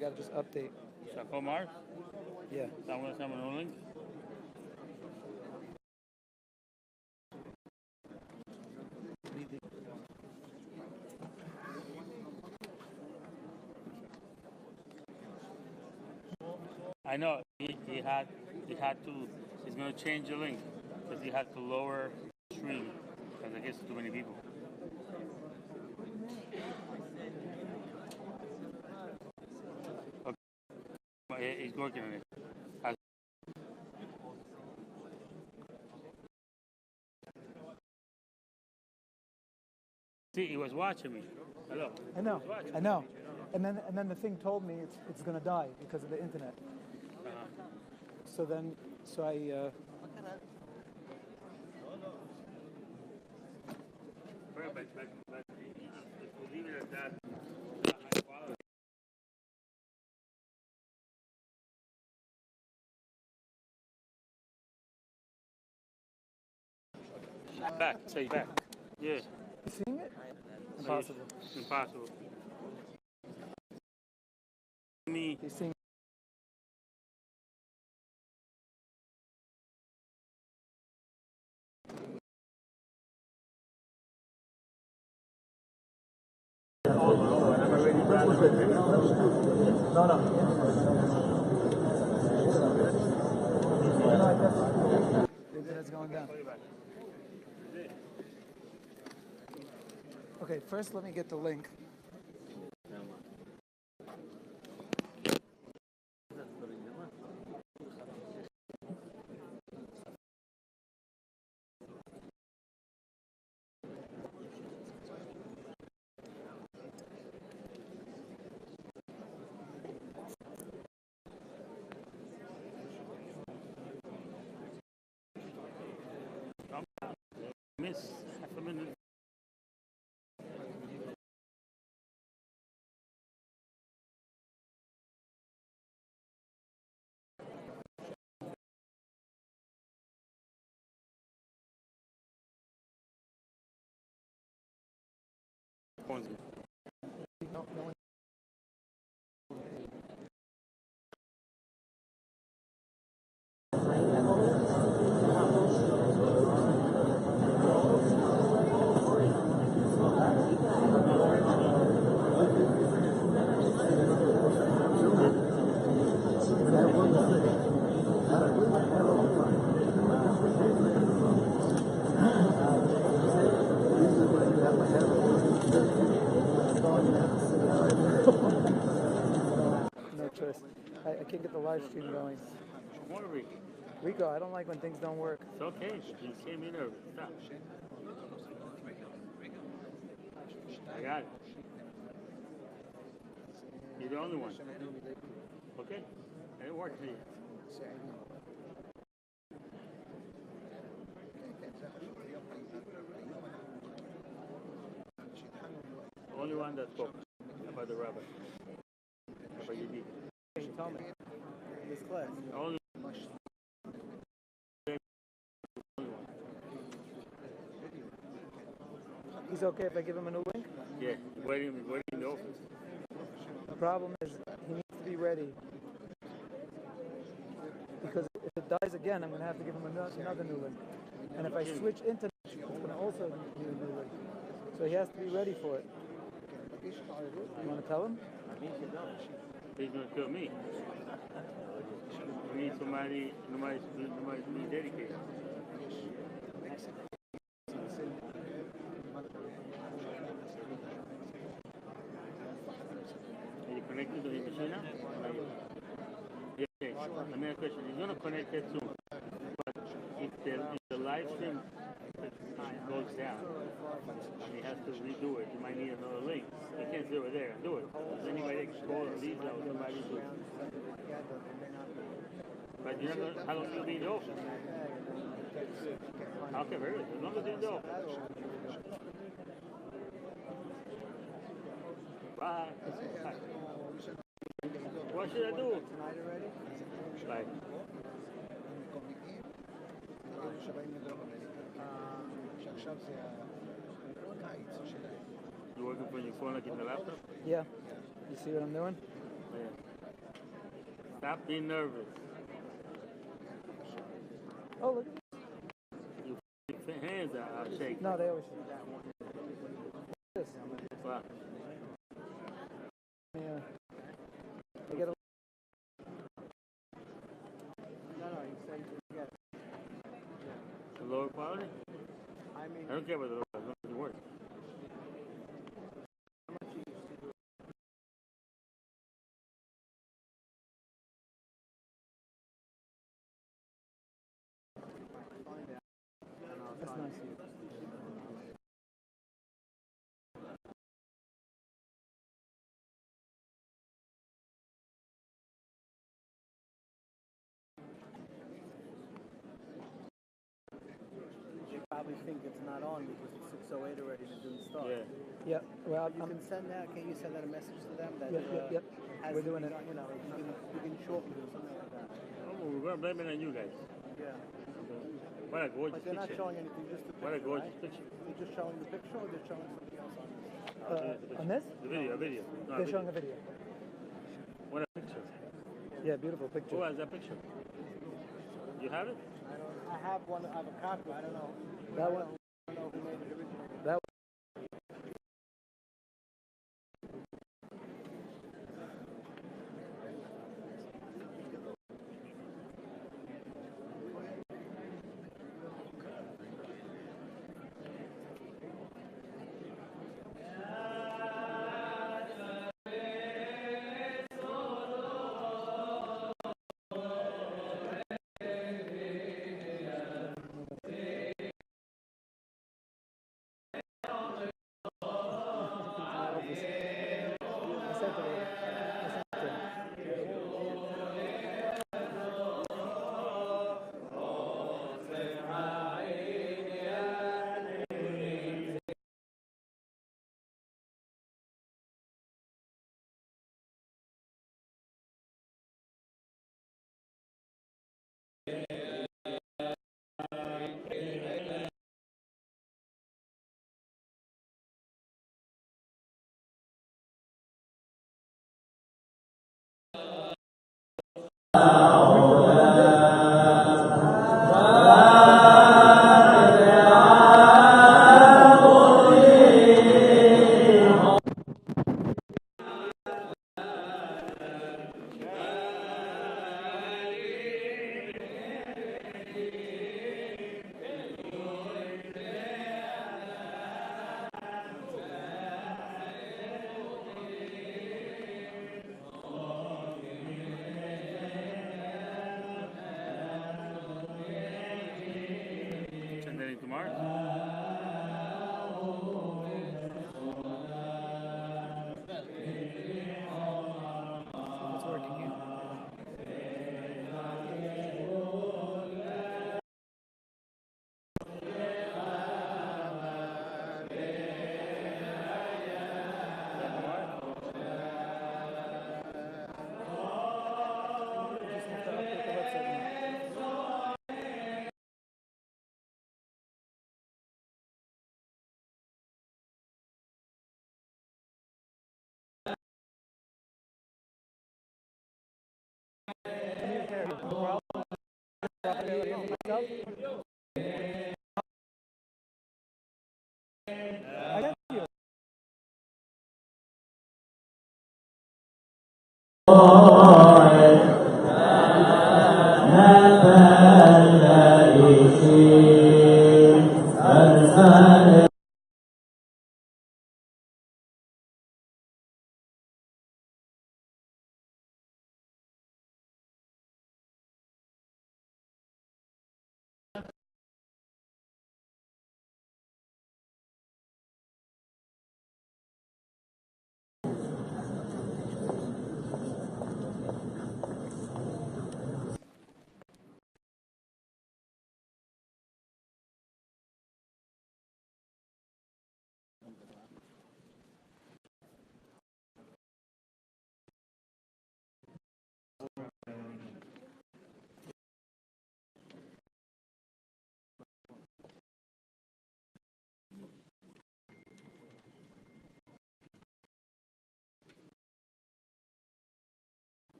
got to just update. Sacó Mars? Yeah. Estamos en un link. I know he had to. He's going to change the link because he had to lower the stream because I guess too many people. Okay. He's working on it. See, he was watching me. Hello. I know. And then the thing told me it's going to die because of the internet. So I. But if we leave it at that, back. Say back. Yeah. You seeing it? Impossible. Impossible. Me. He's seeing. The internet's going down. Okay, first let me get the link. Miss half a minute. No choice. I can't get the live stream going. Rico, I don't like when things don't work. It's okay. You came in early. Stop. I got it. You're the only one. Okay? And it worked for you. The only one that spoke about the rabbi. About your deacon. He told me. This class. Only He's okay if I give him a new link? yeah, waiting in the office. The problem is he needs to be ready. Because if it dies again, I'm going to have to give him another new link. And if I switch internet, it's going to also need a new link. So he has to be ready for it. You want to tell him? He's going to kill me. We need somebody to be dedicated. Are you connected to the machine now? Yeah. Let me ask a question. He's going to connect it soon. But if the live stream goes down and he has to redo it, you might need another link. You can't sit over there and do it. Does anybody call Lisa or somebody to? But you know how long you'll be in the office? Okay, very good. As long as you're in the office. Bye. What should I do? Bye. You working from your phone like in the laptop? Yeah. You see what I'm doing? Yeah. Stop being nervous. Oh, look at this. Your hands are shaking. No, they always shake. This. Wow. Yeah. They get a The lower quality? I don't care about the lower quality. As long as it works. That's nice. You probably think it's not on because it's 6:08 already and it didn't start. Yeah. Yeah. Well, You can send that. Can you send that a message to them that Yep. has We're doing to be it. done, you can shorten it or something like that. Oh, we're going to blame it on you guys. Yeah. What a gorgeous But they're not picture. showing anything, just the picture. What a gorgeous right? picture. They're just showing the picture or they're showing something else on this? On this? The video. No, They're showing a video. What a picture. Yeah, beautiful picture. Who has that picture? You have it? I have one. I have a copy. I don't know. That one. I don't know who made it originally. That Send that into Mars? it's working here. Just have to update the website now. I got you.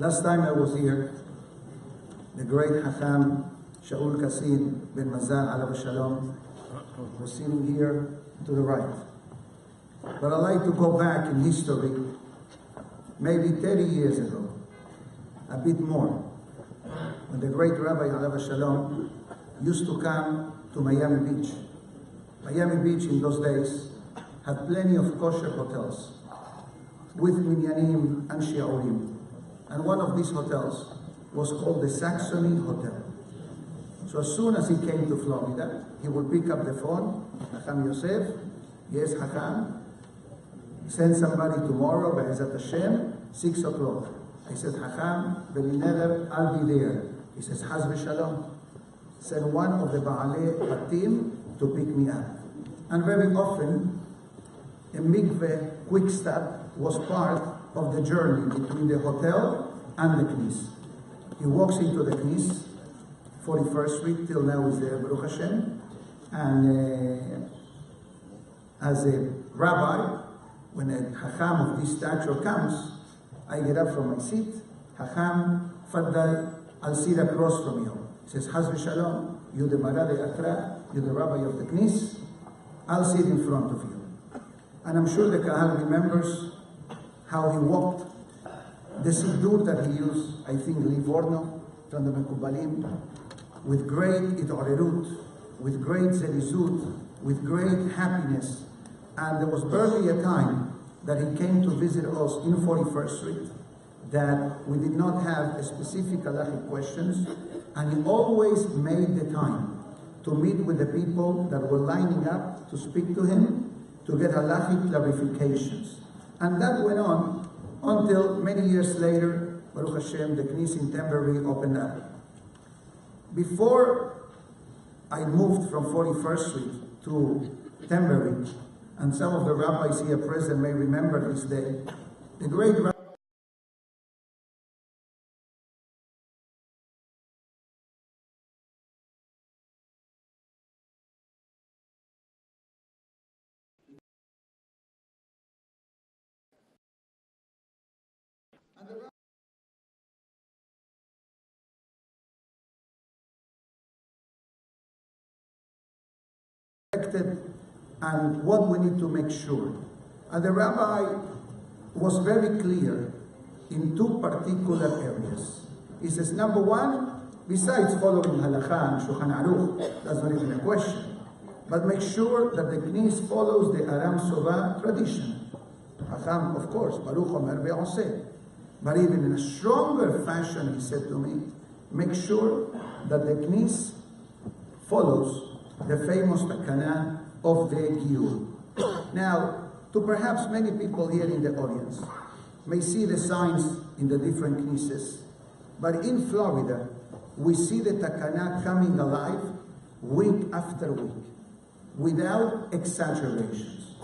Last time I was here, the great Hacham Shaul bin Mazal alav shalom was sitting here to the right. But I'd like to go back in history, maybe 30 years ago, a bit more, when the great Rabbi alav shalom used to come to Miami Beach. Miami Beach in those days had plenty of kosher hotels with minyanim and shiurim. And one of these hotels was called the Saxony Hotel. So as soon as he came to Florida, he would pick up the phone, Hacham Yosef, yes Hacham, send somebody tomorrow, Be'ezat Hashem, 6 o'clock. I said, Hacham, Belineder, I'll be there. He says, Haz v'shalom. Send one of the Ba'alei Batim to pick me up. And very often, a mikveh quick stop was part of the journey between the hotel and the knis. He walks into the knis, 41st Street, till now is there, Baruch Hashem. And as a rabbi, when a Hacham of this stature comes, I get up from my seat. Hacham, Faddal, I'll sit across from you. He says, Haz v'shalom, you the Marade Atra, you the rabbi of the knis, I'll sit in front of you. And I'm sure the Kahal remembers how he walked, the siddur that he used, I think Livorno, from the Mekubalim, with great it'orerut, with great zelizut, with great happiness. And there was barely a time that he came to visit us in 41st Street that we did not have a specific halachic questions, and he always made the time to meet with the people that were lining up to speak to him, to get halachic clarifications. And that went on until many years later, Baruch Hashem, the Knis in Temporary opened up. Before I moved from 41st Street to Temporary, and some of the rabbis here present may remember this day, the great rabbi and what we need to make sure. And the rabbi was very clear in two particular areas. He says, number one, besides following halakha and Shulchan Aruch, that's not even a question, but make sure that the knis follows the Aram Sova tradition. Hacham, of course, Baruch Omer Ve'oseh. But even in a stronger fashion, he said to me, make sure that the knis follows the famous takana of the Giyur. Now, to perhaps many people here in the audience may see the signs in the different knisses, but in Florida, we see the takana coming alive week after week, without exaggerations.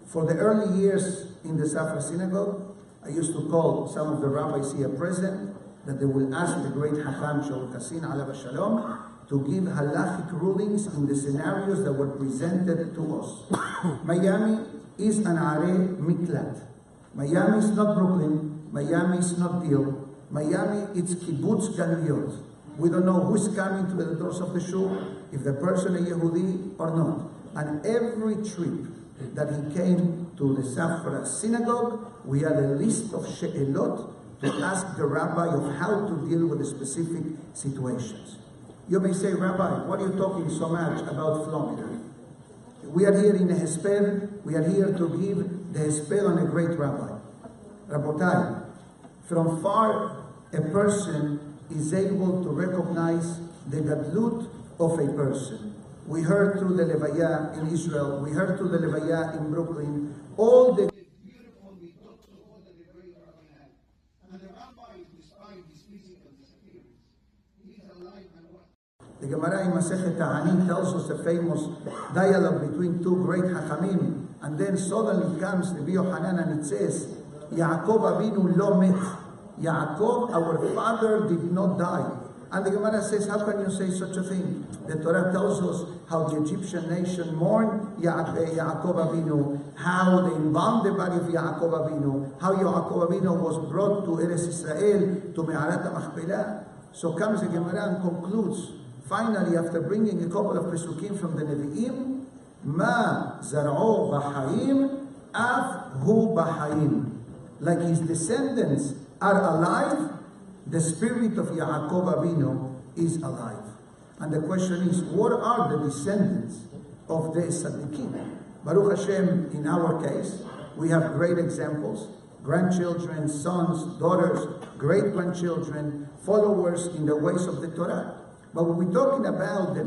For the early years in the Safra synagogue, I used to call some of the rabbis here present that they will ask the great Hacham Shaul alav shalom to give halachic rulings in the scenarios that were presented to us. Miami is an Arei Miklat. Miami is not Brooklyn. Miami is not Deal. Miami, it's kibbutz galuyot. We don't know who's coming to the doors of the shul, if the person is Yehudi or not. And every trip that he came to the Safra synagogue, we had a list of she'elot to ask the rabbi of how to deal with the specific situations. You may say, Rabbi, what are you talking so much about Florida? We are here in a Hesper. We are here to give the Hesper on a great rabbi. Rabotai, from far, a person is able to recognize the gadlut of a person. We heard through the Levaya in Israel. We heard through the Levaya in Brooklyn. All the beautiful mitzvot that the great rabbi had. And the rabbi, despite his physical disappearance, he's alive and well. The Gemara in Masechet Ta'anit tells us the famous dialogue between two great Hachamim, and then suddenly comes Rabbi Yochanan and it says, Yaakov Avinu lo met. Yaakov, our father, did not die. And the Gemara says, how can you say such a thing? The Torah tells us how the Egyptian nation mourned Yaakov Avinu, how they embalmed the body of Yaakov Avinu, how Yaakov Avinu was brought to Eretz Israel, to Me'arat HaMachpelah. So comes the Gemara and concludes, finally, after bringing a couple of Pesukim from the Nevi'im, Ma zar'o b'chaim, af hu b'chaim. Like his descendants are alive, the spirit of Yaakov Avinu is alive. And the question is, what are the descendants of the Tzaddikim? Baruch Hashem, in our case, we have great examples, grandchildren, sons, daughters, great-grandchildren, followers in the ways of the Torah. But when we're talking about the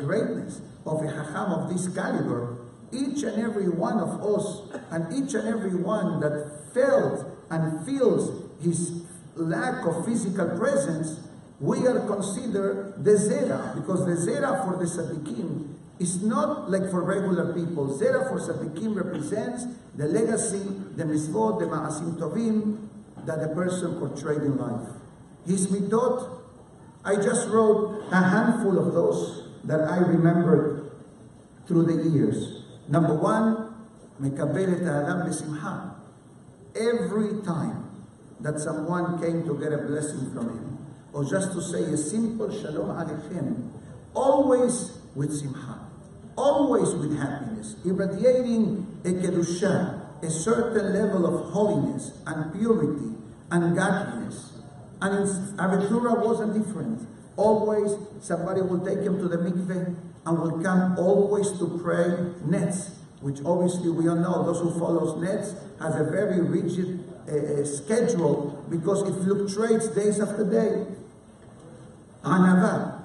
greatness of a Hacham of this caliber, each and every one of us, and each and every one that felt and feels his lack of physical presence, we are considered the Zera, because the Zera for the Tzaddikim is not like for regular people. Zera for Tzaddikim represents the legacy, the mitzvot, the ma'asim tovim that the person portrayed in life. His mitzvot, I just wrote a handful of those that I remembered through the years. Number one, mekabel et ha'adam b'simcha. Every time that someone came to get a blessing from him, or just to say a simple shalom aleichem, always with simcha, always with happiness, irradiating a kedusha, a certain level of holiness and purity and godliness. And Avitura wasn't different. Always somebody will take him to the mikveh and will come always to pray nets, which obviously we all know, those who follows nets has a very rigid schedule because it fluctuates days after day. Anava.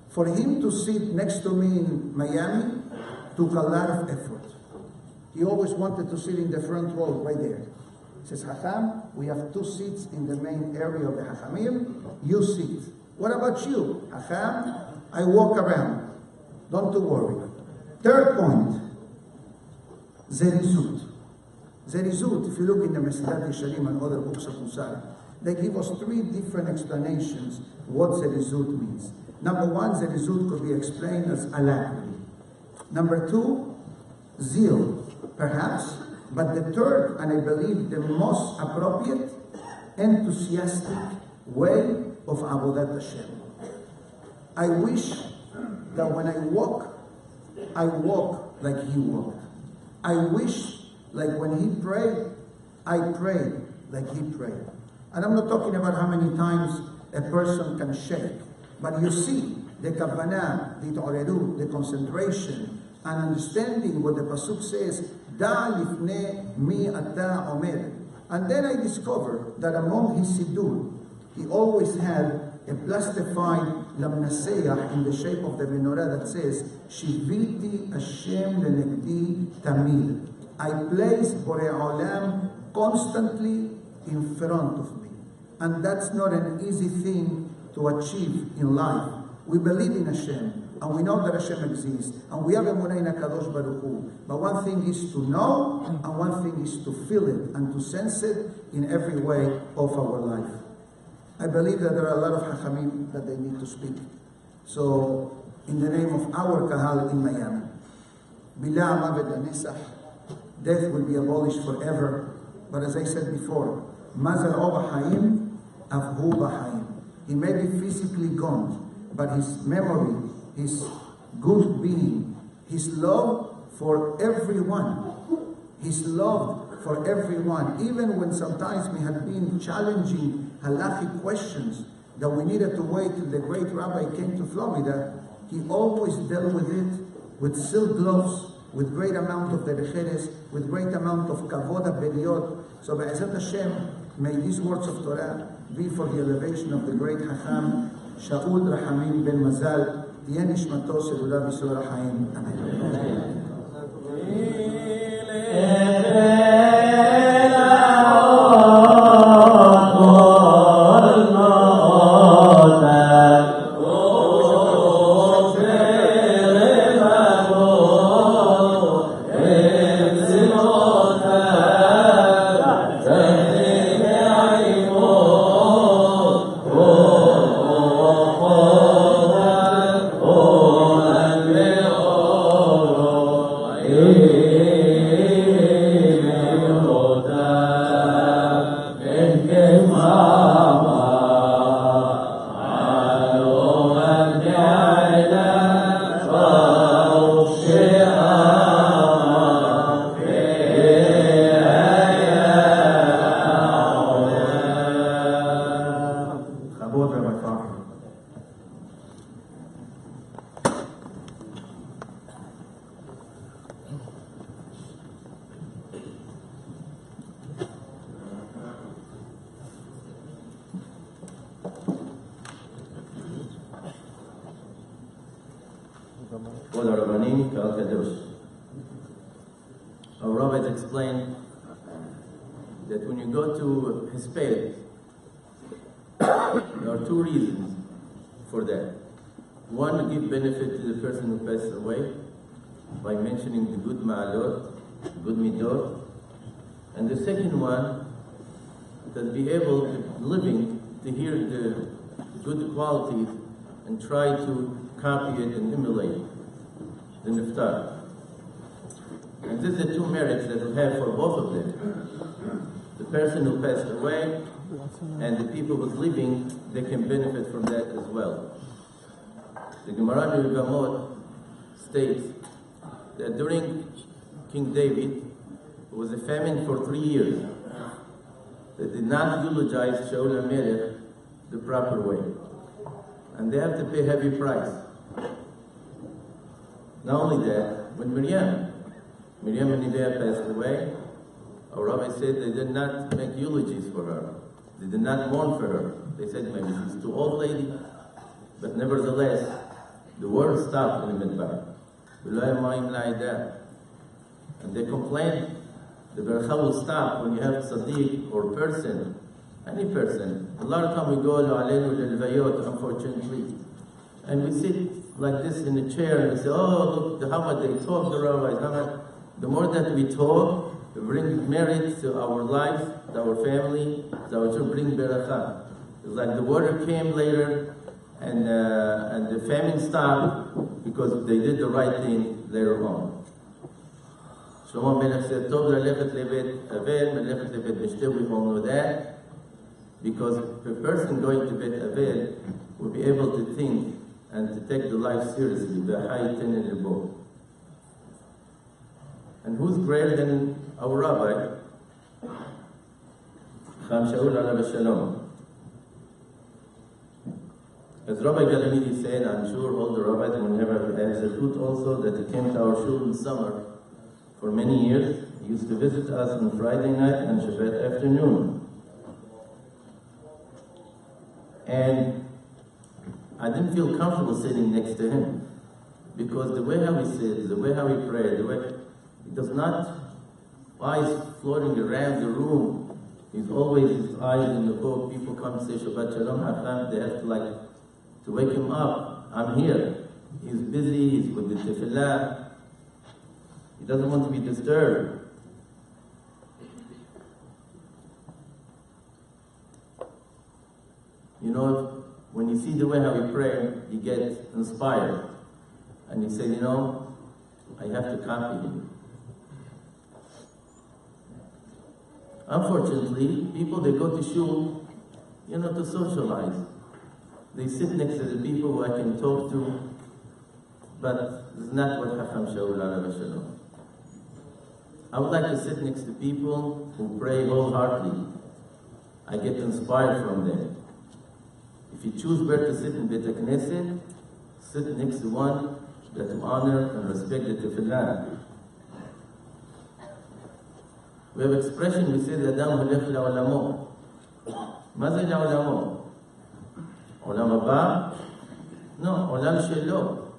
For him to sit next to me in Miami took a lot of effort. He always wanted to sit in the front row right there. He says, Hacham, we have 2 seats in the main area of the Hachamim. You sit. What about you? Hacham, I walk around. Don't worry. Third point, Zerizut. Zerizut, if you look in the Mesilat Yesharim and other books of Musar, they give us 3 different explanations what Zerizut means. Number 1, Zerizut could be explained as alacrity. Number 2, zeal, perhaps. But the third, and I believe the most appropriate, enthusiastic way of Avodat Hashem. I wish that when I walk like he walked. I wish like when he prayed, I prayed like he prayed. And I'm not talking about how many times a person can shake, but you see the kavanah, the ta'oreru, the concentration, and understanding what the pasuk says, Da lifnei mi ata omer. And then I discovered that among his siddur, he always had a plastified lamnaseach in the shape of the menorah that says, Shiviti Hashem lenegdi tamid. I place Borei Olam constantly in front of me. And that's not an easy thing to achieve in life. We believe in Hashem, and we know that Hashem exists, and we have emunah in HaKadosh Baruch Hu. But one thing is to know, and one thing is to feel it, and to sense it in every way of our life. I believe that there are a lot of Hachamim that they need to speak. So, in the name of our Kahal in Miami, Bila Mavet Anesach, death will be abolished forever. But as I said before, Mazal Oba Haim, Avhu Bahaim. He may be physically gone, but his memory, his good being, his love for everyone, his love for everyone, even when sometimes we had been challenging halachic questions that we needed to wait till the great rabbi came to Florida, he always dealt with it with silk gloves, with great amount of derecheres, with great amount of kavod beliot. So Be'ezat Hashem, may these words of Torah be for the elevation of the great Hacham, Shaul Rahamim ben Mazal, Tien Nishmato Selula B'Sor HaChaim. Amen. Oh כל הרבנים קהל קדוש. Our rabbis explained that when you go to his faith, there are two reasons for that. One, to give benefit to the person who passed away by mentioning the good ma'alot, good midot, and the second one, to be able to living to hear the good qualities and try to copy it and emulate the niftar. And these are the two merits that we have for both of them. The person who passed away and the people who's living, they can benefit from that as well. The Gemara in Gamot states that during King David, there was a famine for 3 years. They did not eulogize Shaul HaMelech the proper way. And they have to pay heavy price. Not only that, when Miriam and Neviah passed away, our rabbi said they did not make eulogies for her. They did not mourn for her. They said maybe she's too old lady, but nevertheless, the war stopped in the Midbar. And they complained, the beracha will stop when you have tzaddik or person, any person. A lot of time we go Aleinu Lelvayot, unfortunately, and we sit like this in a chair and we say, oh, look, how much they talk, the rabbis, how much. The more that we talk, we bring merit to our life, to our family, to our children, bring beracha. It's like the water came later, and the famine stopped because they did the right thing later on. Shlomo Melech said, Tov lelechet lebet avel, melechet lebet mishte. We all know that, because the person going to Bet Avel will be able to think and to take the life seriously. And who's greater than our rabbi? Chacham Shaul alav shalom. As Rabbi Galamidi said, I'm sure all the rabbis will never have a zechut also that he came to our shul in summer for many years. He used to visit us on Friday night and Shabbat afternoon. And I didn't feel comfortable sitting next to him, because the way how he sits, the way how he prays, the way he does not, eyes floating around the room. He's always his eyes in the book. People come and say Shabbat Shalom Hacham. They have to wake him up. I'm here. He's busy. He's with the tefillah. He doesn't want to be disturbed. You know, when you see the way how he prays, he gets inspired. And he said, you know, I have to copy him. Unfortunately, people, they go to shul, you know, to socialize. They sit next to the people who I can talk to, but it's not what Chacham Shaul alav shalom. I would like to sit next to people who pray wholeheartedly. I get inspired from them. If you choose where to sit in Bet HaKnesset, sit next to one that you honor and respect the tefillah. We have expression, we say, Adam holech la'olamo. Ma ze la'olamo? Olam haba? No, olam shelo.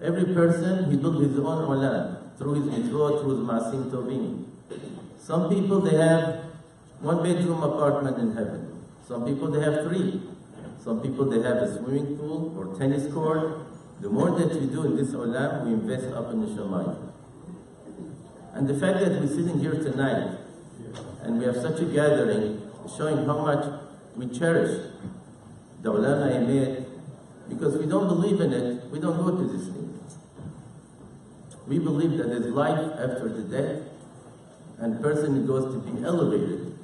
Every person, he built his own olam, through his mitzvot, through his ma'asim tovim. Some people, they have one-bedroom apartment in heaven. Some people, they have 3. Some people, they have a swimming pool or tennis court. The more that you do in this olam, we invest up in the shamayim. And the fact that we're sitting here tonight and we have such a gathering showing how much we cherish the Olam HaEmet, because we don't believe in it, we don't go to this thing. We believe that there's life after the death, and person goes to be elevated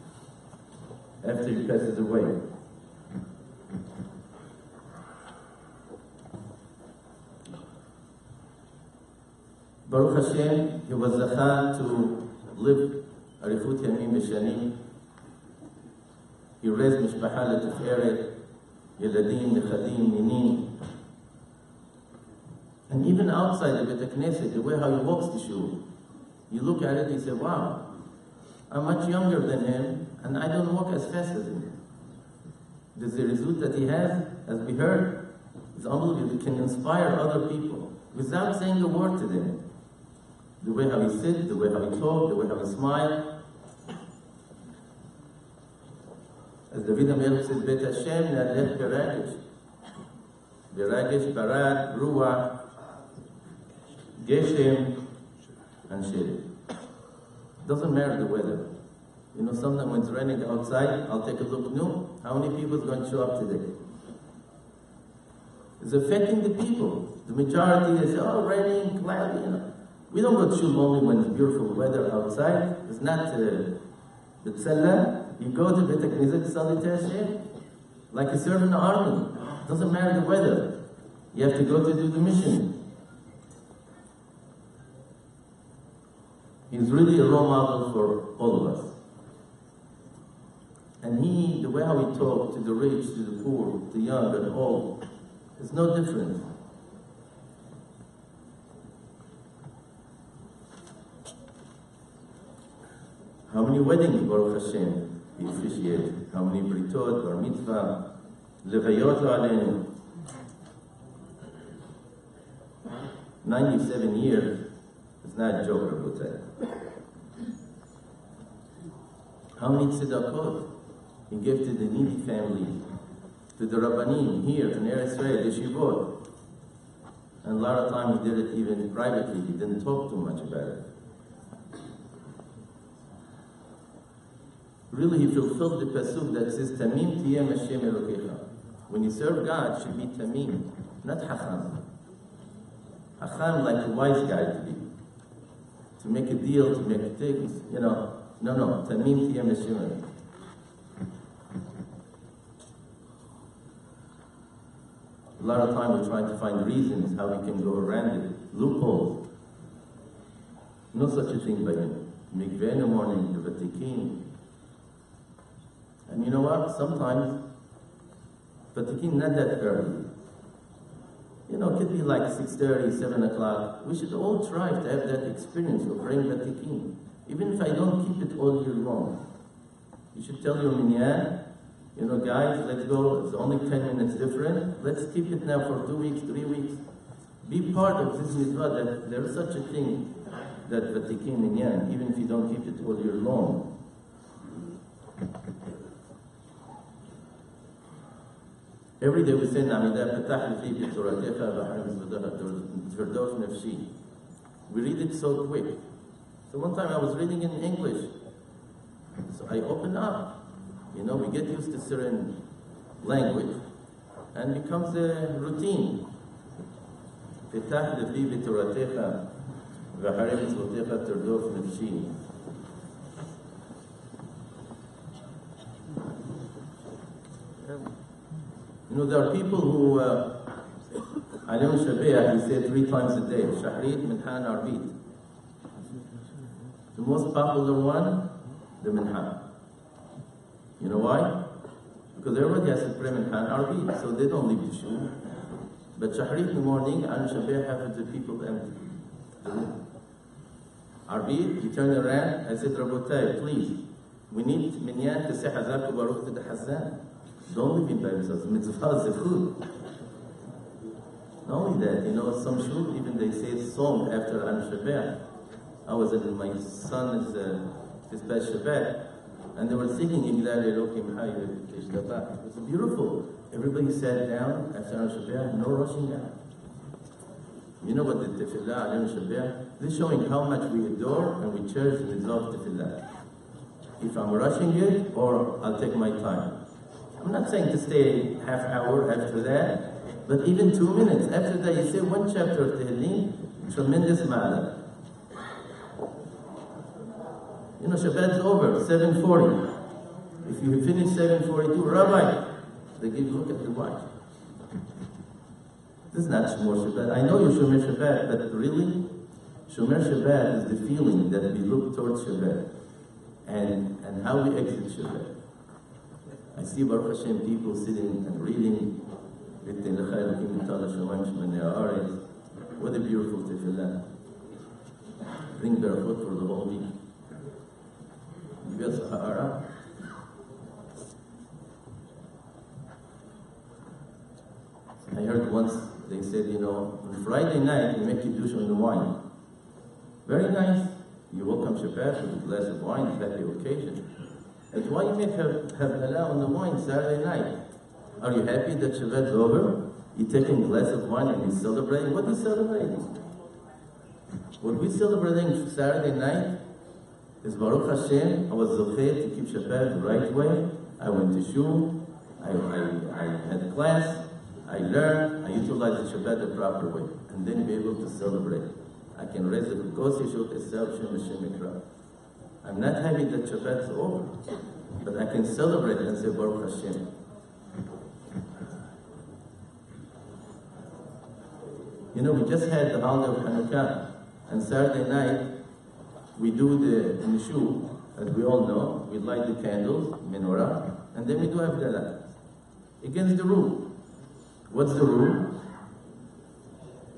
after he passes away. Baruch Hashem, he was zacha to live arifut yamim b'shanim. He raised mishpacha leteferet, yeladim, nechadim, ninin. And even outside of Bet HaKnesset, the way how he walks the shul, you look at it and you say, wow, I'm much younger than him, and I don't walk as fast as him. The result that he has, as we heard, is unbelievable. It can inspire other people. without saying a word to them. The way how he sits, the way how he talks, the way how he smiles. As David HaMelech said, Bet Hashem nalech beragesh. Beragesh, barat, ruach, geshem, and shel. Doesn't matter the weather. You know, sometimes when it's raining outside, I'll take a look, no, how many people is going to show up today? It's affecting the people. The majority is, oh, raining, cloudy, you know. We don't go to shul only when it's beautiful weather outside. It's not the tzalla. You go to Bet HaKnesset to study Hashem like you serve in the army. Doesn't matter the weather. You have to go to do the mission. He's really a role model for all of us. And the way how he talked to the rich, to the poor, the young and old, is no different. How many weddings, Baruch Hashem, he officiated? How many britot, bar mitzvah, levayot aleinu? 97 years is not a joke, Rabotai. How many tzedakot he gave to the needy families, to the rabbanim here in Eretz Israel, the yeshivot. And a lot of times he did it even privately. He didn't talk too much about it. Really, he fulfilled the pasuk that says, Tamim tiyem Hashem Elokecha. When you serve God, it should be Tamim, not Hacham. Hacham like a wise guy to be. To make a deal, to make things, you know. No, Tamim tiyem Hashem Elokecha. A lot of time we're trying to find reasons how we can go around it, loopholes. No such a thing by him. Mikveh in the morning, the Vatikin. And you know what? Sometimes Vatikin not that early. You know, it could be like 6:30, 7 o'clock. We should all try to have that experience of praying Vatikin. Even if I don't keep it all year long. You should tell your minyan, you know, guys, let's go. It's only 10 minutes different. Let's keep it now for 2 weeks, 3 weeks. Be part of this mitzvah that there is such a thing that Vatikin minyan, even if you don't keep it all year long. Every day we say, Namidah Petach Lifi B'Toratecha V'Harim Tzverdosh Nefshi. We read it so quick. So one time I was reading in English. So I opened up. You know, we get used to certain language. And it becomes a routine. Petach Lifi B'Toratecha V'Harim Tzverdosh Nefshi. You know, there are people who, Alim Shabeah, he said 3 times a day, Shahrit, Minhan, Arbit. The most popular one, the Minhan. You know why? Because everybody has to pray Minhan, Arbit, so they don't leave the shul. But Shahrit in the morning, Alim Shabeah have the people empty. Arbit, he turned around, I said, Rabotai, please, we need Minyan to say Hazak Baruch to the Hazan. Don't leave it by themselves. Mitzvah is food. Not only that, you know, some shul, even they say song after An Shabbat. I was in my son's this past Shabbat, and they were singing Igdal Elokim Hay Shabbat. It was beautiful. Everybody sat down after An Shabbat, no rushing out. You know what the Tefillah, An Shabbat? This is showing how much we adore and we cherish the mitzvah of Tefillah. If I'm rushing it, or I'll take my time. I'm not saying to stay half hour after that, but even 2 minutes. After that, you say 1 chapter of Tehillim, tremendous matter. You know, Shabbat's over, 7:40. If you finish 7:42, Rabbi, they give look at the watch. This is not Shomer Shabbat. I know you're Shomer Shabbat, but really, Shomer Shabbat is the feeling that we look towards Shabbat and how we exit Shabbat. I see Baruch Hashem people sitting and reading. What a beautiful tefillah. Bring barefoot for the whole week. I heard once they he said, on Friday night you make Kiddush on the wine. Very nice. You welcome Shabbat with a glass of wine, happy occasion. But why you make Havdalah on the wine Saturday night? Are you happy that Shabbat's over? You're taking a glass of wine and you're celebrating? What are you celebrating? What we're celebrating Saturday night is Baruch Hashem, I was zocheh to keep Shabbat the right way. I went to shul, I had a class, I learned, I utilized the Shabbat the proper way, and then be able to celebrate. I can raise the Kos Yeshut Esav Shem Hashem Mikra. I'm not happy that Shabbat's over, but I can celebrate and say Baruch Hashem. We just had the holiday of Hanukkah, and Saturday night we do in the shul, as we all know, we light the candles, menorah, and then we do Havdalah. Against the rule. What's the rule?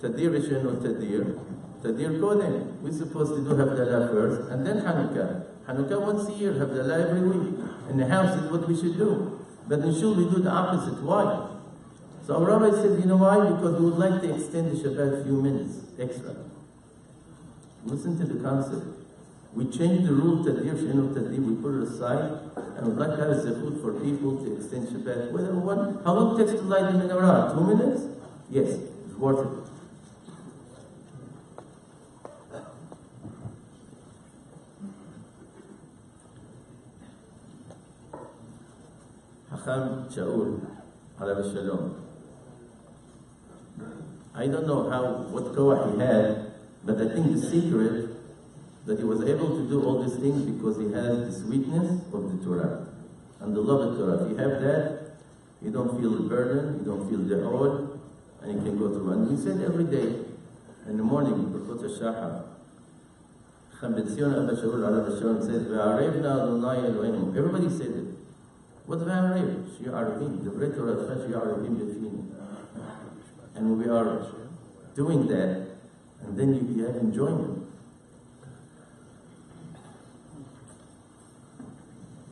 Tadir Rishon or Tadir? Tadir Kodem. We're supposed to do Havdalah first, and then Hanukkah. Hanukkah once a year, Havdalah every week. In the house is what we should do. But in shul we do the opposite. Why? So our rabbi said, you know why? Because we would like to extend the Shabbat a few minutes extra. Listen to the concept. We changed the rule Tadir, Shenu Tadir, we put it aside, and we'd like to have a zechut for people to extend Shabbat. Whether one, how long takes to light the menorah? 2 minutes? Yes, it's worth it. Hacham Shaul, Alav Shalom. I don't know what koach he had, but I think the secret that he was able to do all these things because he has the sweetness of the Torah and the love of Torah. If you have that, you don't feel the burden, you don't feel the odd, and you can go through. And we said every day in the morning, Berkot HaShachar, Chacham Ben Zion Abba Shaul Alav Shalom says, Ve'arevna Adonai Eloheinu. Everybody said it. What's Ve'arev? Shia Arevim. The great Torah says Shia Arevim Befini. And we are doing that, and then you have enjoyment.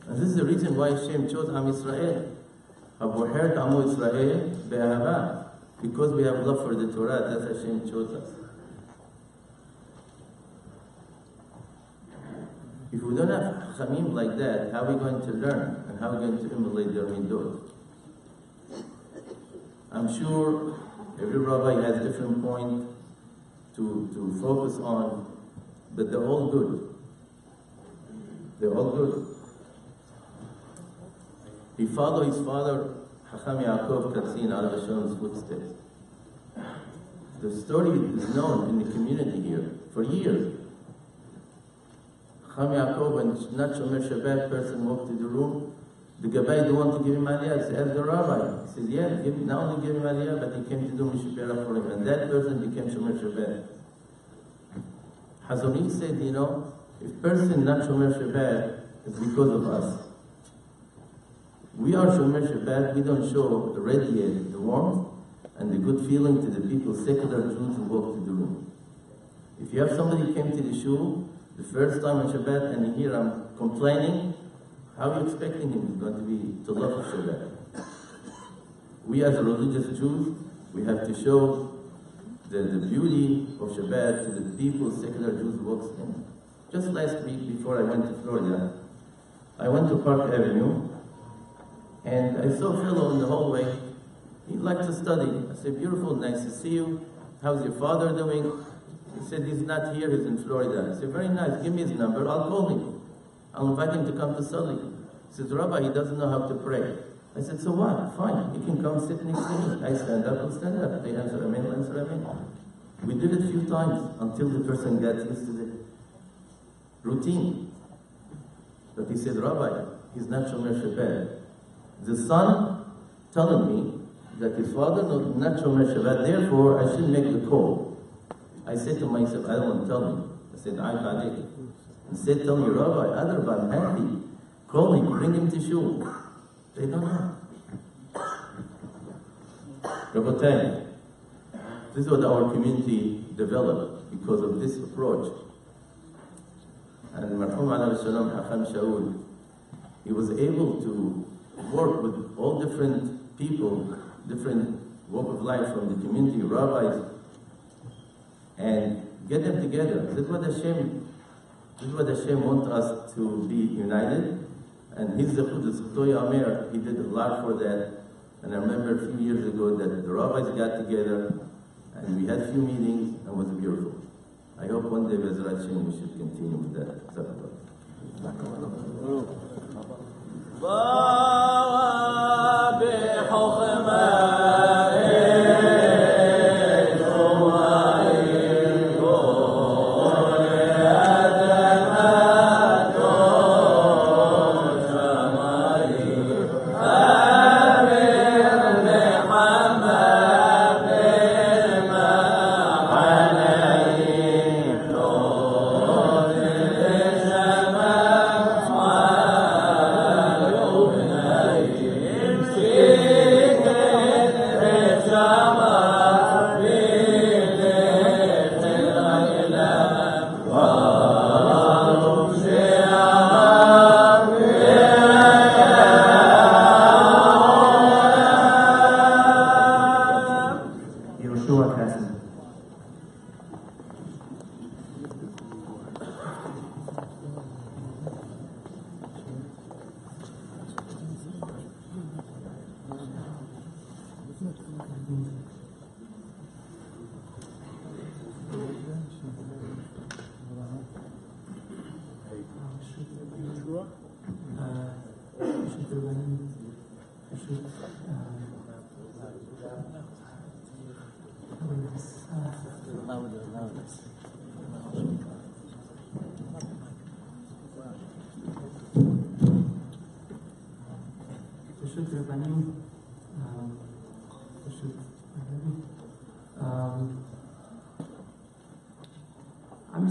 And this is the reason why Hashem chose Am Yisrael. Aboheret Amu Yisrael be'ahava. Because we have love for the Torah, that's Hashem chose us. If we don't have Chamim like that, how are we going to learn? And how are we going to emulate their midot? I'm sure every rabbi has a different point to focus on, but they're all good. They're all good. He followed his father, Hacham Yaakov Katzin, Alav Shalom's footsteps. The story is known in the community here for years. Hacham Yaakov, when not Shomer Shabbat person walked to the room, the Gabbai didn't want to give him Aliyah. He said, the rabbi. He said, yeah, not only give him Aliyah, but he came to do Mishpera for him. And that person became Shomer Shabbat. Hazoni said, if person not Shomer Shabbat, it's because of us. We are Shomer Shabbat, we don't show the radiate, the warmth, and the good feeling to the people, secular Jews who walk to the room. If you have somebody who came to the shul, the first time on Shabbat, and you hear I'm complaining, how are you expecting him is going to be to love Shabbat? We as religious Jews, we have to show the beauty of Shabbat to the people, secular Jews who walk in. Just last week, before I went to Florida, I went to Park Avenue, and I saw a fellow in the hallway. He liked to study. I said, beautiful, nice to see you. How's your father doing? He said, he's not here, he's in Florida. I said, very nice, give me his number, I'll call him. I'll invite him to come to study. He says, Rabbi, he doesn't know how to pray. I said, so what? Fine, he can come sit next to me. I stand up, he'll stand up. They answer amen, I'll answer amen. We did it a few times until the person gets used to the routine. But he said, Rabbi, he's not Shomer Shabbat. The son telling me that his father not Shomer Shabbat, therefore I shouldn't make the call. I said to myself, I don't want to tell him. I said, I balik. Instead, tell me, Rabbi, Adarba, I'm happy. Call him, bring him to shul. They don't know. Rabbi, this is what our community developed because of this approach. And Marhum Alav Shalom, Hacham Shaul, he was able to work with all different people, different walk of life from the community, rabbis, and get them together. This is what Hashem wants us to be united. And his Zechut Amir, he did a lot for that. And I remember a few years ago that the rabbis got together and we had a few meetings and it was beautiful. I hope one day, Bezrat Hashem, we should continue with that.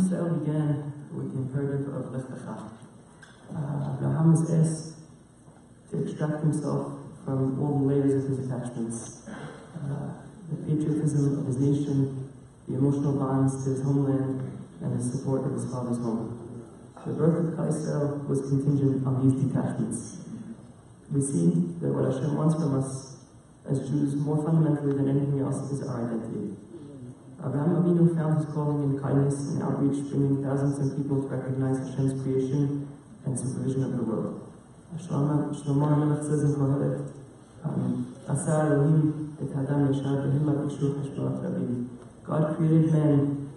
Israel began with the imperative of Lech Lecha. Abraham was asked to extract himself from all the layers of his attachments, the patriotism of his nation, the emotional bonds to his homeland, and the support of his father's home. The birth of Klal Yisrael was contingent on these detachments. We see that what Hashem wants from us as Jews, more fundamentally than anything else, is our identity. Abraham Avinu found his calling in kindness and outreach, bringing thousands of people to recognize Hashem's creation and supervision of the world. Shlomo HaMelech says in Kohelet, Asa Elohim et Adam yashar behimmat b'shuch hashbonot rabim. God created man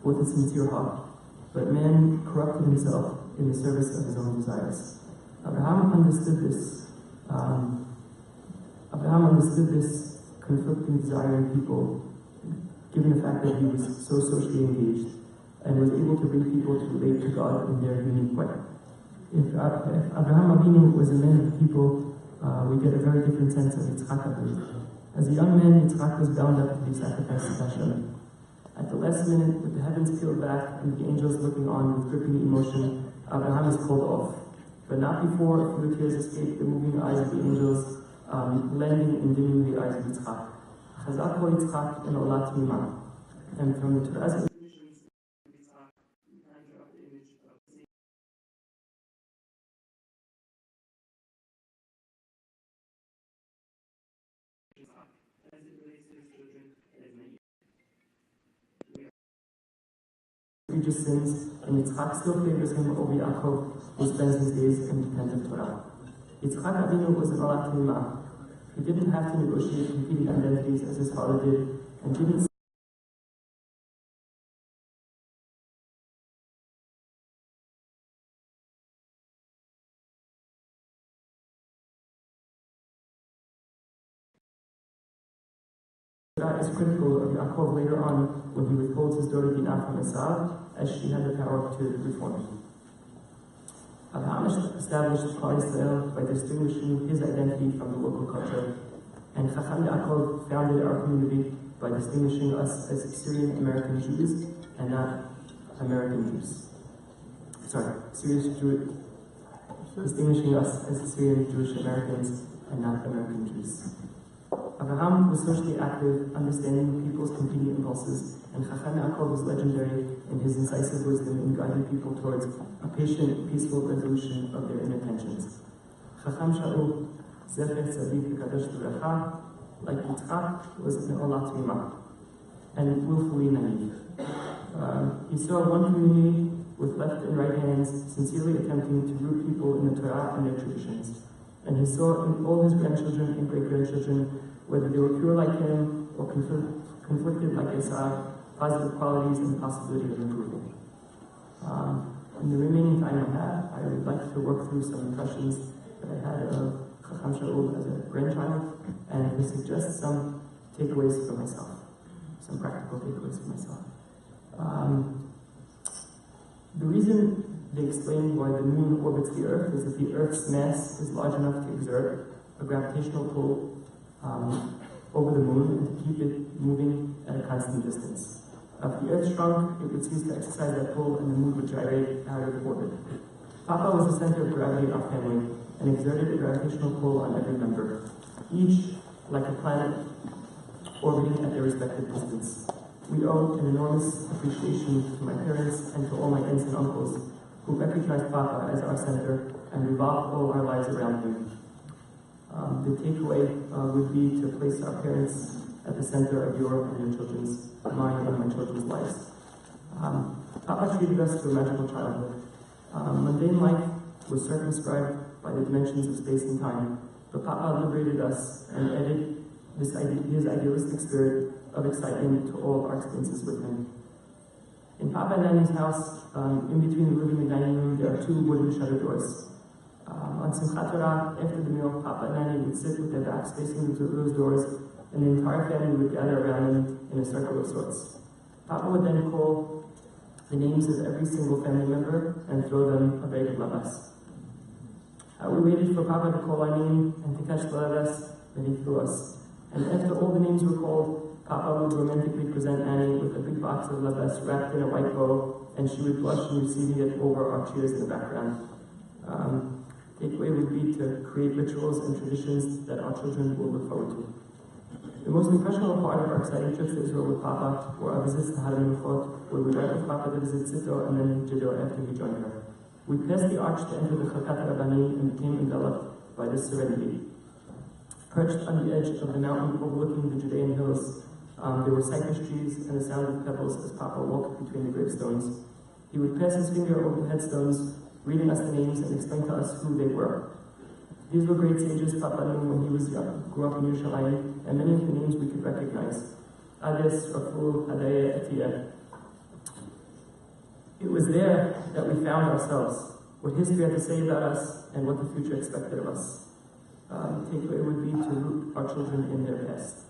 with a sincere heart, but man corrupted himself in the service of his own desires. Abraham understood this conflicting desire in people, given the fact that he was so socially engaged and was able to bring people to relate to God in their unique way. If Abraham Avinu was a man of the people, we get a very different sense of Yitzchak Avinu. As a young man, Yitzchak was bound up to be sacrificed to Hashem. At the last minute, with the heavens peeled back and the angels looking on with gripping emotion, Abraham is called off. But not before a few tears escape the moving eyes of the angels, landing and dimming the eyes of Yitzchak. Chazak ho Yitzchak in Olat Mimah. And from the Torah's definitions of Yitzchak, we conjure up the image of Satan. As it relates to his children, as many egregious sins, and Yitzchak still favors him over Yaakov, who spends his days in the tent of Torah. Yitzchak Avinu was an Olat Mimah. He didn't have to negotiate competing identities as his father did, and didn't That is critical of Yaakov later on when he withholds his daughter Dinah from Esav, as she had the power to reform him. Abraham established Klal Yisrael by distinguishing his identity from the local culture, and Chacham Yaakov founded our community by distinguishing us as Syrian American Jews and not American Jews. Distinguishing us as Syrian Jewish Americans and not American Jews. Abraham was socially active, understanding people's competing impulses, and Chacham Yaakov was legendary in his incisive wisdom in guiding people towards a patient, peaceful resolution of their inner tensions. Chacham Shaul, Zecher Tzadik Kadosh Livracha, like Yitzchak, was Me'olat Mimah, and willfully naive. He saw one community with left and right hands sincerely attempting to root people in the Torah and their traditions. And he saw in all his grandchildren and great-grandchildren, whether they were pure like him or conflicted like Esau, positive qualities and the possibility of improving. In the remaining time I have, I would like to work through some impressions that I had of Hacham Shaul as a grandchild, and to suggest some takeaways for myself, some practical takeaways for myself. The reason they explain why the moon orbits the Earth is that the Earth's mass is large enough to exert a gravitational pull over the moon and to keep it moving at a constant distance. If the Earth shrunk, it would cease to exercise that pull and the moon would gyrate out of orbit. Papa was the center of gravity of our family and exerted a gravitational pull on every member, each like a planet orbiting at their respective distance. We owe an enormous appreciation to my parents and to all my aunts and uncles who recognized Papa as our center and revolved all our lives around him. The takeaway would be to place our parents at the center of your and your children's, mine and my children's lives. Papa treated us to a magical childhood. Mundane life was circumscribed by the dimensions of space and time, but Papa liberated us and added his idealistic spirit of excitement to all of our experiences with him. In Papa and Nanny's house, in between the living and dining room, there are two wooden shutter doors. On Simchat Torah, after the meal, Papa and Nanny would sit with their backs facing those doors, and the entire family would gather around them in a circle of sorts. Papa would then call the names of every single family member and throw them a bag of lavas. We waited for Papa to call our name and to catch the lavas that he threw us. And after all the names were called, Papa would romantically present Annie with a big box of lavas wrapped in a white bow, and she would blush in receiving it over our cheers in the background. Takeaway would be to create rituals and traditions that our children will look forward to. The most impressionable part of our exciting trips to Israel with Papa were our visits to Haram Nufot, where we went with Papa to visit Sito and then Jiddo after he joined her. We passed the arch to enter the Chakat Rabbani and became enveloped by this serenity. Perched on the edge of the mountain overlooking the Judean hills, there were cypress trees and the sound of pebbles as Papa walked between the gravestones. He would pass his finger over the headstones, reading us the names and explain to us who they were. These were great sages Papa knew when he was young, grew up in Yerushalayim, and many of the names we could recognize. Ades, Raful, Hadaya, Atiya. It was there that we found ourselves, what history had to say about us, and what the future expected of us. The takeaway would be to root our children in their past.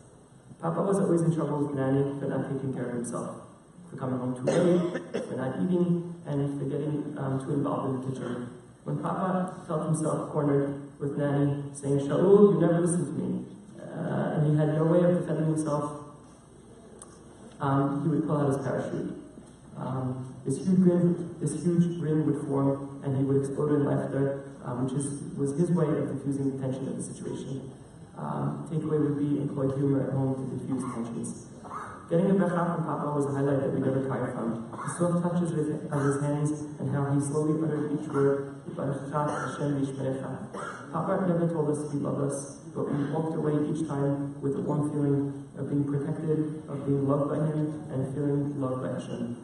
Papa was always in trouble with Nanny for not taking care of himself, for coming home too late, for not eating, and for getting too involved in the kitchen. When Papa felt himself cornered with Nanny saying, "Shaul, you never listened to me," and he had no way of defending himself, he would pull out his parachute. This huge grin would form, and he would explode in laughter, which was his way of diffusing the tension of the situation. Takeaway would be employ humor at home to diffuse tensions. Getting a bracha from Papa was a highlight that we never tired from. The soft touches of his hands and how he slowly uttered each word, Papa never told us he loved us, but we walked away each time with a warm feeling of being protected, of being loved by him, and feeling loved by Hashem.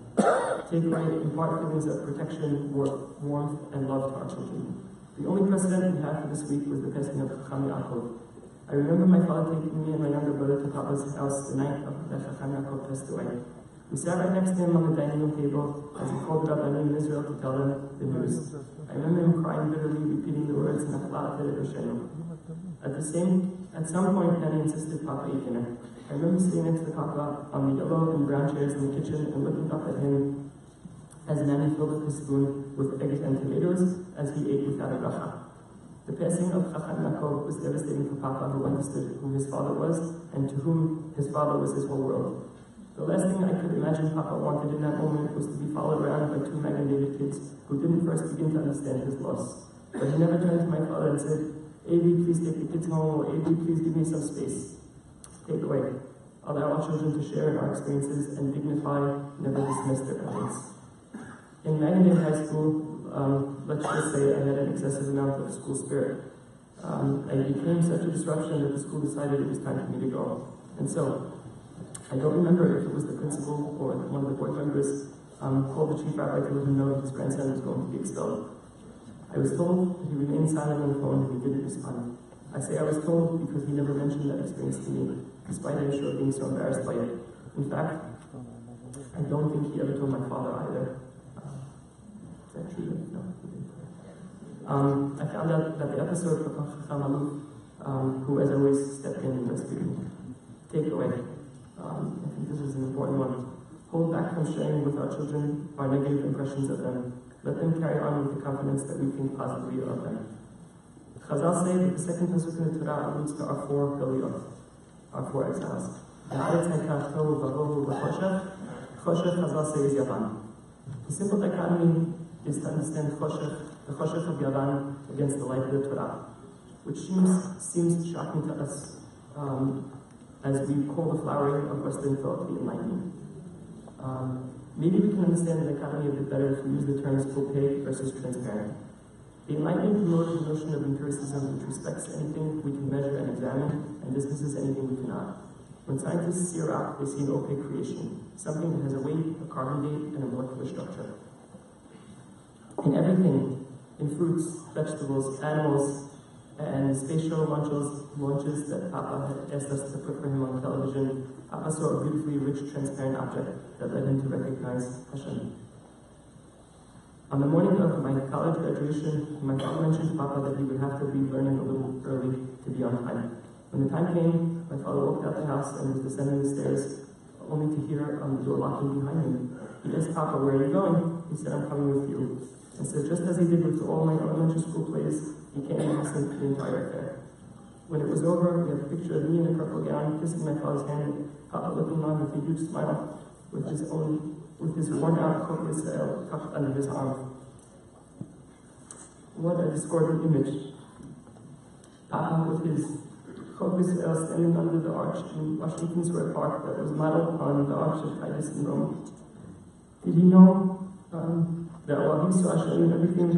Takeaway, impart feelings of protection, warmth, and love to our children. The only precedent we had for this week was the passing of Hacham Yaakov. I remember my father taking me and my younger brother to Papa's house the night of the Hacham Yaakov passed away. We sat right next to him on the dining room table as he called up Annie in Israel to tell them the news. I remember him crying bitterly, repeating the words, Nachla Atele B'Shenu. At some point, Annie insisted Papa eat dinner. I remember sitting next to Papa on the yellow and brown chairs in the kitchen and looking up at him as Nanny filled up his spoon with eggs and tomatoes as he ate without a bracha. The passing of Hacham Yaakov was devastating for Papa, who understood who his father was and to whom his father was his whole world. The last thing I could imagine Papa wanted in that moment was to be followed around by two magnanimous kids who didn't first begin to understand his loss. But he never turned to my father and said, "Avi, please take the kids home," or "Avi, please give me some space." Takeaway: allow our children to share in our experiences and dignify, never dismiss their parents. In Magnanimous High School, let's just say I had an excessive amount of school spirit. I I became such a disruption that the school decided it was time for me to go. And so, I don't remember if it was the principal or one of the board members called the chief rabbi to let him know that his grandson was going to be expelled. I was told that he remained silent on the phone and he didn't respond. I say I was told because he never mentioned that experience to me, despite I'm sure being so embarrassed by it. In fact, I don't think he ever told my father either. Is that true? No, he didn't. I found out that the episode of Hacham, who as always stepped in and rescued me. Takeaway. I think this is an important one. Hold back from sharing with our children our negative impressions of them. Let them carry on with the confidence that we think positively of them. Chazal say that the second pasuk in the Torah alludes to our four galuyot, our four exiles. Chazal say is Yavan. The simple dichotomy is to understand the choshech of Yavan against the light of the Torah, which seems shocking to us as we call the flowering of Western thought the enlightenment. Maybe we can understand the dichotomy a bit better if we use the terms opaque versus transparent. The Enlightenment promoted the notion of empiricism, which respects anything we can measure and examine, and dismisses anything we cannot. When scientists see a rock, they see an opaque creation, something that has a weight, a carbon date, and a molecular structure. In everything, in fruits, vegetables, animals, and space shuttle launches that Papa had asked us to put for him on television, Papa saw a beautifully rich, transparent object that led him to recognize Hacham. On the morning of my college graduation, my father mentioned to Papa that he would have to leave learning a little early to be on time. When the time came, my father walked out the house and was descending the stairs, only to hear the door locking behind him. He asked Papa, "Where are you going?" He said, "I'm coming with you." And so just as he did with all my elementary school plays, he came and listened to the entire affair. When it was over, we have a picture of me in a purple gown, kissing my father's hand, Papa looking on with a huge smile, with his worn-out copious sail tucked under his arm. What a discordant image. Papa with his copious sail standing under the arch in Washington Square Park that was modeled on the Arch of Titus in Rome. Did he know that while he saw Shaul and everything,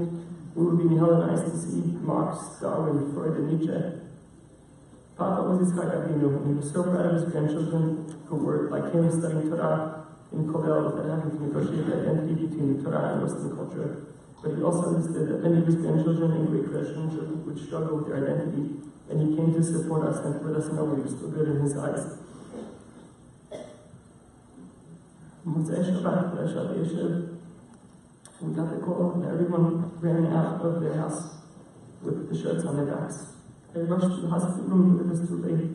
we were being Hellenized to see Marx, Darwin, Freud, and Nietzsche? Papa was his Chagavinu, and he was so proud of his grandchildren who were, like him, studying Torah in Kollel without having to negotiate the identity between the Torah and Western culture. But he also understood that many of his grandchildren and great-grandchildren would struggle with their identity, and he came to support us and to let us know we were still good in his eyes. Motzei Shabbat, Reshat Yeshiv, we got the call, and everyone ran out of their house with the shirts on their backs. They rushed to the hospital room, but it was too late.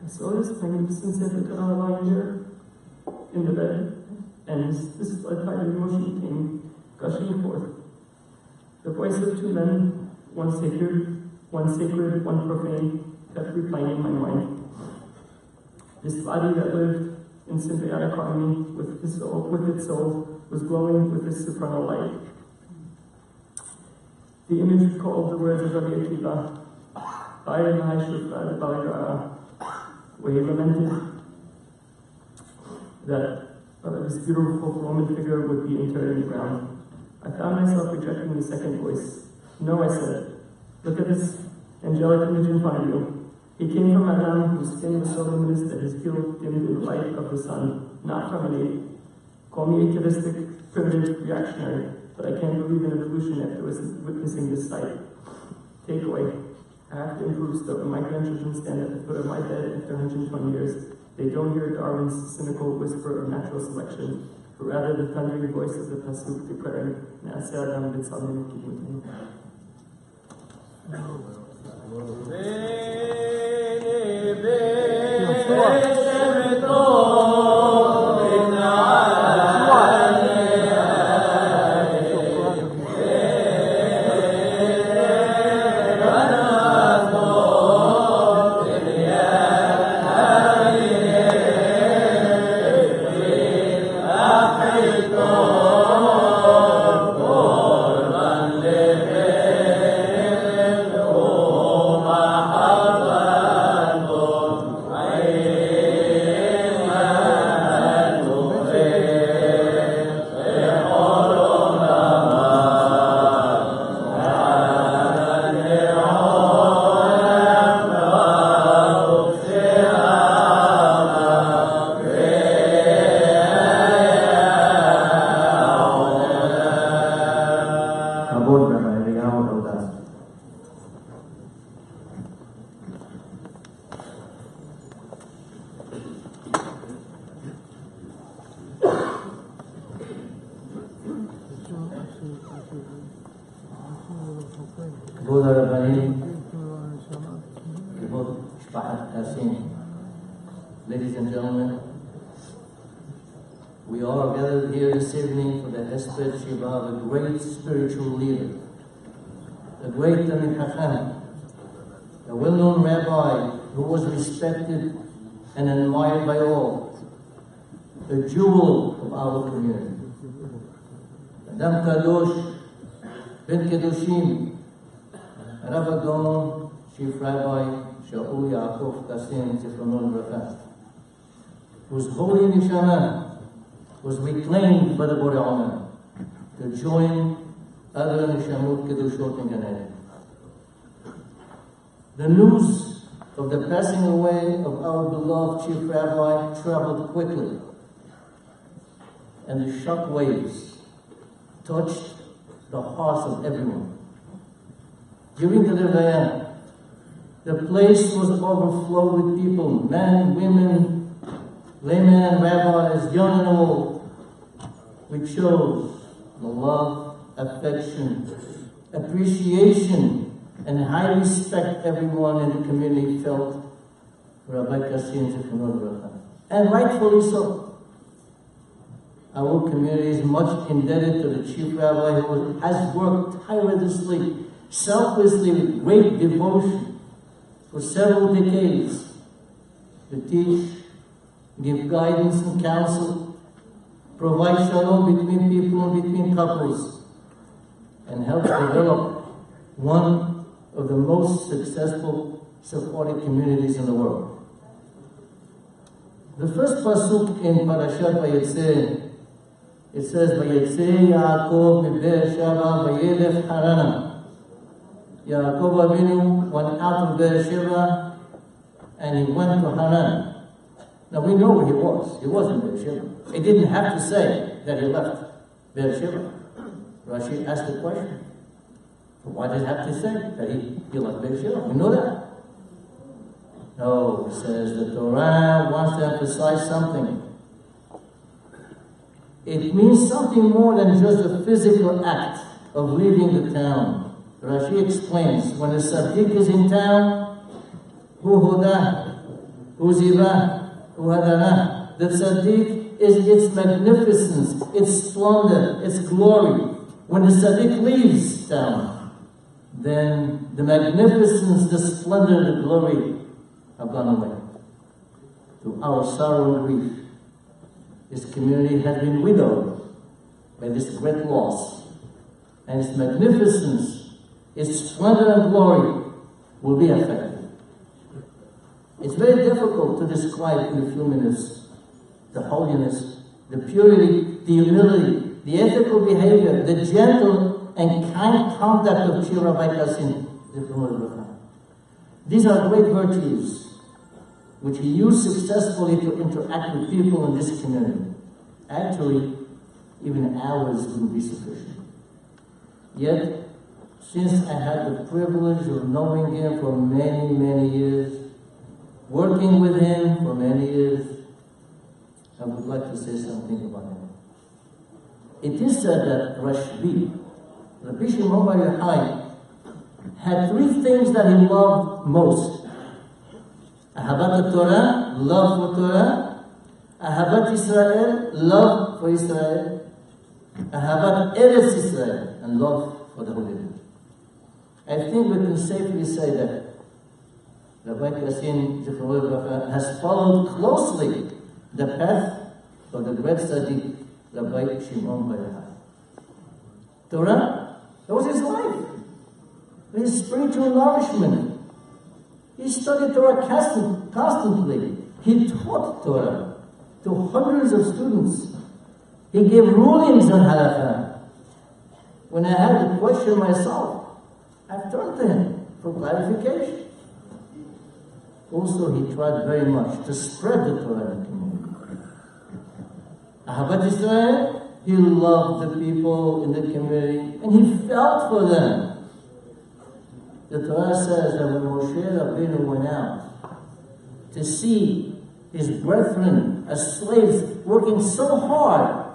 I saw this magnificent Sefer Torah lying there in the bed, and this flood tide of emotion came gushing forth. The voice of two men, one sacred, one profane, kept replying in my mind. This body that lived in symbiotic harmony with its soul, was glowing with its supernal light. The image recalled the words of Rabbi Akiva, where he lamented that this beautiful Roman figure would be interred in the ground. I found myself rejecting the second voice. "No," I said. "Look at this angelic image in front of you. He came from Adam, whose skin was so luminous that his pupil dimmed in the light of the sun, not from an ape. Call me atavistic, primitive, reactionary, but I can't believe in evolution after witnessing this sight. Takeaway. I have to improve so when my grandchildren stand at the foot of my bed after 120 years, they don't hear Darwin's cynical whisper of natural selection, but rather the thundering voice of the Pasuk declaring, Na'aseh Adam b'Tzelem k'dmutenu." Baba כבוד בעירייה ובעבודה. כבוד הרבנים, כבוד משפחת חסין, ladies and gentlemen, we are gathered here this evening for the Hesped Shiva of a great spiritual leader, a great Talmid Hacham, a well-known rabbi who was respected and admired by all, a jewel of our community. Adam Kadosh, Ben Kedoshim, Rabbi Adon, Chief Rabbi Shaul Yaakov Kassim, Zichrono Livracha, whose holy neshama was reclaimed by the Borei Olam to join other neshamot kedushot in Gan Eden. The news of the passing away of our beloved Chief Rabbi traveled quickly, and the shock waves touched the hearts of everyone. During the Levaya, the place was overflowed with people, men, women, laymen and rabbis, young and old. We chose the love, affection, appreciation, and high respect everyone in the community felt for Rabbi Kassim Zichrono Livracha. And rightfully so. Our community is much indebted to the Chief Rabbi who has worked tirelessly, selflessly, with great devotion for several decades to teach, give guidance and counsel, provide shalom between people and between couples, and help develop one of the most successful Sephardic communities in the world. The first pasuk in Parashat Vayetze, it says, Vayetze Yaakov miBe'er Sheva vayelech Harana. Yaakov Avinu went out of Be'er Sheva and he went to Haran. Now we know where he was. He wasn't Be'er Sheva. He didn't have to say that he left Be'er Sheva. Rashi asked the question. Why does he have to say that he left Be'er Sheva? We know that. No, it says the Torah wants to emphasize something. It means something more than just a physical act of leaving the town. Rashi explains, when a tzaddik is in town, hu hoda, hu ziva, hu hadara. The tzaddik is its magnificence, its splendor, its glory. When the tzaddik leaves town, then the magnificence, the splendor, the glory have gone away. To our sorrow and grief, this community has been widowed by this great loss, and its magnificence, its splendor and glory will be affected. It's very difficult to describe in a few minutes the holiness, the purity, the humility, the ethical behavior, the gentle and kind conduct of Chief Rabbi Kassim. These are great virtues which he used successfully to interact with people in this community. Actually, even hours wouldn't be sufficient. Yet, since I had the privilege of knowing him for many, many years, working with him for many years, I would like to say something about him. It is said that Rabbi Shimon Bar Yochai, had three things that he loved most. Ahavat Torah, love for Torah. Ahavat Israel, love for Israel. Ahavat Eretz Israel, and love for the Holy Land. I think we can safely say that Rabbi Kassim Zichrono Livracha has followed closely the path of the great tzaddik, Rabbi Shimon Bar Yochai. Torah, that was his life, his spiritual nourishment. He studied Torah constantly. He taught Torah to hundreds of students. He gave rulings on halakha. When I had a question myself, I've turned to him for clarification. Also, he tried very much to spread the Torah in the community. Ahavat Israel, He loved the people in the community, and he felt for them. The Torah says that when Moshe Rabbeinu went out to see his brethren as slaves working so hard,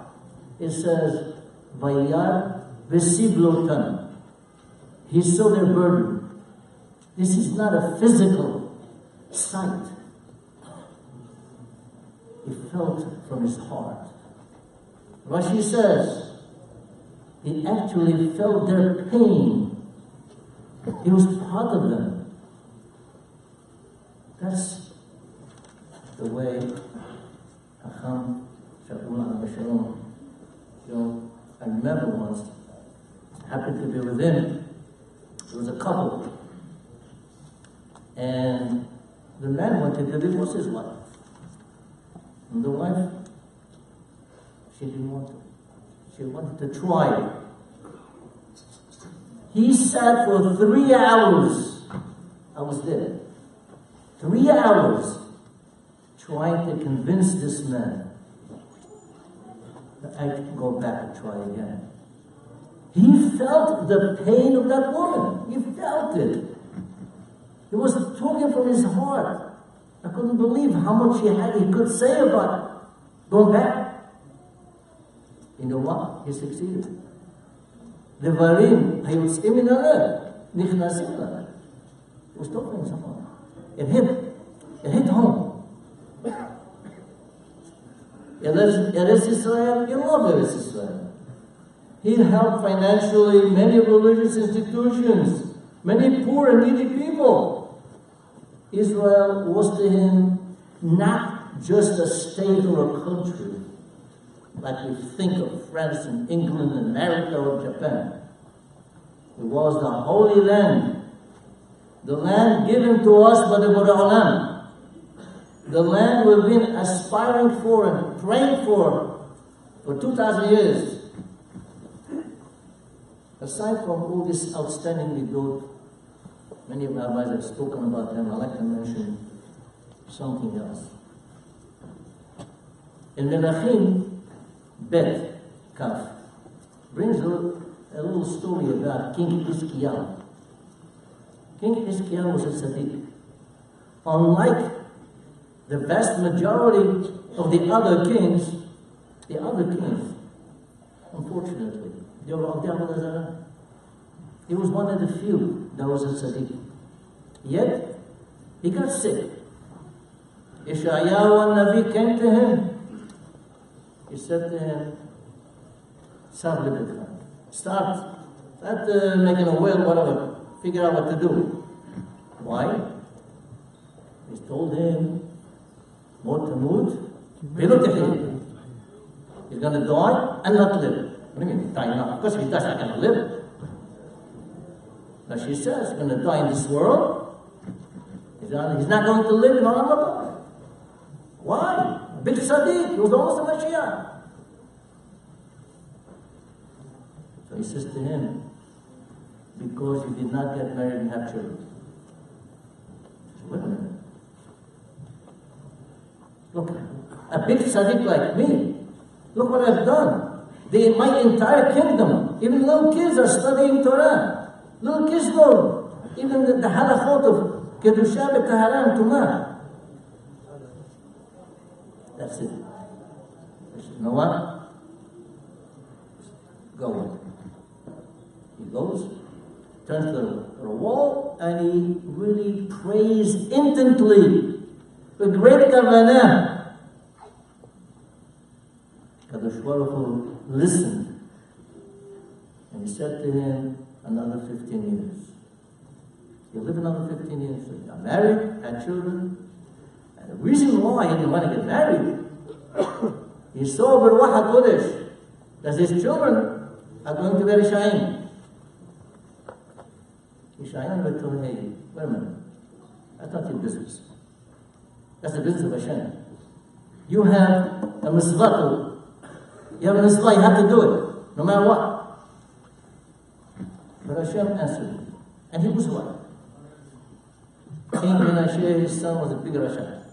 it says, Vayar v'siblotan. He saw their burden. This is not a physical sight. He felt from his heart. Rashi says, he actually felt their pain. He was part of them. That's the way Hacham, Shaul, I remember once, happened to be with him. There was a couple. And the man wanted to divorce his wife. And the wife, she didn't want to. She wanted to try it. He sat for 3 hours. I was there. 3 hours trying to convince this man that I could go back and try again. He felt the pain of that woman. He felt it. He was talking from his heart. I couldn't believe how much he could say about going back. You know what? He succeeded. Devarim hayutzim min halev nichnasim lalev. He was talking to someone. It hit home. Eretz Israel, you love Eretz Israel. He helped financially many religious institutions, many poor and needy people. Israel was to him not just a state or a country, like we think of France and England and America or Japan. It was the Holy Land, the land given to us by the Borei Olam, the land we've been aspiring for and praying for 2,000 years. Aside from all this outstanding midot, many of the rabbis have spoken about them. I'd like to mention something else. In Melachim, Bet, Kaf, brings a little story about King Hiskiyahu. King Hiskiyahu was a tzaddik. Unlike the vast majority of the other kings, unfortunately, they were on Avodah. He was one of the few that was a tzaddik. Yet, he got sick. Yeshayahu Navi came to him. He said to him, start making a will, whatever, figure out what to do. Why? He told him, he's going to die and not live. What do you mean, die not? Of course, if he dies, not going to live. Now she says, he's going to die in this world. He's not going to live in Olam Haba. Why? Big tzaddik, he was almost a Mashiach. So he says to him, because you did not get married and have children. Wait a minute. Look, a big tzaddik like me, look what I've done. My entire kingdom, even little kids are studying Torah. Little kids know even the halachot of Kedusha B'Tahara and Tumah. That's it. I said, you know what? Go. He goes, turns to the wall, and he really prays intently, with great kavanah. Kadosh Baruch Hu listened, and he said to him, another 15 years. You live another 15 years. So he got married, had children. And the reason why he didn't want to get married, he saw B'ruach HaKodesh that his children are going to be Rishayim. Rishayim told him, hey, wait a minute. That's not your business. That's the business of Hashem. You have a mitzvah. You have a mitzvah, you have to do it, no matter what. But Hashem answered him. And he was right. King Menashe, his son, was a big Rasha.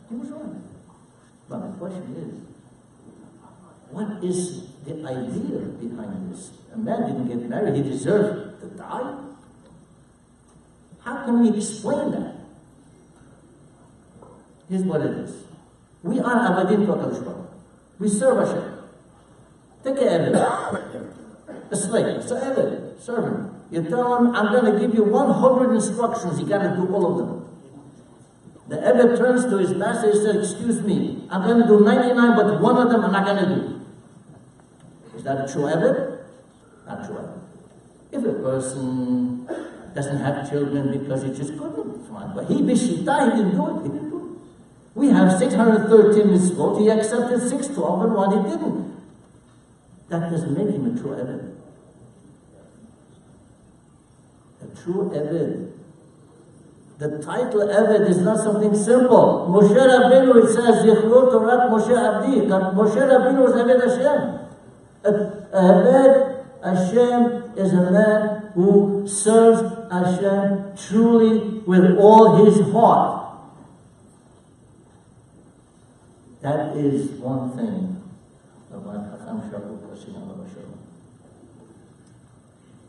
He was right. But the question is, what is the idea behind this. A man didn't get married, he deserved to die. How can we explain that? Here's what it is. We are Avadim to HaKadosh Baruch Hu. We serve Hashem. Take an Eved, a slave, it's an Eved, servant. You tell him, I'm going to give you 100 instructions, you got to do all of them. The Eved turns to his master and says, excuse me, I'm going to do 99, but one of them I'm not going to do. Is that a true Eved? Not true Eved. If a person doesn't have children because he just couldn't, fine. But he b'shita, he didn't do it. He didn't do it. We have 613 mitzvot. He accepted 612 and one he didn't. That doesn't make him a true Eved. A true Eved. The title Eved is not something simple. Moshe Rabbeinu, it says, Zichro Torat Moshe Abdi. Moshe Rabbeinu was Eved Hashem. Eved Hashem is a man who serves Hashem truly with all his heart. That is one thing about Hacham Shaul.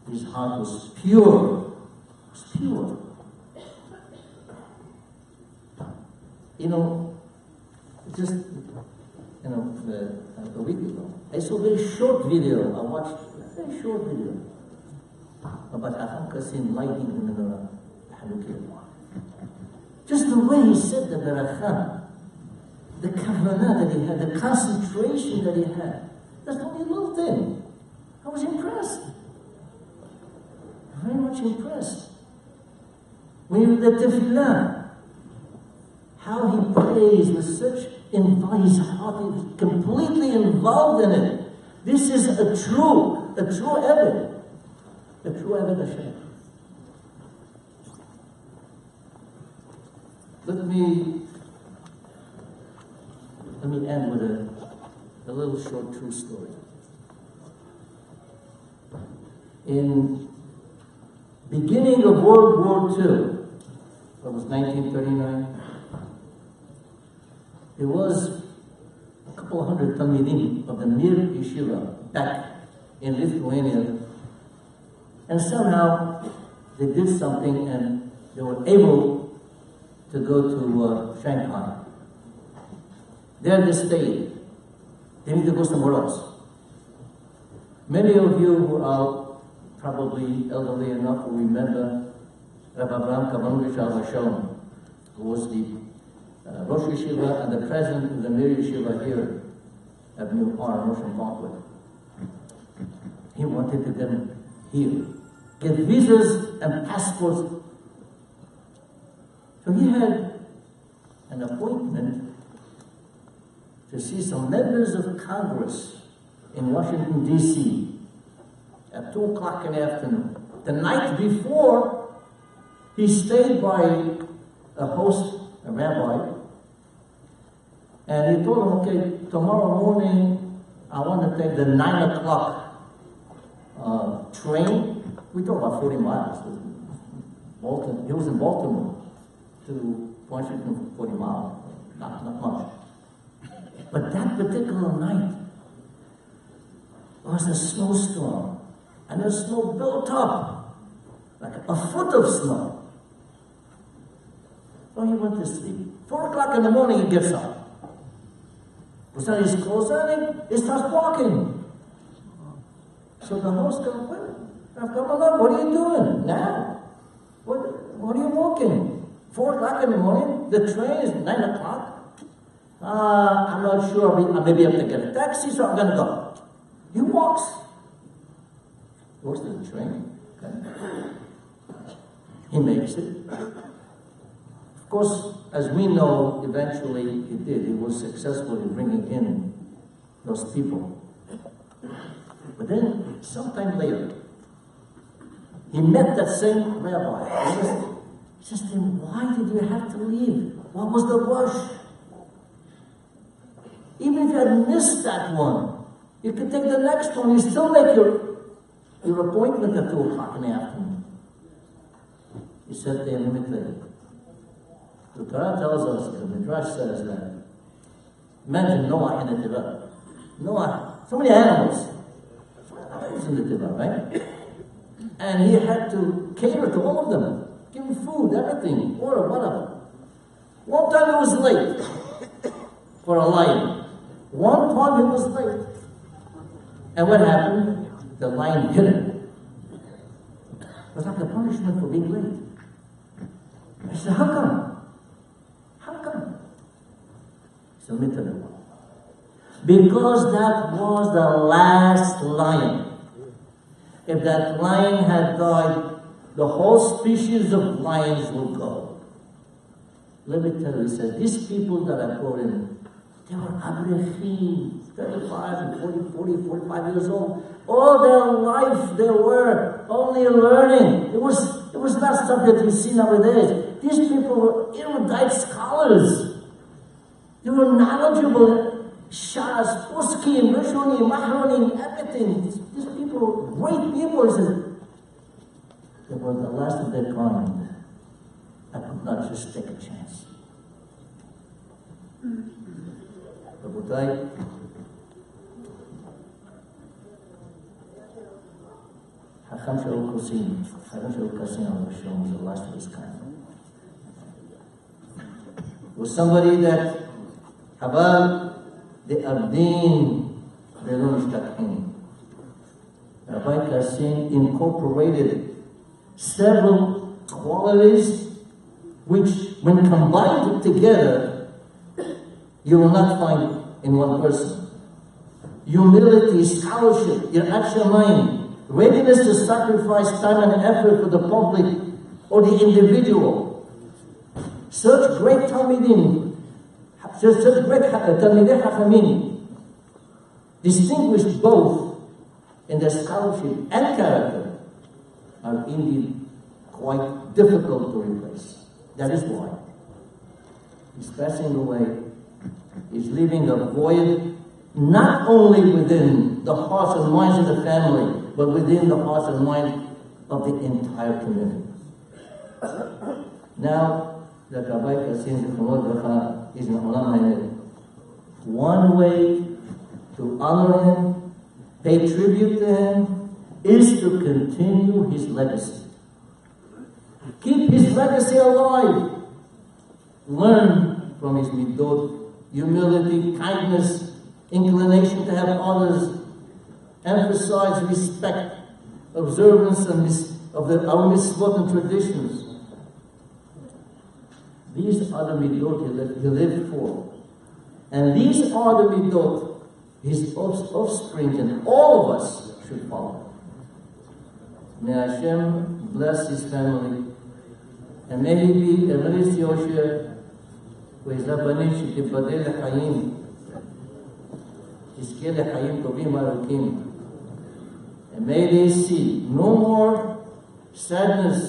His heart was pure. It was pure. You know, just, a week ago, I saw a very short video. I watched a very short video about Hacham Kassim lighting the menorah, Hanukkah. Just the way he said the beracha, the kavanah that he had, the concentration that he had. That's only a little thing. I was impressed. Very much impressed. When you read the tefillah, how he prays with such his heart is completely involved in it. This is a true Eved. A true Eved Hashem. Let me end with a little short true story. In beginning of World War II, that was 1939, there was a couple of hundred Talmidim of the Mir Yeshiva back in Lithuania, and somehow they did something and they were able to go to Shanghai. There they stayed. They need to go somewhere else. Many of you who are probably elderly enough will remember Rabbi Abraham Kavanuvich Shaul, who was the Rosh Yeshiva and the president of the Mir Yeshiva here at New R, Rosh Banquet. He wanted to get here, get visas and passports. So he had an appointment to see some members of Congress in Washington, D.C. at 2 o'clock in the afternoon. The night before, he stayed by a host, a rabbi, and he told him, okay, tomorrow morning I want to take the 9 o'clock train. We talk about 40 miles. He was in Baltimore to Washington, 40 miles. Not much. But that particular night was a snowstorm, and the snow built up like a foot of snow. So he went to sleep. 4 o'clock in the morning, he gets up. Puts on his clothes on, he starts walking. So the host goes, "Wait, come on, what are you doing now? What are you walking? 4 o'clock in the morning, the train is 9 o'clock. I'm not sure, maybe I have to get a taxi, so I'm going to go." He walks. Goes to the train. Okay. He makes it. Of course, as we know, eventually he did. He was successful in bringing in those people. But then, sometime later, he met that same rabbi. He says to him, "Why did you have to leave? What was the rush? Even if you had missed that one, you could take the next one. You still make your appointment at 2 o'clock in the afternoon." He said to him, "Let me tell you. The Torah tells us, the Midrash says that, imagine Noah in a Tirah. Noah So many animals. So many animals in the Tiva, right? And he had to cater to all of them. Give them food, everything, water, whatever. One time he was late for a lion. One time he was late. And what happened? The lion hit him. It was like a punishment for being late. I said, how come? How come? He said, let me tell you why. Because that was the last lion. If that lion had died, the whole species of lions will go. Let me tell you, he says, these people that I brought in, they were abrechim, 35 and 40, 45 years old. All their life they were only learning. It was not something that we see nowadays. These people were erudite scholars. They were knowledgeable. Shas, Poskim, Rishonim, Mahronim, everything. These people were great people. He said, they were the last of their kind. I could not just take a chance. Rabotai, Hacham Shaul was the last of his kind. Was somebody that Habal the Abdin Belon Ishtakhin. Rabbi Kassim incorporated several qualities which, when combined together, you will not find in one person. Humility, scholarship, Yirat Shamayim, readiness to sacrifice time and effort for the public or the individual. Such great Talmidim, such great Talmidei Chachamim, distinguished both in their scholarship and character, are indeed quite difficult to replace. That is why he's passing away. He's leaving a void not only within the hearts and minds of the family, but within the hearts and minds of the entire community. Now that Rabbi Kassim is in Olam Hayed, one way to honor him, pay tribute to him, is to continue his legacy. Keep his legacy alive. Learn from his midot, humility, kindness, inclination to help others. Emphasize respect, observance of our mitzvot and traditions. These are the midot he lived for. And these are the midot his offspring and all of us should follow. May Hashem bless his family, and may he be a Meris Yosher, Wezabani Shitibadeh Lechayim, Iske Lechayim Tovim Arukim, and may they see no more sadness,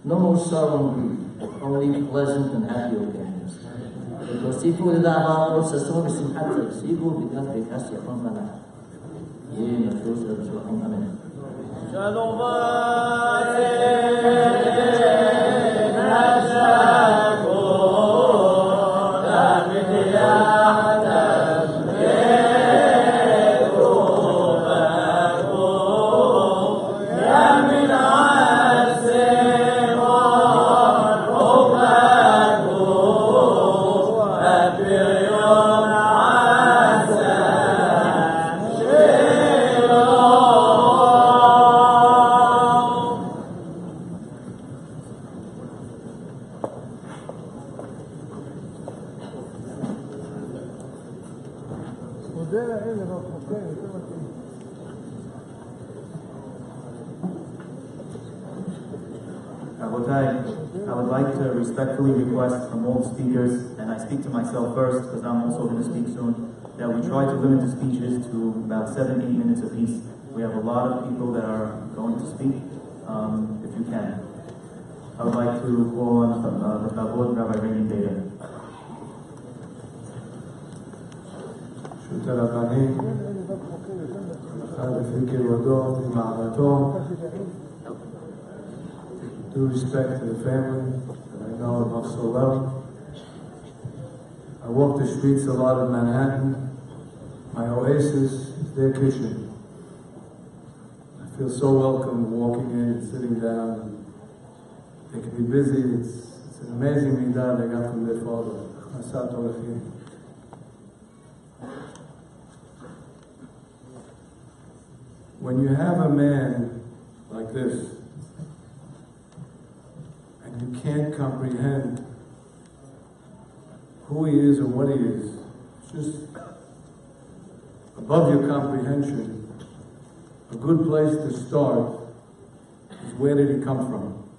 no more sorrow and grief, only pleasant and happy occasions. Tosifu Lidava or Sasson Simhat, Sibu because they cast your own mana. Ye Nashos Rabshahim, Amen. Shalom I would like to respectfully request from all speakers, and I speak to myself first because I'm also going to speak soon, that we try to limit the speeches to about 7-8 minutes apiece. We have a lot of people that are going to speak, if you can. I would like to call on the Kavod Rabbi Reini Data. Due respect to the family that I know and love so well. I walk the streets a lot of Manhattan. I my oasis is their kitchen. I feel so welcome walking in and sitting down. They can be busy. It's an amazing midah they got from their father. When you have a man like this, and you can't comprehend who he is or what he is, it's just above your comprehension, a good place to start is where did he come from?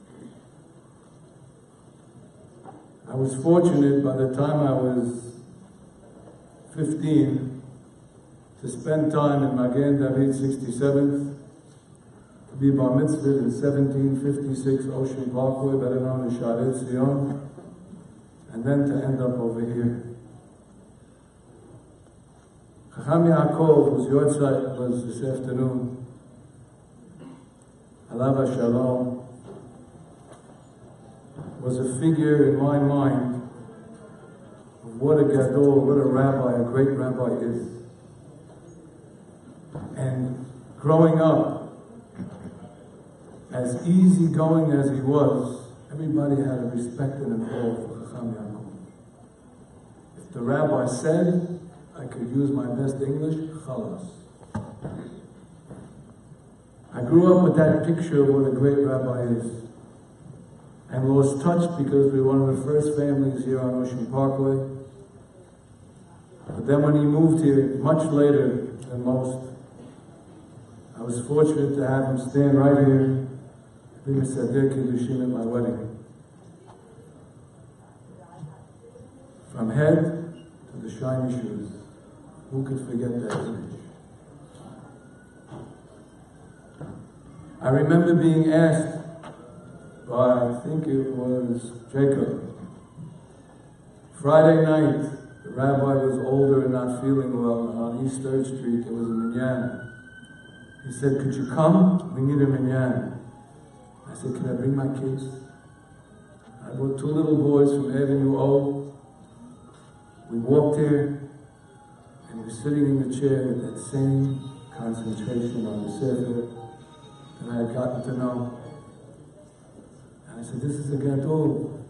I was fortunate by the time I was 15 to spend time in Magen David 67th, to be bar mitzvah in 1756 Ocean Parkway, better known as Shaul Zion, and then to end up over here. Hacham Yaakov, whose yortzeit was this afternoon, Alav Shalom, was a figure in my mind of what a gadol, what a rabbi, a great rabbi is. And growing up, as easygoing as he was, everybody had a respect and an awe for Hacham Yaakov. If the rabbi said, I could use my best English, chalas. I grew up with that picture of what a great rabbi is, and lost touch because we were one of the first families here on Ocean Parkway. But then when he moved here, much later than most, I was fortunate to have him stand right here, being a Seder Kiddushin at my wedding. From head to the shiny shoes. Who could forget that image? I remember being asked by, I think it was Jacob, Friday night, the rabbi was older and not feeling well, and on East 3rd Street there was a minyan. He said, could you come? We need a minyan. I said, can I bring my kids? I brought 2 little boys from Avenue O. We walked here, and he was sitting in the chair with that same concentration on the sefer that I had gotten to know. And I said, this is a gadol.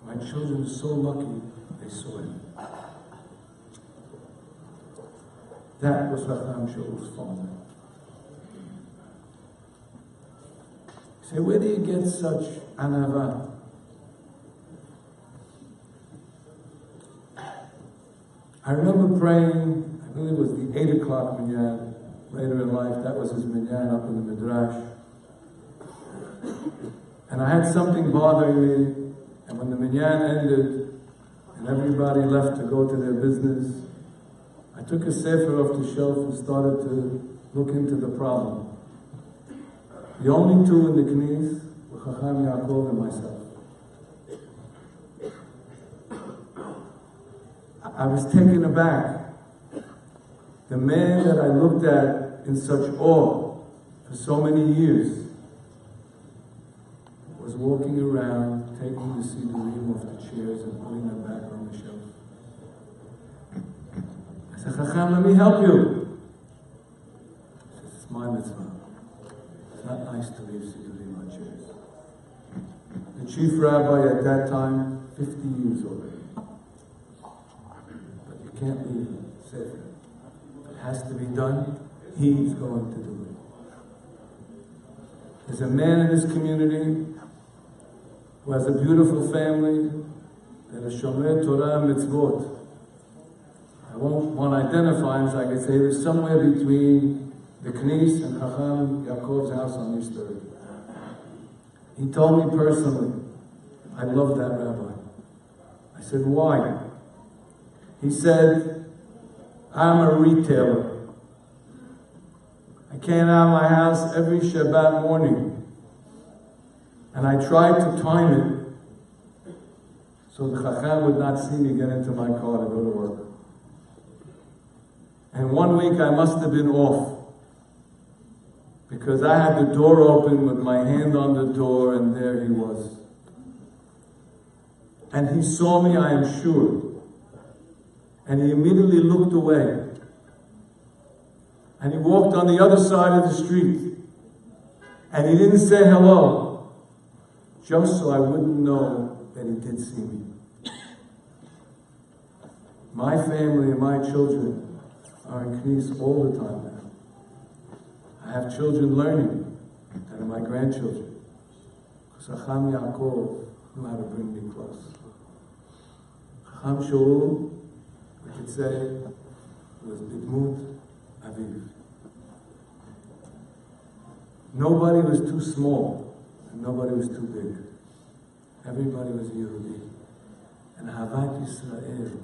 My children are so lucky they saw him. That was Hacham Shaul's father. You say, where do you get such anava? I remember praying, I believe it was the 8 o'clock minyan, later in life, that was his minyan up in the Midrash. And I had something bothering me, and when the minyan ended, and everybody left to go to their business, I took a sefer off the shelf and started to look into the problem. The only 2 in the knees were Hacham Yaakov and myself. I was taken aback. The man that I looked at in such awe for so many years was walking around, taking the sidurim off the chairs and putting them back on the shelf. I said, Chacham, let me help you. He says, it's my mitzvah. It's not nice to leave sidurim on chairs. The chief rabbi at that time, 50 years already. Can't leave sefer. If it has to be done, he's going to do it. There's a man in this community who has a beautiful family that is Shomer Torah Mitzvot. I won't want to identify him, so I can say there's somewhere between the Knis and Hacham Yaakov's house on East 3rd. He told me personally, I love that rabbi. I said, why? He said, I'm a retailer. I came out of my house every Shabbat morning, and I tried to time it so the Chacham would not see me get into my car to go to work. And one week I must have been off, because I had the door open with my hand on the door, and there he was. And he saw me, I am sure. And he immediately looked away. And he walked on the other side of the street. And he didn't say hello, just so I wouldn't know that he did see me. My family and my children are in Knis all the time now. I have children learning that are my grandchildren. Because Hacham Yaakov knew how to bring me close. Hacham Shaul, we could say, was Bidmut Aviv. Nobody was too small, and nobody was too big. Everybody was Yehudi. And Havat Yisrael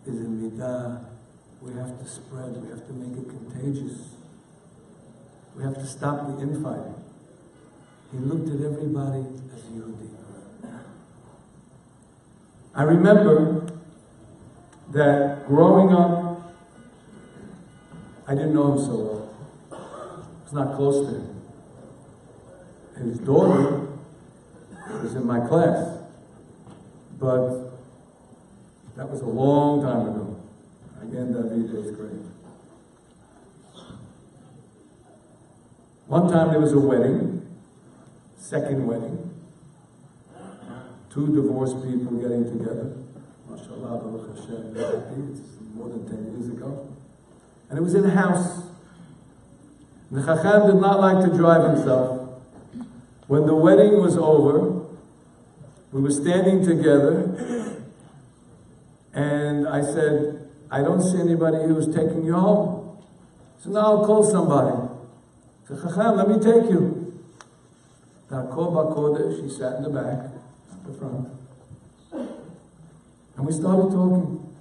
is a midah we have to spread, we have to make it contagious. We have to stop the infighting. He looked at everybody as Yehudi. I remember that growing up, I didn't know him so well. I was not close to him. His daughter was in my class, but that was a long time ago. Again, David is great. One time there was a wedding, second wedding, two divorced people getting together. MashaAllah, Baruch Hashem, very happy. It's more than 10 years ago. And it was in a house. The Chacham did not like to drive himself. When the wedding was over, we were standing together, and I said, I don't see anybody who's taking you home. So now I'll call somebody. I said, Chacham, let me take you. She sat in the back, not the front. And we started talking.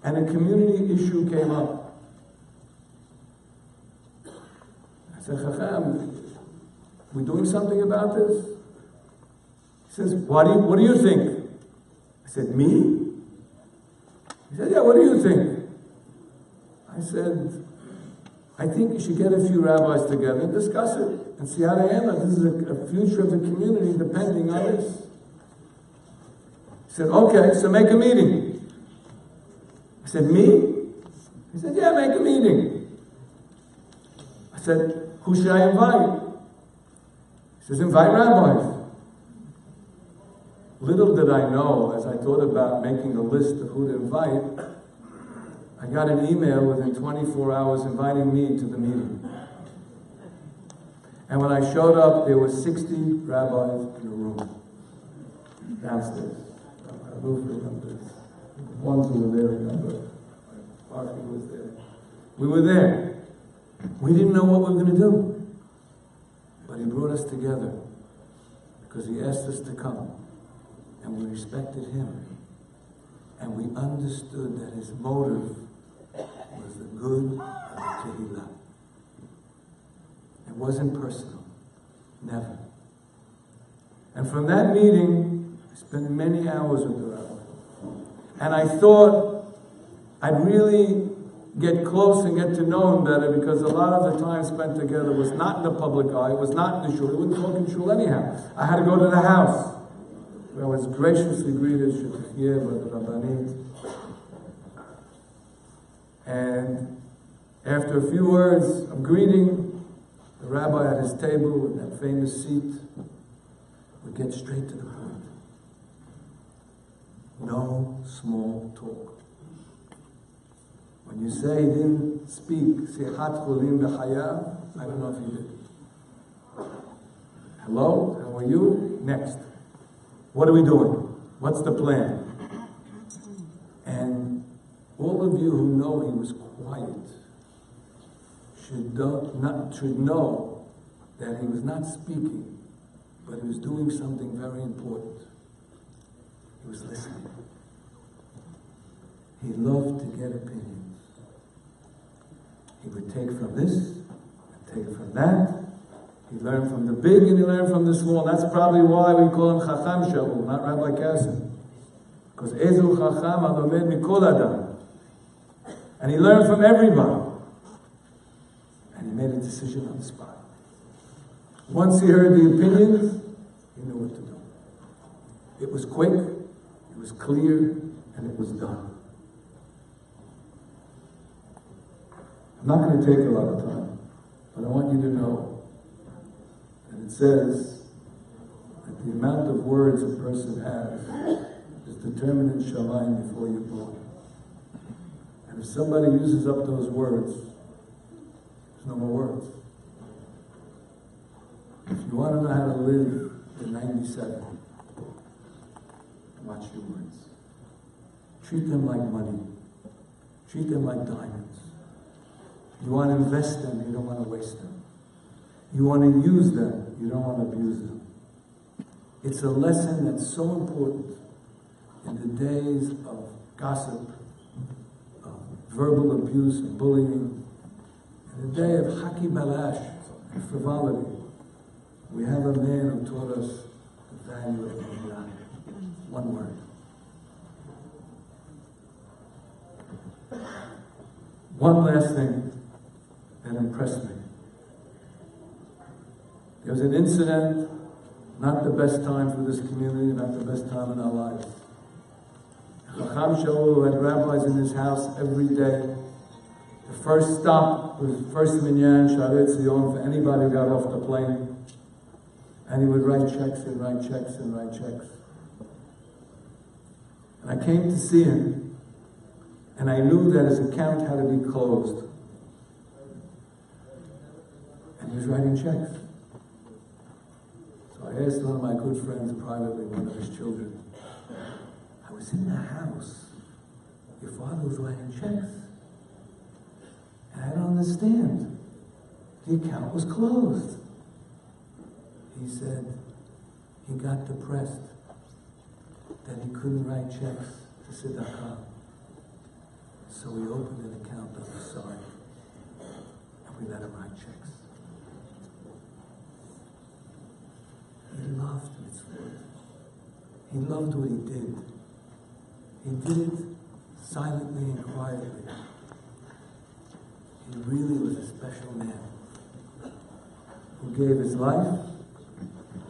And a community issue came up. I said, Chacham, we doing something about this? He says, what do you think? I said, me? He said, yeah, what do you think? I said, I think you should get a few rabbis together and discuss it and see how they handle it. This is a future of the community depending on this. He said, okay, so make a meeting. I said, me? He said, yeah, make a meeting. I said, who should I invite? He says, invite rabbis. Little did I know, as I thought about making a list of who to invite, I got an email within 24 hours inviting me to the meeting. And when I showed up, there were 60 rabbis in the room, downstairs. Ruth remembers. Ones who were there, remember. Parky was there. We were there. We didn't know what we were going to do. But he brought us together because he asked us to come. And we respected him. And we understood that his motive was the good of the Kehillah. It wasn't personal. Never. And from that meeting, I spent many hours with the rabbi. And I thought I'd really get close and get to know him better, because a lot of the time spent together was not in the public eye, it was not in the shul, he wouldn't talk in shul anyhow. I had to go to the house, where I was graciously greeted, Shetichye, by the Rabbanit. And after a few words of greeting, the rabbi at his table in that famous seat would get straight to the point. No small talk. When you say he didn't speak, Sihat Chulim B'Chaya, I don't know if he did. Hello, how are you? Next. What are we doing? What's the plan? And all of you who know he was quiet should know that he was not speaking, but he was doing something very important. He was listening. He loved to get opinions. He would take from this, and take from that. He learned from the big and he learned from the small. And that's probably why we call him Chacham Shaul, not Rabbi Kassim. Because Ezu Chacham Alomed Mikol Adam. And he learned from everybody. And he made a decision on the spot. Once he heard the opinions, he knew what to do. It was quick, it was clear, and it was done. I'm not going to take a lot of time, but I want you to know that it says that the amount of words a person has is determined in Shamayim before you're born. And if somebody uses up those words, there's no more words. If you want to know how to live to 97, watch your words. Treat them like money. Treat them like diamonds. You want to invest them, you don't want to waste them. You want to use them, you don't want to abuse them. It's a lesson that's so important in the days of gossip, of verbal abuse and bullying, in the day of haki balash and frivolity. We have a man who taught us the value of Milah. One word. One last thing that impressed me. There was an incident, not the best time for this community, not the best time in our lives. Hacham Shaul had rabbis in his house every day. The first stop was first minyan, Sharet Zion, for anybody who got off the plane. And he would write checks and write checks and write checks. And I came to see him, and I knew that his account had to be closed. And he was writing checks. So I asked one of my good friends privately, one of his children, I was in the house. Your father was writing checks. And I don't understand. The account was closed. He said he got depressed that he couldn't write checks to tzedakah. So we opened an account on the side and we let him write checks. He loved mitzvot. He loved what he did. He did it silently and quietly. He really was a special man who gave his life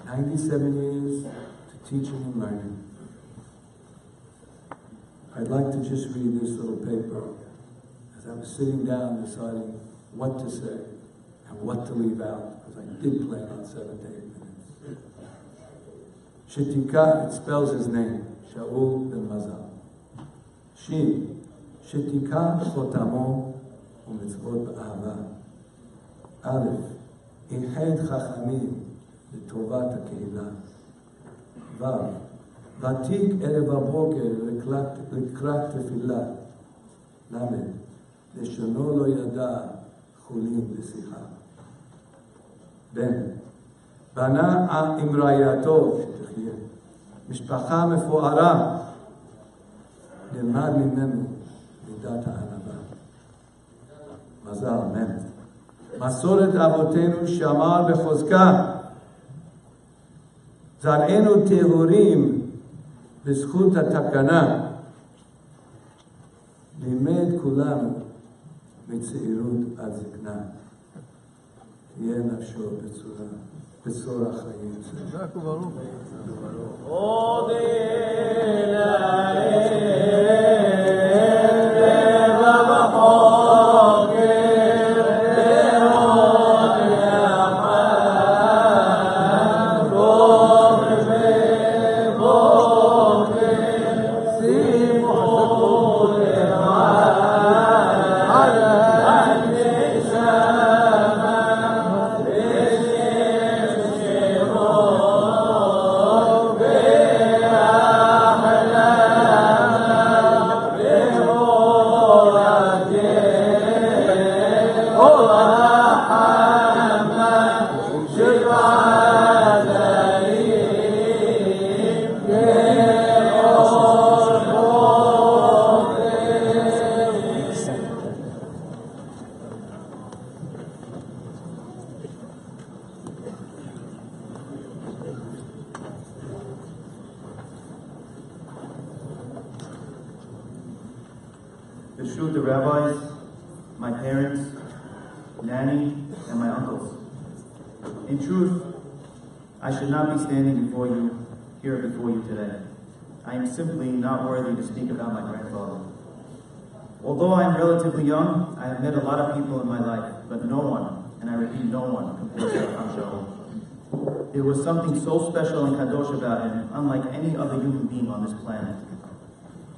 97 years to teaching and learning. I'd like to just read this little paper as I was sitting down deciding what to say and what to leave out, because I did plan on 7 to 8 minutes. Shetika, it spells his name, Shaul ben Mazal. Shin, Shetika chotamo u'mitzvot ba'ahava. Aleph, Ihed chachamim לטובת הקהילה. ותיק ערב הבוקר לקראת תפילה. למד, לשונו לא ידע חולין בשיחה. בנה עם רעייתו, שתחיה, משפחה מפוארה, נלמד ממנו מידת הענווה. מזל, אמן. מסורת אבותינו שמר בחוזקה. זרענו טהורים בזכות התקנה. לימד כולנו מצעירות עד זקנה. תהיה נפשו בצורה חיים. חזק וברוך. עוד The rabbis, my parents, Nanny, and my uncles. In truth, I should not be standing before you, here before you today. I am simply not worthy to speak about my grandfather. Although I am relatively young, I have met a lot of people in my life, but no one, and I repeat, no one, compares to Hacham Shaul. There was something so special and kadosh about him, unlike any other human being on this planet.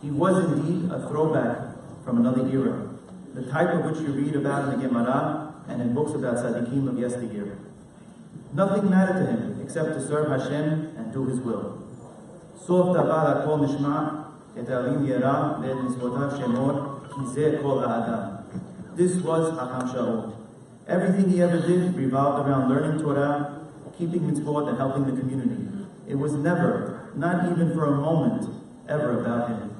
He was indeed a throwback from another era, the type of which you read about in the Gemara and in books about tzaddikim of yesteryear. Nothing mattered to him except to serve Hashem and do His will. Sof davar hakol nishma, et alim yera, ve'et mitzvotav shemor, ki zeh kol ha'adam. This was Hacham Shaul. Everything he ever did revolved around learning Torah, keeping mitzvot, and helping the community. It was never, not even for a moment, ever about him.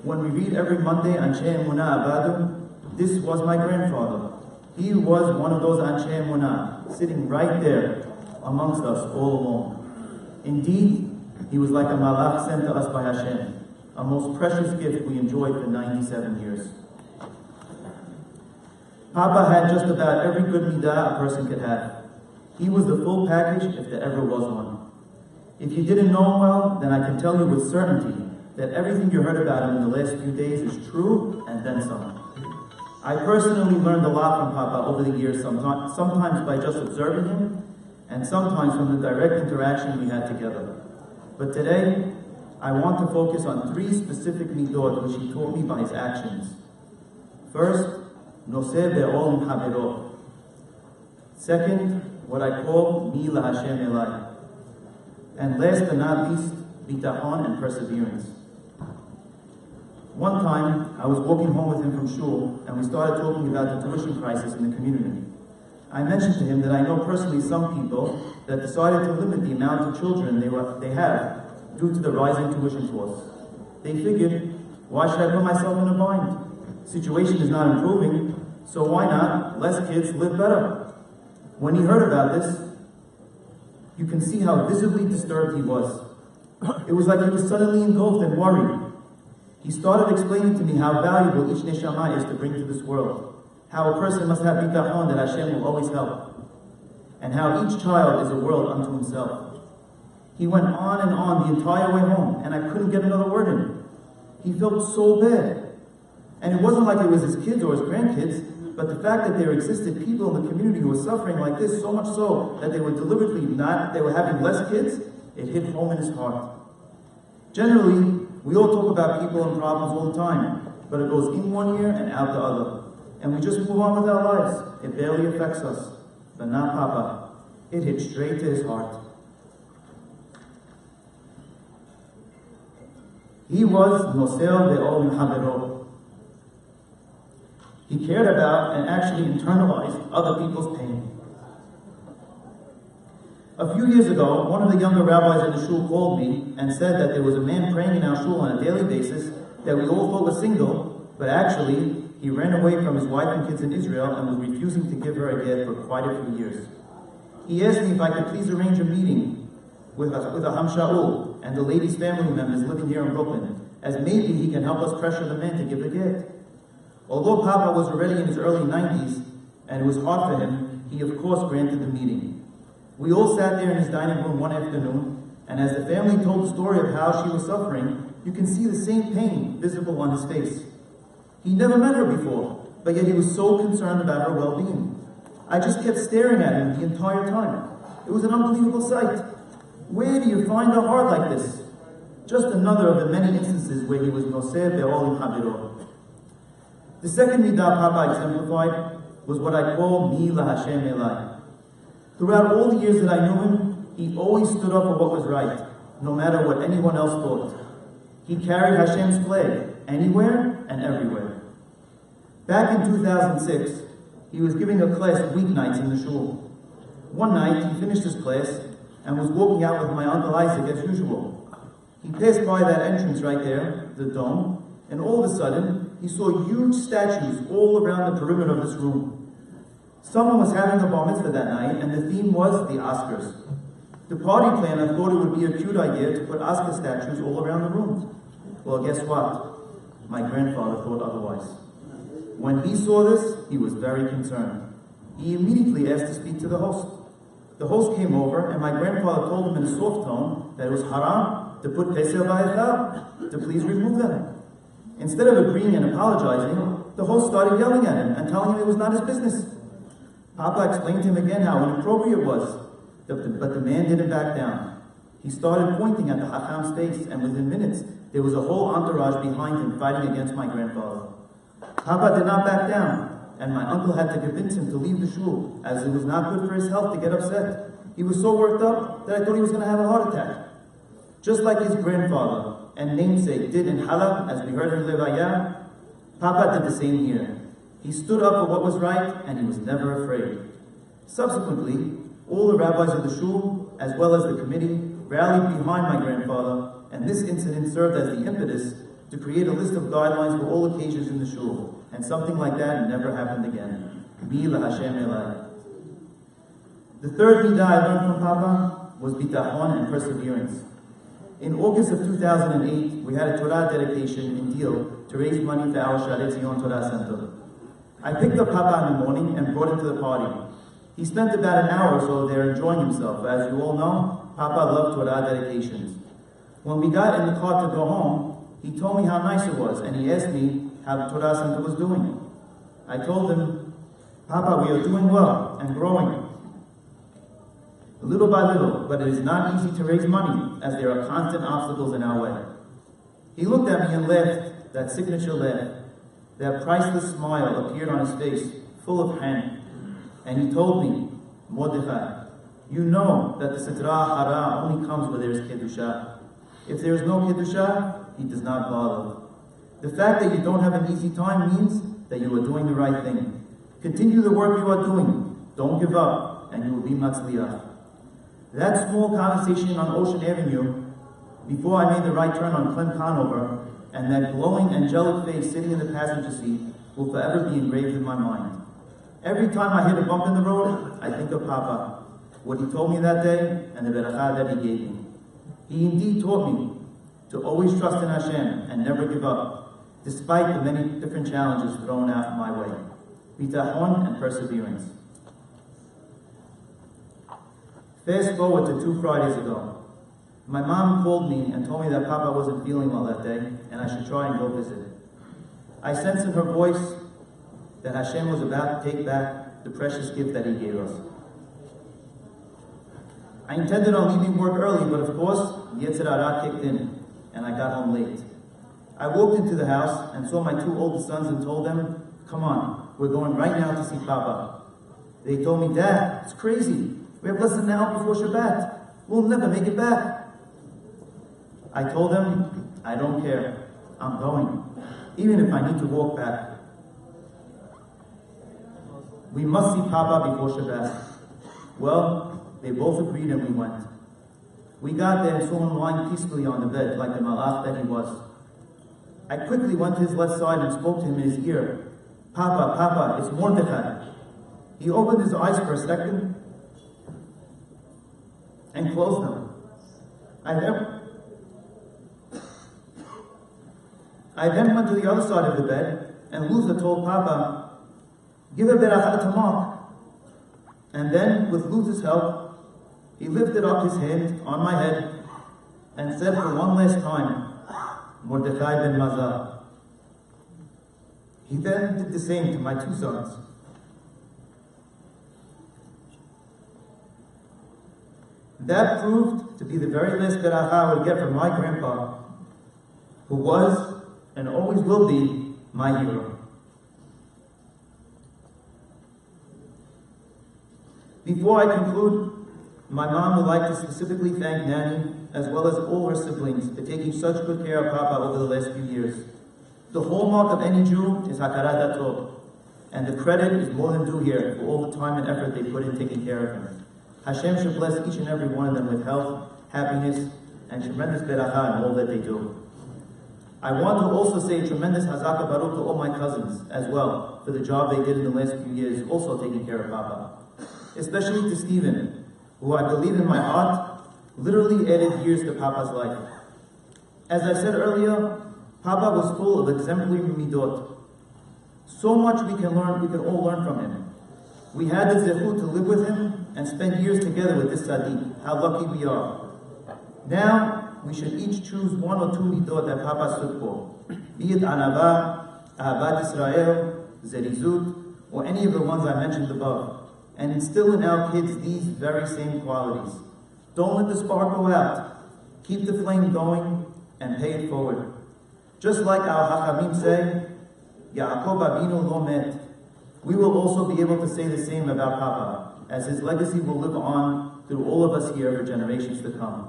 When we read every Monday Anshe Emunah Abadu, this was my grandfather. He was one of those Anshe Emunah, sitting right there amongst us all along. Indeed, he was like a malach sent to us by Hashem, a most precious gift we enjoyed for 97 years. Papa had just about every good midah a person could have. He was the full package if there ever was one. If you didn't know him well, then I can tell you with certainty that everything you heard about him in the last few days is true and then some. I personally learned a lot from Papa over the years, sometimes by just observing him, and sometimes from the direct interaction we had together. But today, I want to focus on 3 specific midot which he taught me by his actions. First, Noseh be'ol m'havero. Second, what I call Mi LaHashem Elai. And last but not least, bitachon and perseverance. One time, I was walking home with him from shul, and we started talking about the tuition crisis in the community. I mentioned to him that I know personally some people that decided to limit the amount of children they have due to the rising tuition costs. They figured, why should I put myself in a bind? Situation is not improving, so why not less kids live better? When he heard about this, you can see how visibly disturbed he was. It was like he was suddenly engulfed and worried. He started explaining to me how valuable each neshama is to bring to this world, how a person must have bitachon that Hashem will always help, and how each child is a world unto himself. He went on and on the entire way home, and I couldn't get another word in. He felt so bad. And it wasn't like it was his kids or his grandkids, but the fact that there existed people in the community who were suffering like this, so much so that they were deliberately they were having less kids, it hit home in his heart. Generally, we all talk about people and problems all the time, but it goes in one ear and out the other. And we just move on with our lives. It barely affects us. But not Papa. It hit straight to his heart. He was Noseh be'ol m'havero. He cared about and actually internalized other people's pain. A few years ago, one of the younger rabbis in the shul called me and said that there was a man praying in our shul on a daily basis that we all thought was single, but actually he ran away from his wife and kids in Israel and was refusing to give her a get for quite a few years. He asked me if I could please arrange a meeting with Hacham Shaul and the lady's family members living here in Brooklyn, as maybe he can help us pressure the man to give the get. Although Papa was already in his early 90s and it was hard for him, he of course granted the meeting. We all sat there in his dining room one afternoon, and as the family told the story of how she was suffering, you can see the same pain visible on his face. He never met her before, but yet he was so concerned about her well-being. I just kept staring at him the entire time. It was an unbelievable sight. Where do you find a heart like this? Just another of the many instances where he was Noseh be'ol m'havero. The second midah Papa exemplified was what I call Mi LaHashem Elai. Throughout all the years that I knew him, he always stood up for what was right, no matter what anyone else thought. He carried Hashem's flag anywhere and everywhere. Back in 2006, he was giving a class weeknights in the shul. One night, he finished his class and was walking out with my Uncle Isaac as usual. He passed by that entrance right there, the dome, and all of a sudden, he saw huge statues all around the perimeter of this room. Someone was having a bar mitzvah that night, and the theme was the Oscars. The party planner thought it would be a cute idea to put Oscar statues all around the room. Well, guess what? My grandfather thought otherwise. When he saw this, he was very concerned. He immediately asked to speak to the host. The host came over, and my grandfather told him in a soft tone that it was haram to put Pesel Ba'echad, to please remove them. Instead of agreeing and apologizing, the host started yelling at him and telling him it was not his business. Papa explained to him again how inappropriate it was, but the man didn't back down. He started pointing at the Hacham's face, and within minutes, there was a whole entourage behind him fighting against my grandfather. Papa did not back down, and my uncle had to convince him to leave the shul, as it was not good for his health to get upset. He was so worked up that I thought he was going to have a heart attack. Just like his grandfather and namesake did in Halab, as we heard in Levaya, Papa did the same here. He stood up for what was right, and he was never afraid. Subsequently, all the rabbis of the shul, as well as the committee, rallied behind my grandfather, and this incident served as the impetus to create a list of guidelines for all occasions in the shul, and something like that never happened again. Mi la Hashem elai. The third midah I learned from Papa was bitachon and perseverance. In August of 2008, we had a Torah dedication in Deal to raise money for our Shalei Zion Torah Center. I picked up Papa in the morning and brought him to the party. He spent about an hour or so there enjoying himself. As you all know, Papa loved Torah dedications. When we got in the car to go home, he told me how nice it was, and he asked me how the Torah Center was doing. I told him, Papa, we are doing well and growing. Little by little, but it is not easy to raise money, as there are constant obstacles in our way. He looked at me and laughed, that signature laugh. That priceless smile appeared on his face, full of hand. And he told me, Mordechai, you know that the Sitra Hara only comes where there is Kedusha. If there is no Kedusha, he does not bother. The fact that you don't have an easy time means that you are doing the right thing. Continue the work you are doing. Don't give up, and you will be Matzliach. That small conversation on Ocean Avenue, before I made the right turn on Clem Conover, and that glowing angelic face sitting in the passenger seat will forever be engraved in my mind. Every time I hit a bump in the road, I think of Papa, what he told me that day, and the berachah that he gave me. He indeed taught me to always trust in Hashem and never give up, despite the many different challenges thrown out my way. Bitachon and perseverance. Fast forward to 2 Fridays ago. My mom called me and told me that Papa wasn't feeling well that day, and I should try and go visit. I sensed in her voice that Hashem was about to take back the precious gift that He gave us. I intended on leaving work early, but of course, Yetzer Hara kicked in, and I got home late. I walked into the house and saw my 2 oldest sons and told them, come on, we're going right now to see Papa. They told me, Dad, it's crazy. We have less than an hour before Shabbat. We'll never make it back. I told them, I don't care. I'm going, even if I need to walk back. We must see Papa before Shabbat. Well, they both agreed and we went. We got there and saw him lying peacefully on the bed, like the malach that he was. I quickly went to his left side and spoke to him in his ear. Papa, Papa, it's Mordechai. He opened his eyes for a second and closed them. I then went to the other side of the bed, and Luther told Papa, give a berachah to Mark. And then, with Luther's help, he lifted up his hand on my head and said for one last time, Mordechai ben Mazah. He then did the same to my 2 sons. That proved to be the very last berachah I would get from my grandpa, who was and always will be my hero. Before I conclude, my mom would like to specifically thank Nanny, as well as all her siblings, for taking such good care of Papa over the last few years. The hallmark of any Jew is hakarat hatov, and the credit is more than due here for all the time and effort they put in taking care of him. Hashem should bless each and every one of them with health, happiness, and tremendous berachah in all that they do. I want to also say tremendous hazaka baruch to all my cousins as well for the job they did in the last few years, also taking care of Papa. Especially to Stephen, who I believe in my heart literally added years to Papa's life. As I said earlier, Papa was full of exemplary midot. So much we can all learn from him. We had the zechut to live with him and spend years together with this tzaddik. How lucky we are. Now, we should each choose one or two midot that Papa stood for, be it anava, ahavat Israel, zerizut, or any of the ones I mentioned above, and instill in our kids these very same qualities. Don't let the spark go out. Keep the flame going and pay it forward. Just like our Hachamim say, Yaakov Avinu lo met. We will also be able to say the same about Papa, as his legacy will live on through all of us here for generations to come.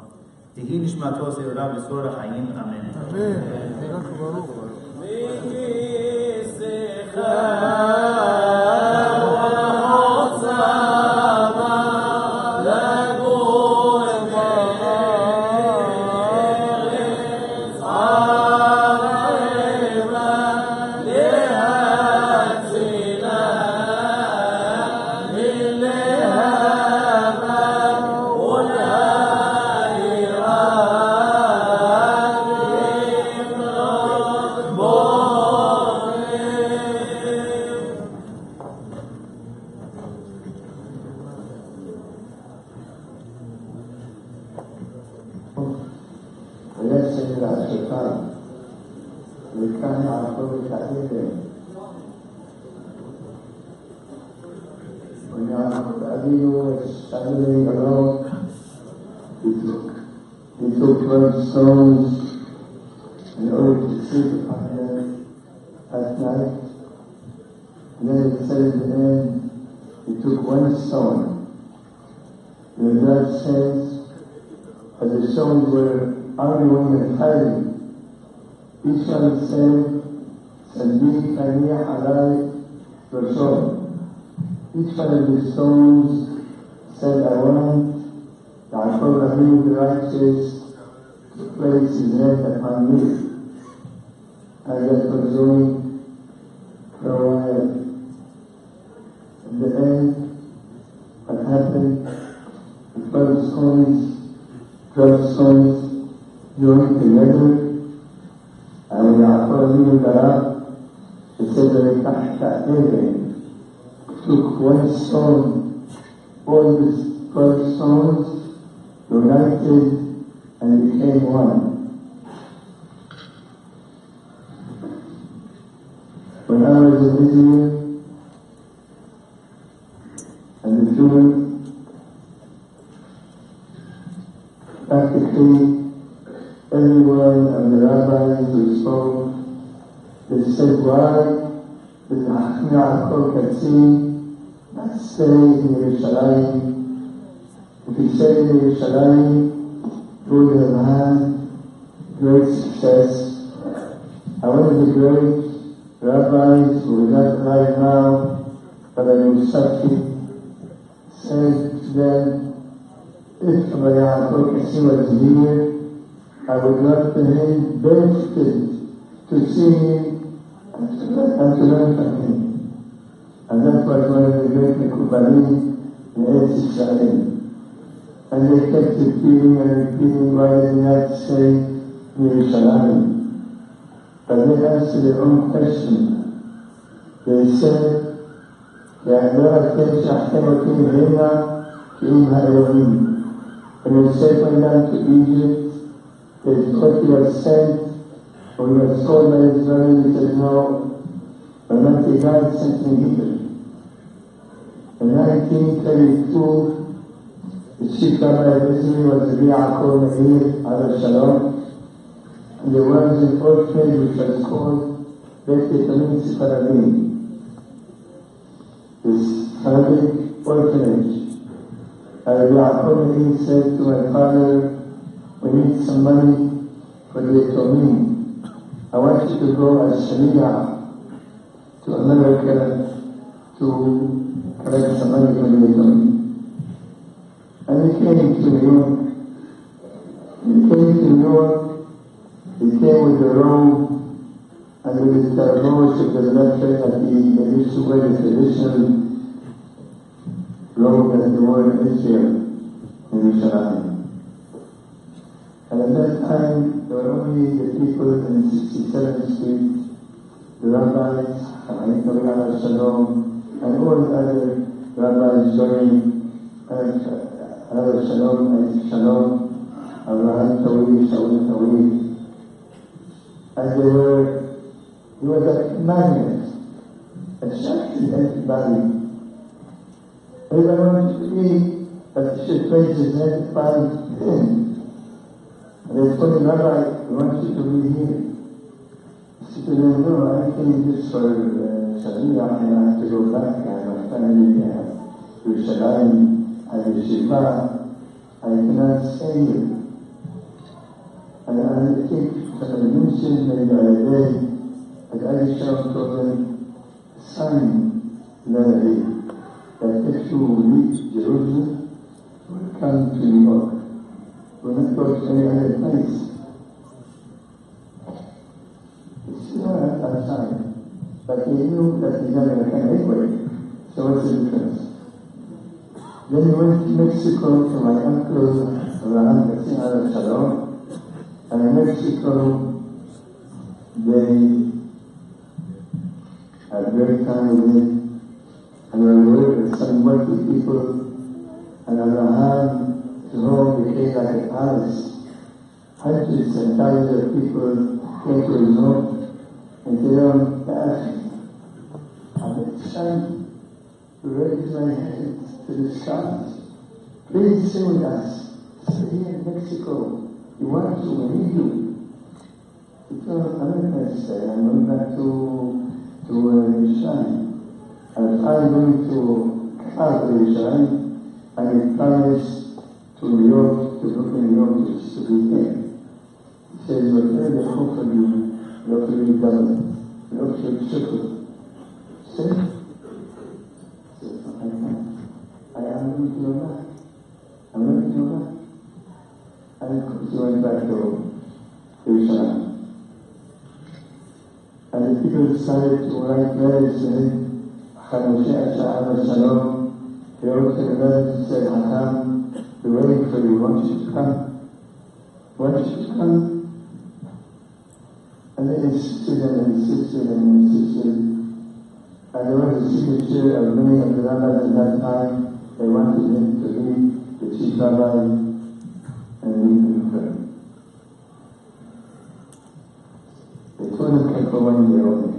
Tehi nishmato se'orav v'sor ha'chaim. Amen. He took 12 stones in order to sleep upon them at night. And then he said in the end, he took one stone. The Arayat says, as the stones were arguing and fighting, each one said, Sandi Kaniya Alai Rashon. Each one of the stones said, I want Yaakov Avinu the righteous to place his hand upon me. I just was doing for a while. At the end, what happened? The 12 stones joined together, and when Yaakov Avinu got up, he said that he took one stone, all these 12 stones united and became one. When I was in Israel and the Jews, practically every one of the rabbis who spoke, they said, why does Hacham Yaakov Katsi not stay in Yerushalayim? If he stayed in Yerushalayim, he would have had great success. One of the great rabbis who is not alive now, Rabbi Yusaki, said to them, if Rabbi Yaakov Katsi was here, I would love to him benefited to see him and to learn from him. And that was one of the great Mekubalim in Eretz Yisrael. And they kept repeating and repeating why they did not say Yerushalayim. But they answered their own question. They said, when Yosef went down to Egypt, they thought he was sent, or he was told by his brother, he said, no, but not the God sent me either. In 1932, the chief rabbi of Israel was Rabbi Yaakov Meir Alav Shalom, and there was an orphanage which was called Bet Yetomim Sephardim. This Sephardic orphanage. Rabbi Yaakov Meir said to my father, we need some money for the Yetomim. I want you to go as Shaliach to America to collect some money for the Yetomim. And he came to New York. He came with the robe and with his tarbosh of the letter that he used to wear the traditional robe that they wore in Israel, in Yerushalayim. And at that time, there were only the people in 67th Street, the rabbis, Shalom, and all the other rabbis joining Shalom, Arayat, Shaul, and he was a magnet, attracting everybody. Everyone should be, but should place his head by him. And they told him, Rabbi, we want you to be here. He said to them, no, I came just for Shaliach, and I have to go back. I have a family, I have Yerushalayim, I have Yeshiva, I cannot stay here. And I think that I mentioned maybe a day that Shaul told them, sign letter that if you reach Jerusalem, you will come to New York. You will not go to any other place. It's not outside. But he knew that he's not going to come anyway. So what's the difference? Then he went to Mexico to my uncle, Shaul. And in Mexico, they had a great time with him. And we were with some wealthy people. And Abraham, his home became like a palace. Hundreds and thousands of people came to his home. And they don't ask him. And it's time to raise my head to the stars. Please stay with us. Stay here in Mexico. You want to, we need you. He told him, I'm not going to stay. I'm going back to Yerushalayim. And I'm going to come out of Yerushalayim. And he promised to New York, to Brooklyn, New York, to be here. He says, whatever they hope for you, you have to be double. You have to be triple. See? He says, I am going to go back. I'm going to go back. And he went back to Yerushalayim. And the people decided to write letters saying, Shalom. They wrote to the letters and said, Hacham, we're waiting for you. We want you to come. We want you to come. And they insisted and insisted and insisted. And there was a signature of many of the rabbis at that time. They wanted him to be the chief rabbi. And we confirmed. They told him to for 1 year only.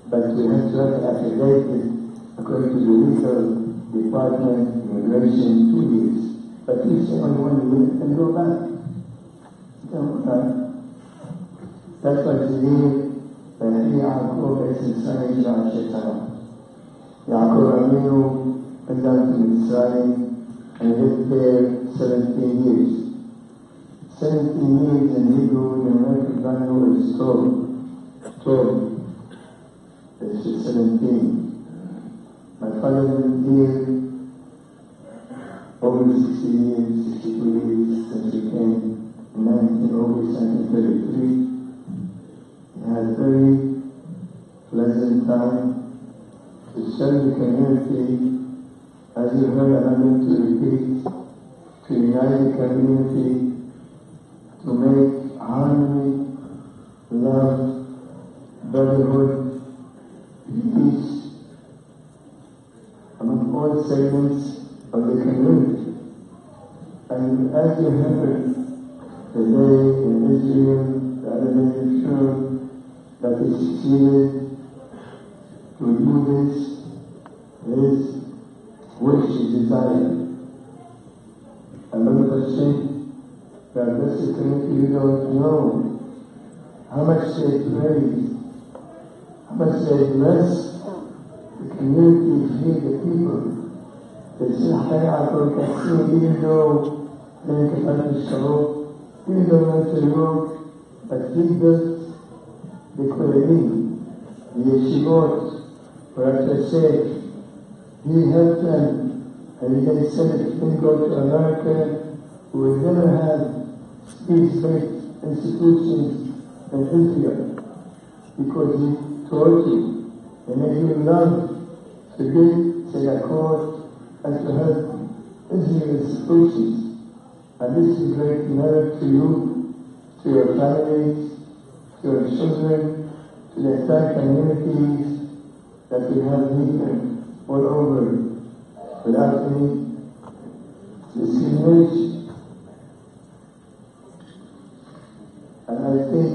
But we have to have the affidavit according to the legal department, immigration, 2 years. But he said only 1 year and go back. That's what the year when Yaakov is in Sunday Shecharah. Yaakov Aminu went down to Mitzrayim and lived there 17 years. 17 years in Hebrew, the American Bible is told. It's 17. My father lived here over 60 years, 62 years since we came in August 1933. He had a very pleasant time to serve the community. As you heard, I'm going to repeat, to unite the community, to make harmony, love, brotherhood, peace among all segments of the community. And as you heard today in Israel, the other day in Shaul, that he succeeded to do this, his wish, his desire. And Baruch Hashem, God bless the community, you don't know how much they praise, how much they bless the community, here, the people. They say, even though they can find Shaul, even though they went to Europe, but he built the Korean, the Yeshivot, for after said, he helped them, and he then said if he go to America, we would never have these great institutions in Israel, because he taught you, and made you love to give tzedakot and to help Israel institutions. And this is great merit to you, to your families, to your children, to the entire communities that we have here all over, without any discrimination. And I think,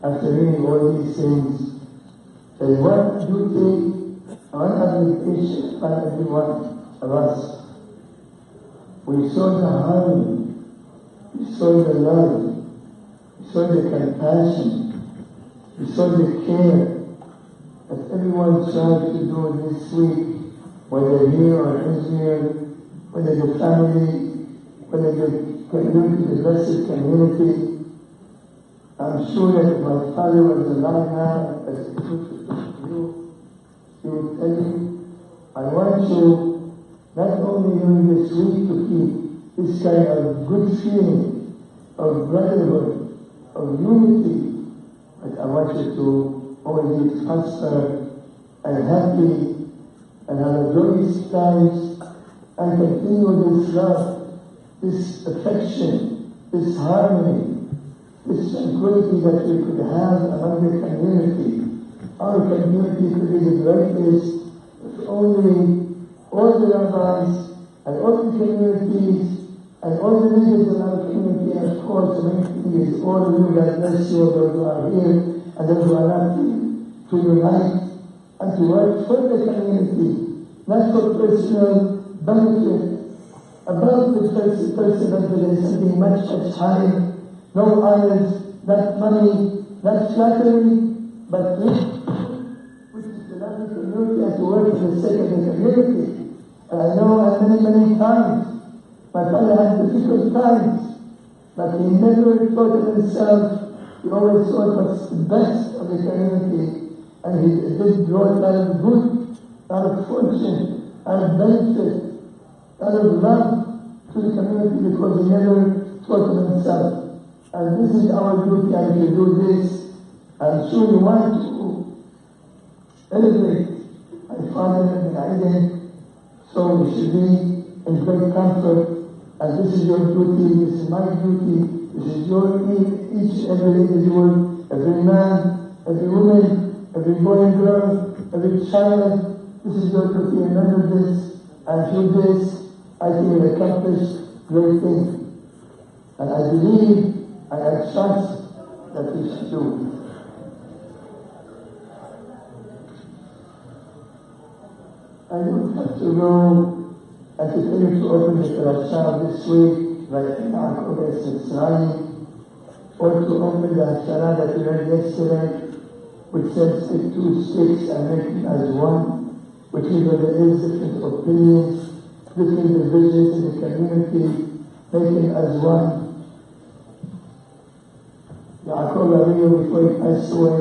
after reading all these things, there's one duty, one obligation on every one of us. We saw the harmony, we saw the love, we saw the compassion, we saw the care that everyone tried to do this week, whether here or Israel, whether the family, whether the community, the blessed community. I'm sure that if my father was alive now, as he would tell you, I want you not only during this week to keep this kind of good feeling of brotherhood, of unity, but I want you to always be prosperous and happy and have glorious times and continue this love, this affection, this harmony, this tranquility that we could have among the community. Our community could be the greatest if only all the rabbis and all the communities and all the leaders in our community, and of course the main thing is all of you, God bless you, those who are here and those who are not here, to unite and to work for the community, not for personal benefit. Above the personal benefit, there is something much higher. No honors, not money, not flattery, but which is to love the community and to work for the sake of the community. And I know many times, my father had difficult times, but he never thought of himself. He always thought what's the best of the community. And he did draw a lot of good, a lot of fortune, a lot of benefit, a lot of love to the community because he never thought of himself. And this is our duty, and if you do this, I'm sure you want to elevate my father and Aiden, so we should be in great comfort. And this is your duty, this is my duty, this is your each every individual, every man, every woman, every boy and girl, every child. This is your duty. Remember this, and through this, I think we'll accomplish great things. And I believe, and I trust that we should do it. I don't have to go and continue to open the parasha this week, like Yaakov es Mitzrayim, or to open the Hashara that we read yesterday, which says take 2 sticks and make it as one, which even there is different opinions, different divisions in the community, make it as one. Yaakov Avinu, before he passed away,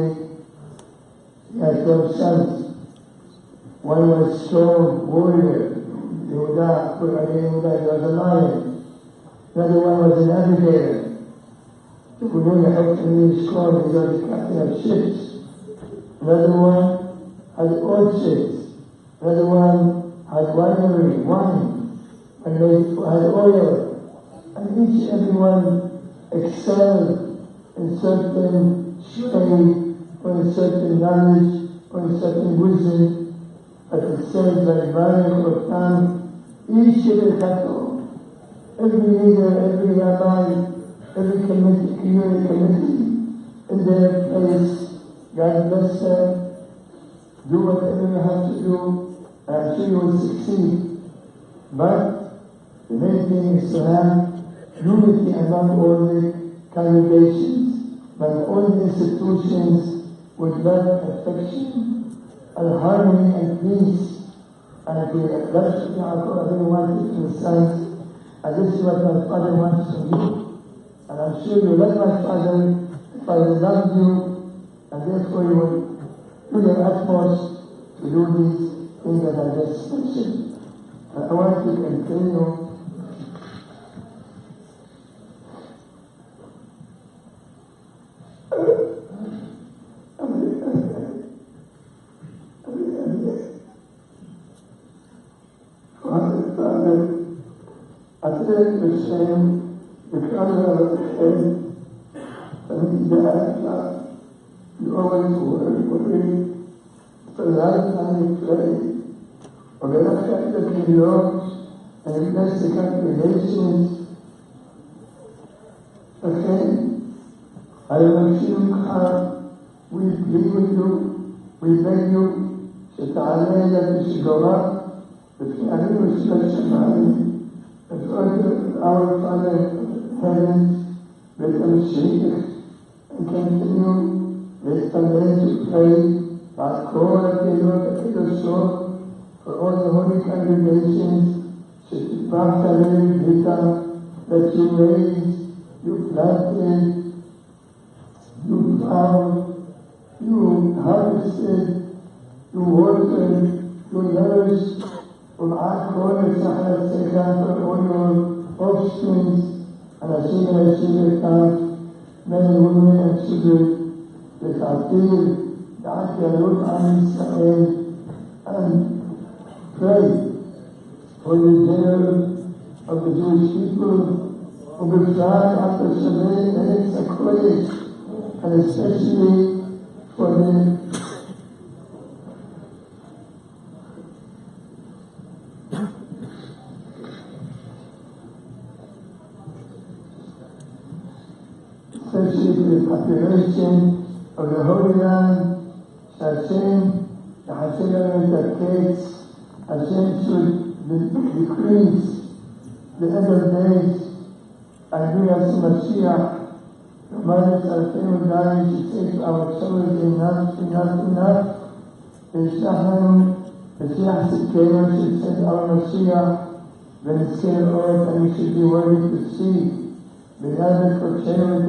he had 12 sons. One was a strong warrior, Yehuda, he was a lion. Another one was a navigator. The Yehuda helped him be strong, he was the captain of ships. Another one had orchards. Another one had winery, wine, and they had oil. And each and every one excelled in certain shade, or in certain knowledge, or in certain wisdom. But it says that Baruch Otam, each every leader, every rabbi, every community committee, in their place, God bless them, do whatever you have to do, and I'm sure you will succeed. But the main thing is to have unity among all the congregations, among all the institutions, with love, affection, and harmony and peace. And that's what Yaakov wanted from his sons, and this is what my father wants from you. And I'm sure you love my father loved you, and therefore you will do your utmost to do these things that I just mentioned. And I want to continue. أترك الشيء بكرر الشيء فمن جاء you always worry for life and pray وبلغت لك اليوم and you bless the congregations. Okay, I am we plead with you, we beg you, שתעלה לשגורה, ותעלה לשל שמיים, ותעלה our Father heavens, ותמשיך, and continue, להתפלל to pray, by כל הקהילות הקדושות, for all the holy congregations, שתפרח עליהם בריתה, that you raised, you planted, you plowed, you harvested, you watered, you nourished, from our corners for all your offsprings, and Hashem and Hashem men and women and children, L'chatir, Da'at Yalut Am Yisrael, and pray for the general of the Jewish people, ובפרט על תושבי ארץ הקודש, and especially for the population of the Holy Land, Hashem and the gates, Hashem should decrease the end of days, and bring us Mashiach. Remind us our family dying to say to our children, enough. Mashiach should say to our Mashiach, when it's clear earth, and we should be worthy to see. Beloved for children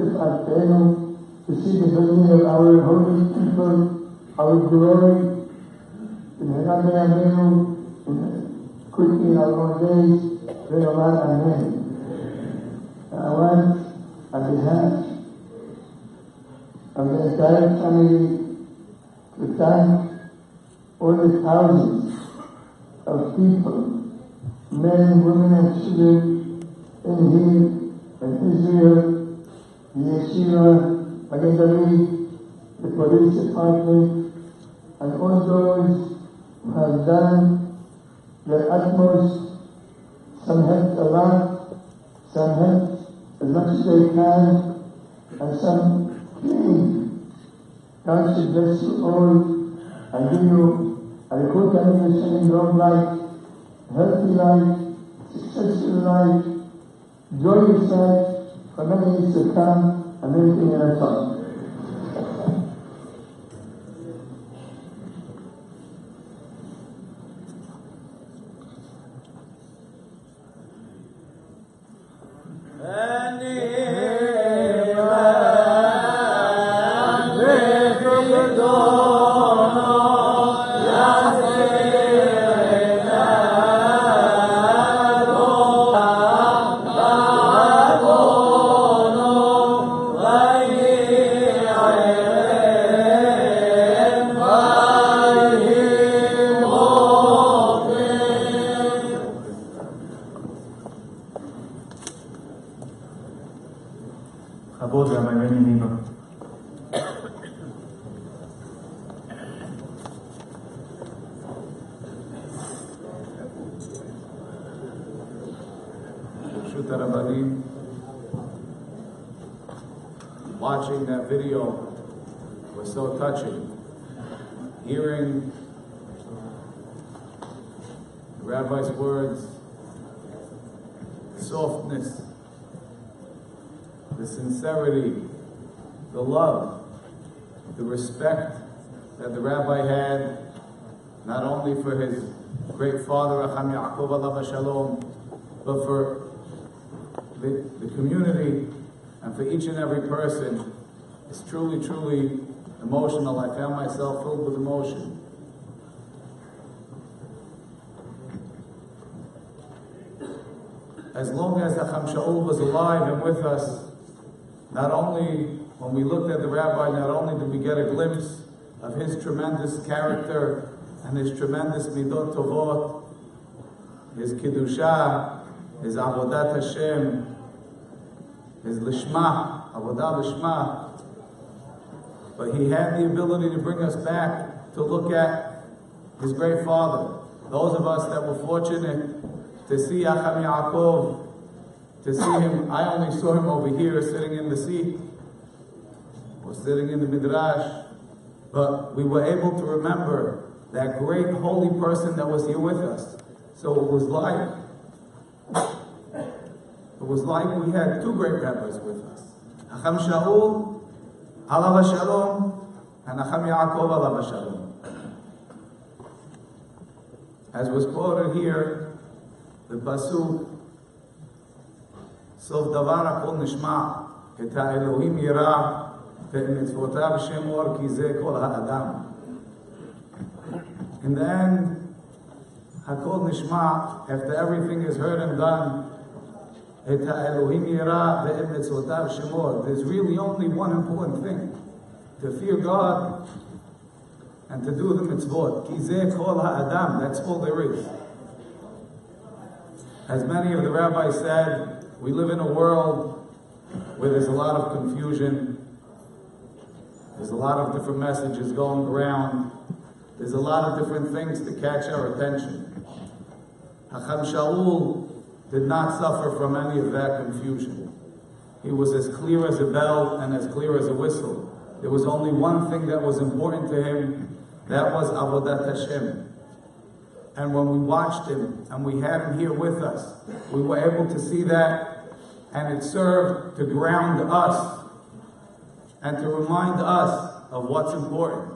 to see the building of our holy people, our glory, quickly in our own days, Amen. I want, on behalf of the entire family, to thank all the thousands of people, men, women, and children in here, in Israel, the yeshiva, Magen David, the police department, and all those who have done their utmost. Some helped a lot, some helped as much as they can, and some came. God should bless you all and give you a good and long life, healthy life, successful life, enjoy yourself for many years to come, and everything in our time. Watching that video was so touching. Hearing the rabbi's words, the softness, the sincerity, the love, the respect that the rabbi had, not only for his great father, Hacham Yaakov alav shalom, but for the community and for each and every person. It's truly, truly emotional. I found myself filled with emotion. As long as Hacham Shaul was alive and with us, not only when we looked at the rabbi, not only did we get a glimpse of his tremendous character and his tremendous midot tovot, his kiddusha, his avodat Hashem, his lishma, avodah lishma, but he had the ability to bring us back to look at his great father. Those of us that were fortunate to see Hacham Yaakov, to see him, I only saw him over here sitting in the seat, or sitting in the midrash, but we were able to remember that great holy person that was here with us. So it was like we had two great rabbis with us. Hacham Shaul, alav shalom, and Hacham Yaakov, alav shalom. As was quoted here, the pasuk, Sof davar hakol nishma, et ha'elohim yirah, ve'et mitzvotav shemor ki zeh kol ha'adam. In the end, hakol nishma, after everything is heard and done, et ha'elohim yirah, ve'et mitzvotav shemor. There's really only one important thing: to fear God and to do the mitzvot. Ki zeh kol ha'adam. That's all there is. As many of the rabbis said, we live in a world where there's a lot of confusion. There's a lot of different messages going around. There's a lot of different things to catch our attention. Hacham Shaul did not suffer from any of that confusion. He was as clear as a bell and as clear as a whistle. There was only one thing that was important to him. That was Avodat Hashem. And when we watched him and we had him here with us, we were able to see that, and it served to ground us and to remind us of what's important.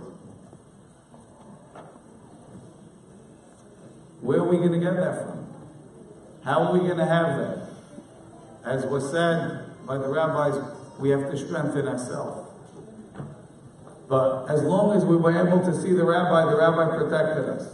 Where are we going to get that from? How are we going to have that? As was said by the rabbis, we have to strengthen ourselves. But as long as we were able to see the rabbi protected us.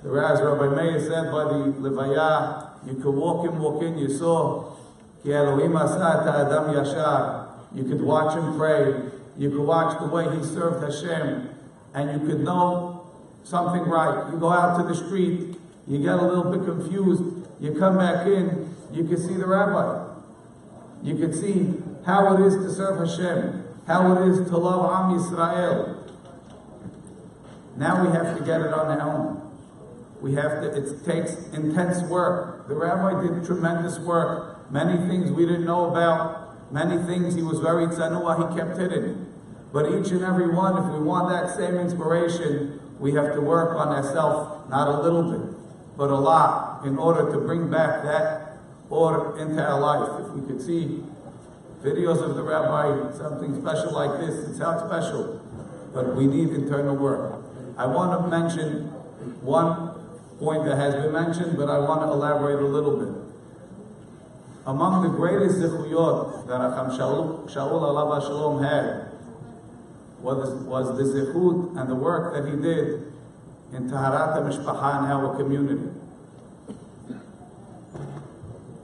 As Rabbi Meir said by the Levaya, you could walk in, you saw, Ki Elohim asa et ha'adam yashar. You could watch him pray, you could watch the way he served Hashem, and you could know something right. You go out to the street, you get a little bit confused, you come back in, you can see the rabbi. You can see how it is to serve Hashem, how it is to love Am Yisrael. Now we have to get it on our own. It takes intense work. The rabbi did tremendous work. Many things we didn't know about. Many things he was very tzanuah, he kept hidden. But each and every one, if we want that same inspiration, we have to work on ourselves, not a little bit, but a lot, in order to bring back that order into our life. If we could see videos of the rabbi, something special like this, it sounds special, but we need internal work. I want to mention one point that has been mentioned, but I want to elaborate a little bit. Among the greatest zichuyot that Hacham Shaul alav shalom had was the zichut and the work that he did in Taharat HaMishpacha in our community.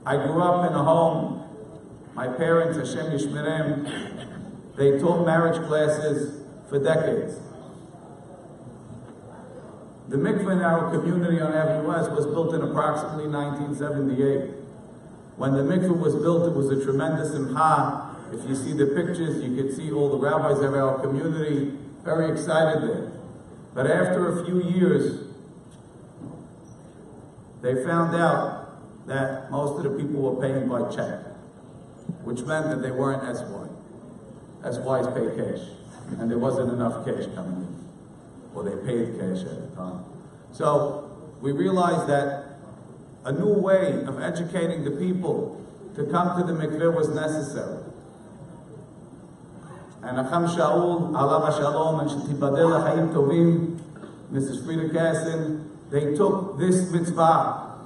I grew up in a home, my parents, Hashem Yishmerem, they taught marriage classes for decades. The mikveh in our community on Avenue West was built in approximately 1978. When the mikveh was built, it was a tremendous simcha. If you see the pictures, you can see all the rabbis of our community very excited there. But after a few years, they found out that most of the people were paying by check, which meant that they weren't SY. SYs pay cash, and there wasn't enough cash coming in. Well, they paid cash at the time. So we realized that a new way of educating the people to come to the mikveh was necessary. And Hacham Shaul, alav shalom, and Shetibadel Chaim Tovim, Mrs. Frida Kassin, they took this mitzvah,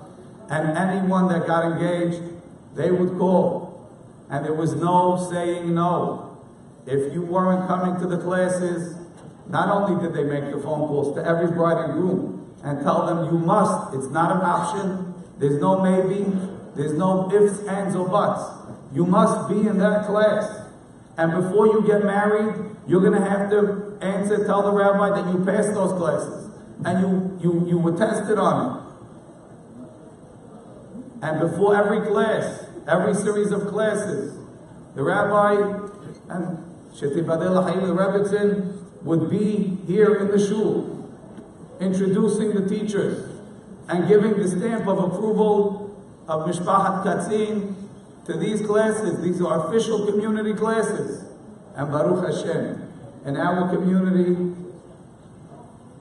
and anyone that got engaged, they would call. And there was no saying no. If you weren't coming to the classes, not only did they make the phone calls to every bride and groom and tell them you must, it's not an option, there's no maybe, there's no ifs, ands, or buts. You must be in that class. And before you get married, you're going to have to tell the rabbi that you passed those classes and you were tested on it. And before every class, every series of classes, the rabbi and Shetibadel Chaim Rebbitzin would be here in the shul, introducing the teachers and giving the stamp of approval of Mishpachat Katzin to these classes. These are official community classes. And Baruch Hashem, in our community,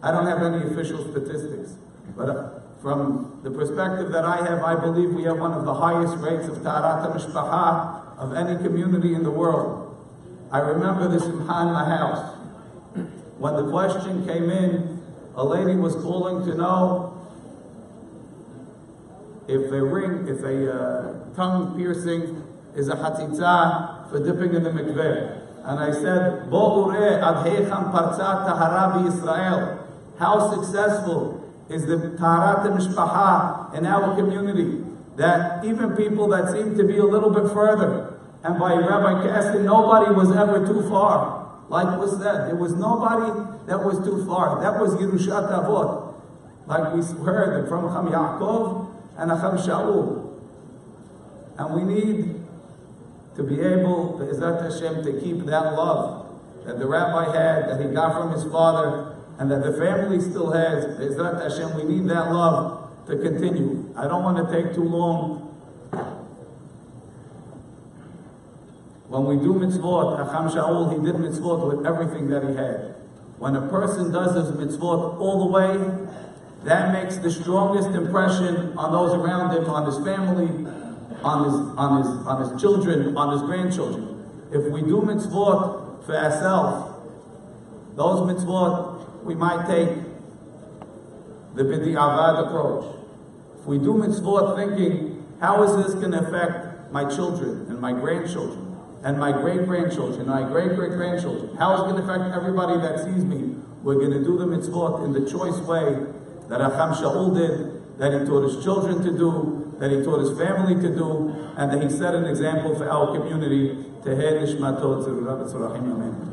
I don't have any official statistics, but from the perspective that I have, I believe we have one of the highest rates of Taharat HaMishpacha of any community in the world. I remember this in my house. When the question came in, a lady was calling to know if a tongue piercing is a hatzitza for dipping in the mikveh. And I said, Bo ureh ad heicham partzat tahara b'Yisrael. How successful is the Taharat HaMishpacha in our community, that even people that seem to be a little bit further, and by Rabbi Kassin, nobody was ever too far. Like was said, there was nobody that was too far. That was Yerushat Avot. Like we heard from Hacham Yaakov and Hacham Shaul. And we need to be able, Be'ezrat Hashem, to keep that love that the rabbi had, that he got from his father, and that the family still has. Be'ezrat Hashem, we need that love to continue. I don't want to take too long. When we do mitzvot, Hacham Shaul, he did mitzvot with everything that he had. When a person does his mitzvot all the way, that makes the strongest impression on those around him, on his family, on his children, on his grandchildren. If we do mitzvot for ourselves, those mitzvot, we might take the b'di'avad approach. If we do mitzvot thinking, how is this going to affect my children and my grandchildren and my great-grandchildren and my great-great-grandchildren? How is it going to affect everybody that sees me? We're going to do the mitzvot in the choice way that Hacham Shaul did, that he taught his children to do, that he taught his family to do, and that he set an example for our community. Teheh nishmato tzil Rabbi Tzorachim, amen.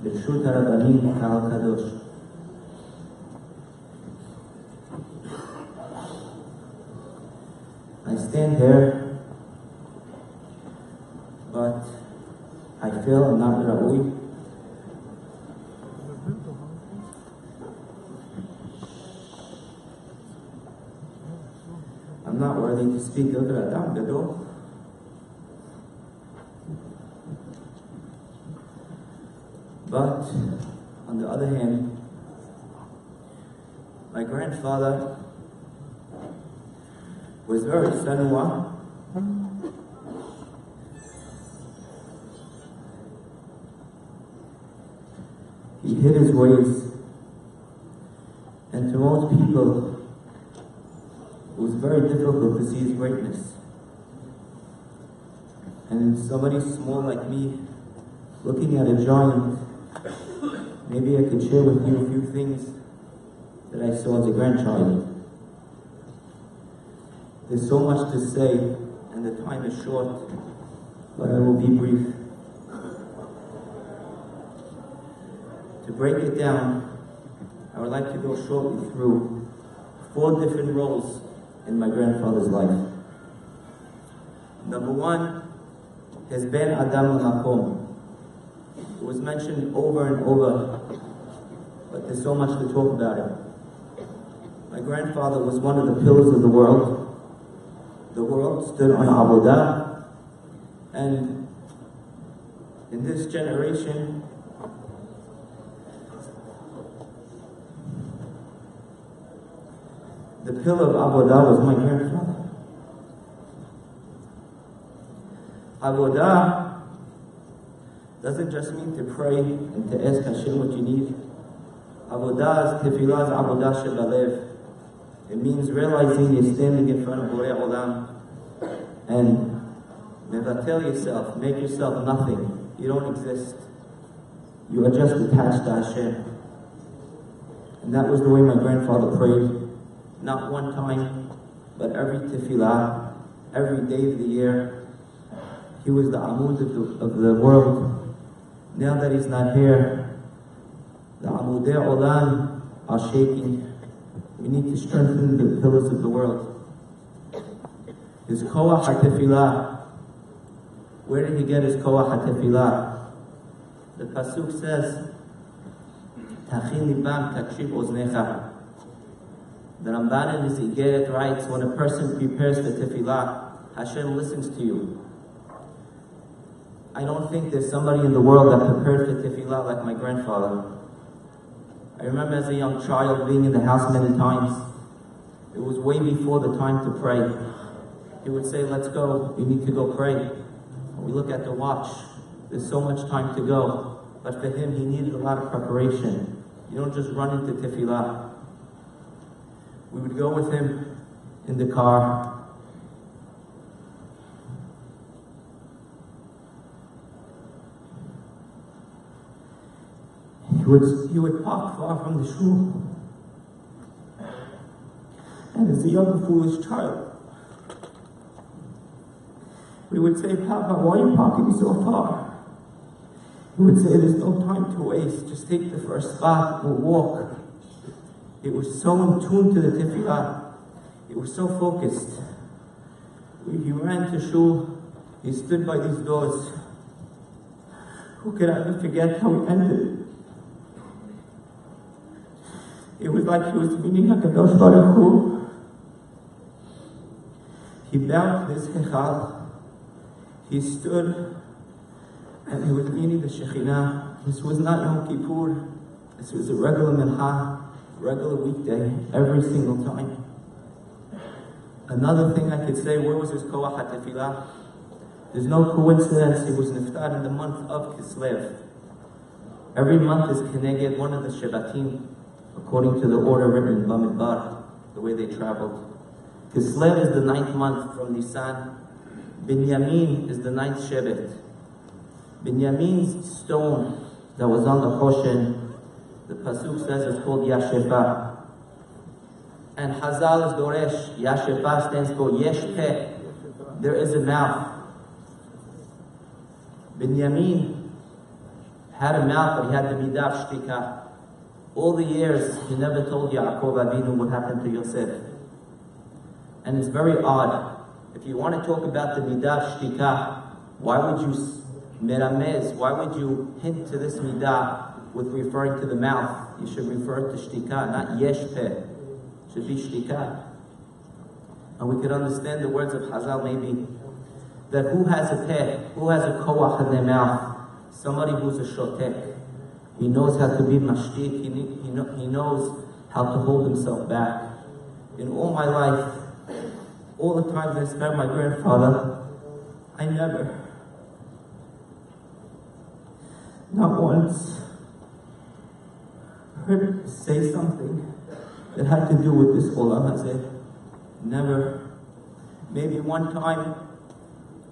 ברשות הרבנים הקדוש. I stand here, but I feel I'm not rabbi. I'm not worthy to speak of Adam Gadol. But, on the other hand, my grandfather was very sanua. He hid his ways, and to most people, it was very difficult to see his greatness. And somebody small like me, looking at a giant, maybe I could share with you a few things that I saw as a grandchild. There's so much to say, and the time is short, but I will be brief. To break it down, I would like to go shortly through 4 different roles in my grandfather's life. Number 1, his Ben Adam Makom. It was mentioned over and over, but there's so much to talk about it. My grandfather was one of the pillars of the world. The world stood on Avodah, and in this generation, The pillar of Avodah was my grandfather. Avodah doesn't just mean to pray and to ask Hashem what you need. Avodah is tefillah, is avodah shebalev. It means realizing you're standing in front of Borei Olam and mevatel yourself, make yourself nothing. You don't exist. You are just attached to Hashem. And that was the way my grandfather prayed. Not one time, but every tefillah, every day of the year. He was the amud of the world. Now that he's not here, the amudei olam are shaking. We need to strengthen the pillars of the world. His koach ha-tefillah. Where did he get his koach ha-tefillah? The pasuk says, "Tachin libam takshiv oznecha." The Ramban in his Igeret writes, when a person prepares for tefillah, Hashem listens to you. I don't think there's somebody in the world that prepared for tefillah like my grandfather. I remember as a young child being in the house many times. It was way before the time to pray. He would say, let's go, we need to go pray. We look at the watch, there's so much time to go. But for him, he needed a lot of preparation. You don't just run into tefillah. We would go with him in the car. He would park far from the shul. And as a young foolish child, we would say, Papa, why are you parking so far? He would say, there's no time to waste. Just take the first spot, we'll walk. It was so in tune to the tefillah. It was so focused. He ran to shul. He stood by these doors. Who could ever forget how he ended? It was like he was meeting HaKadosh Baruch Hu. He bowed to his hechal. He stood and he was meeting the Shekhinah. This was not Yom Kippur. This was a regular mincha, regular weekday, every single time. Another thing I could say, where was his koach ha-tefillah? There's no coincidence he was niftar in the month of Kislev. Every month is Keneged, one of the Shevatim, according to the order written in Bamidbar, the way they traveled. Kislev is the 9th month from Nisan. Binyamin is the 9th Shevet. Binyamin's stone that was on the Choshen, the pasuk says it's called Yasheva. And Hazal is Doresh. Yasheva stands for Yesh Peh. There is a mouth. Binyamin had a mouth, but he had the midah shtika. All the years, he never told Yaakov Avinu what happened to Yosef. And it's very odd. If you want to talk about the midah shtika, why would you meramez? Why would you hint to this midah with referring to the mouth? You should refer to shtika, not yesh peh. It should be shtika. And we could understand the words of Hazal maybe, that who has a peh, who has a koach in their mouth? Somebody who's a shotek. He knows how to be mashtik. He knows how to hold himself back. In all my life, all the times I spent with my grandfather, I never, not once, heard him say something that had to do with this olam hazeh. Never. Maybe one time,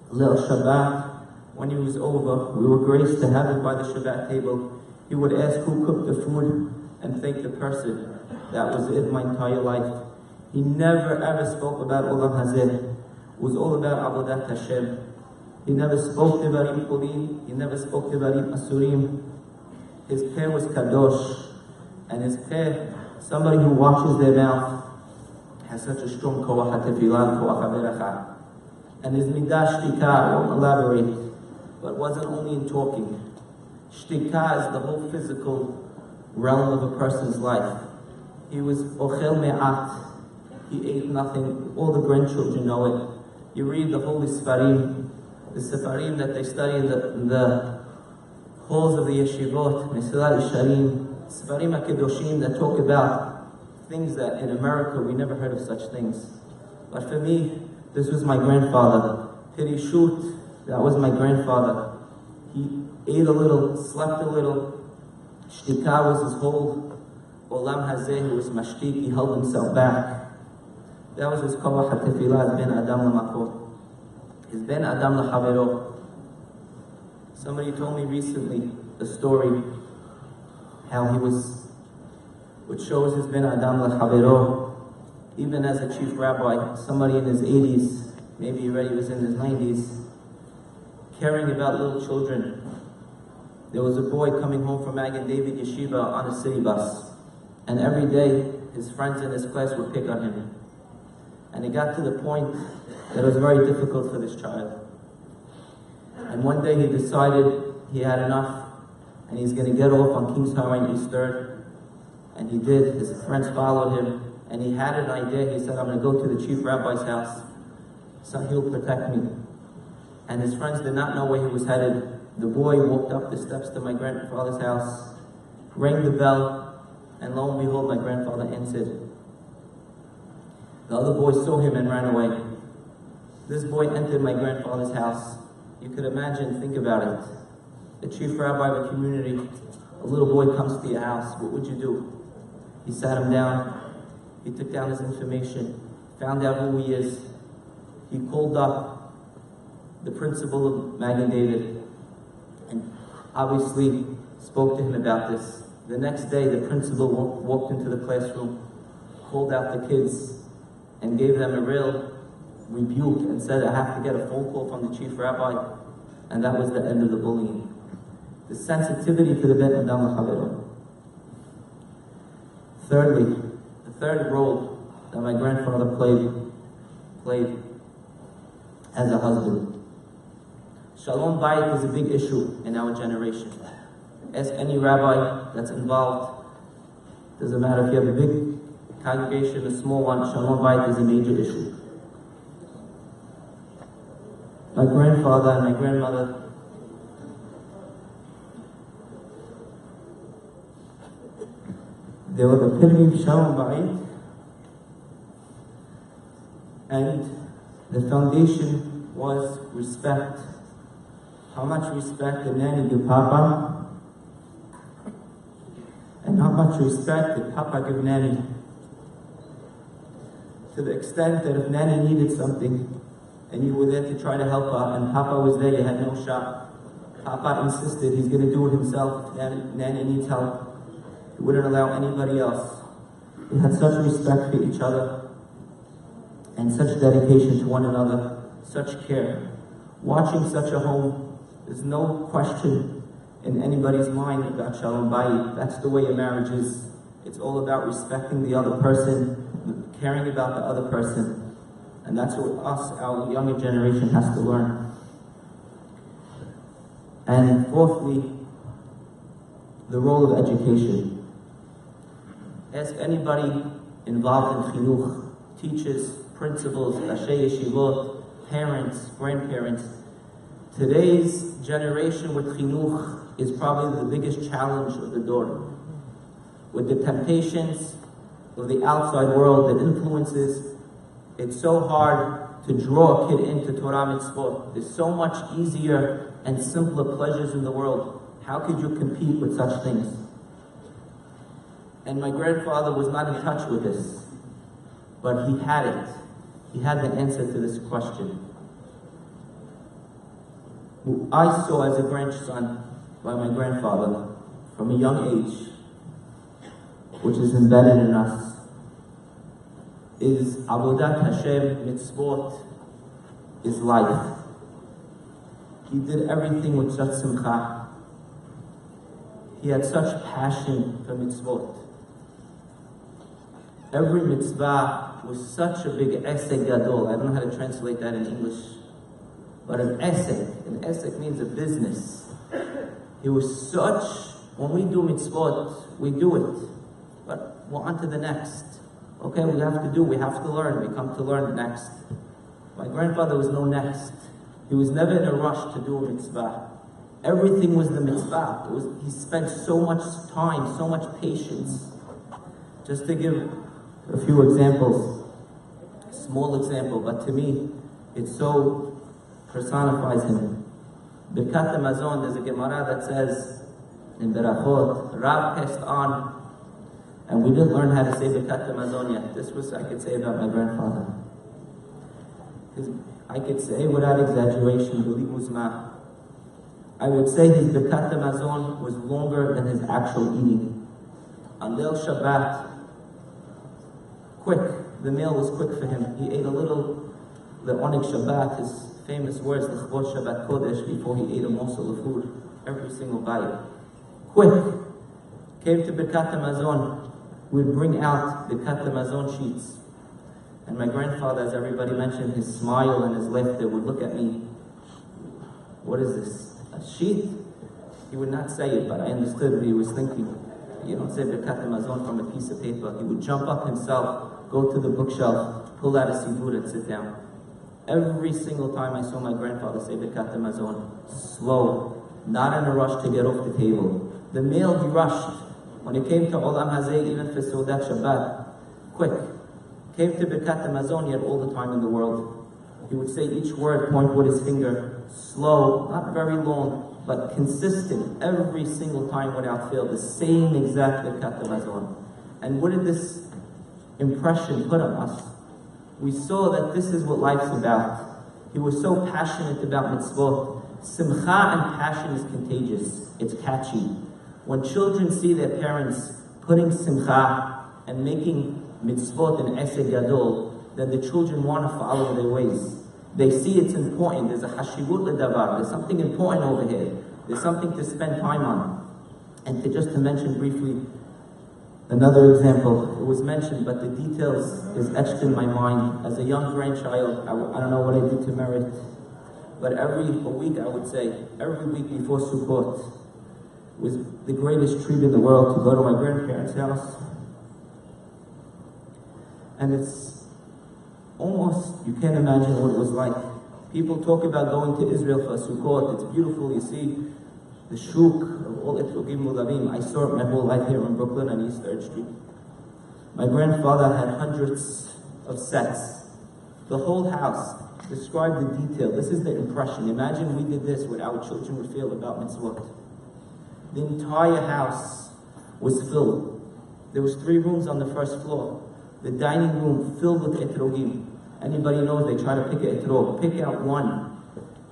Lil Shabbat, when he was over, we were graced to have him by the Shabbat table. He would ask who cooked the food and thank the person. That was it my entire life. He never ever spoke about Olam Hazeh. It was all about Avodat Hashem. He never spoke Devarim Cholim. He never spoke Devarim Asurim. His peh was Kadosh. And his peh, somebody who watches their mouth, has such a strong koach ha-tefillah, koach ha-beracha. And his midah shtika, I won't elaborate, but it wasn't only in talking. Shtika is the whole physical realm of a person's life. He was ochel me'at. He ate nothing. All the grandchildren know it. You read the holy Sfarim, the Sefarim that they study in the halls of the yeshivot, Mesilat Yesharim, Sefarim HaKedoshim that talk about things that in America we never heard of such things. But for me, this was my grandfather. Pirishut, that was my grandfather. He ate a little, slept a little. Shtika was his whole olam hazeh, he was mashtik, he held himself back. That was his kawah ha-tefillah, ben adam la-makot. His ben adam la-havero. Somebody told me recently a story how he was, which shows his ben adam la-havero. Even as a chief rabbi, somebody in his 80s, maybe already was in his 90s, caring about little children. There was a boy coming home from Magen David Yeshiva on a city bus, and every day his friends in his class would pick on him. And it got to the point that it was very difficult for this child. And one day he decided he had enough, and he's going to get off on King's Highway East 3rd. And he did. His friends followed him, and he had an idea. He said, I'm going to go to the chief rabbi's house, so he'll protect me. And his friends did not know where he was headed. The boy walked up the steps to my grandfather's house, rang the bell, and lo and behold, my grandfather answered. The other boy saw him and ran away. This boy entered my grandfather's house. You could imagine, think about it. The chief rabbi of a community, a little boy comes to your house. What would you do? He sat him down. He took down his information, found out who he is. He called up the principal of Magen David and obviously spoke to him about this. The next day, the principal walked into the classroom, called out the kids, and gave them a real rebuke and said, I have to get a phone call from the chief rabbi. And that was the end of the bullying. The sensitivity to the ben adam l'chavero. Thirdly, the third role that my grandfather played as a husband. Shalom Bayit is a big issue in our generation. Ask any rabbi that's involved. Doesn't matter if you have a big congregation, a small one, Shalom Bayit is a major issue. My grandfather and my grandmother, they were the epitome of Shalom Bayit, and the foundation was respect. How much respect did Nanny give Papa, and how much respect did Papa give Nanny? To the extent that if Nanny needed something, and you were there to try to help her, and Papa was there, you had no shot. Papa insisted he's going to do it himself. Nanny needs help. He wouldn't allow anybody else. They had such respect for each other, and such dedication to one another, such care. Watching such a home, there's no question in anybody's mind about Shalom Bayit. That's the way a marriage is. It's all about respecting the other person, caring about the other person. And that's what us, our younger generation, has to learn. And fourthly, the role of education. Ask anybody involved in chinuch, teachers, principals, rashei yeshivot, parents, grandparents. Today's generation with chinuch is probably the biggest challenge of the door. With the temptations of the outside world, the influences, it's so hard to draw a kid into Torah mitzvot. There's so much easier and simpler pleasures in the world. How could you compete with such things? And my grandfather was not in touch with this, but he had it. He had the answer to this question. Who I saw as a grandson by my grandfather from a young age, which is embedded in us, is Avodat Hashem, mitzvot, is life. He did everything with such simcha. He had such passion for mitzvot. Every mitzvah was such a big esek gadol. I don't know how to translate that in English. But an esek means a business. He was such, when we do mitzvot, we do it. But we're on to the next. Okay, we have to learn. We come to learn next. My grandfather was no next. He was never in a rush to do a mitzvah. Everything was the mitzvah. He spent so much time, so much patience. Just to give a few examples, small example, but to me, it so personifies him. Birkat Hamazon, there's a Gemara that says in Berachot, Rav passed on, and we didn't learn how to say Birkat Hamazon yet. This was I could say about my grandfather. I could say without exaggeration, I would say his Birkat Hamazon was longer than his actual eating. On Leil Shabbat, quick, the meal was quick for him. He ate a little, the Onik Shabbat, his famous words, the Chvot Shabbat Kodesh, before he ate a morsel of food, every single bite. Quick, came to Birkat Hamazon, we'd bring out Birkat Hamazon sheets. And my grandfather, as everybody mentioned, his smile and his laughter would look at me. What is this? A sheet? He would not say it, but I understood what he was thinking. You don't say Birkat Hamazon from a piece of paper. He would jump up himself, go to the bookshelf, pull out a siddur and sit down. Every single time I saw my grandfather say Birkat Hamazon, slow, not in a rush to get off the table. The meal he rushed. When it came to Olam Hazeh, even for Seudat Shabbat, quick. Came to Birkat Hamazon, he had all the time in the world. He would say each word, point with his finger, slow, not very long, but consistent, every single time without fail, the same exact Birkat Hamazon. And what did this impression put on us? We saw that this is what life's about. He was so passionate about mitzvot. Simcha and passion is contagious. It's catchy. When children see their parents putting simcha and making mitzvot and esed gadol, then the children want to follow their ways. They see it's important. There's a hashivut ledavar. There's something important over here. There's something to spend time on. And just to mention briefly, another example, it was mentioned, but the details is etched in my mind. As a young grandchild, I don't know what I did to merit, but every week, I would say, every week before Sukkot, was the greatest treat in the world to go to my grandparents' house. And it's almost, you can't imagine what it was like. People talk about going to Israel for Sukkot. It's beautiful. You see the shuk of all etrogim mulavim. I saw it my whole life here in Brooklyn on East 3rd Street. My grandfather had hundreds of sets. The whole house. Describe the detail. This is the impression. Imagine we did this, what our children would feel about mitzvot. The entire house was filled. There was 3 rooms on the first floor. The dining room filled with etrogim. Anybody knows they try to pick an etrog. Pick out one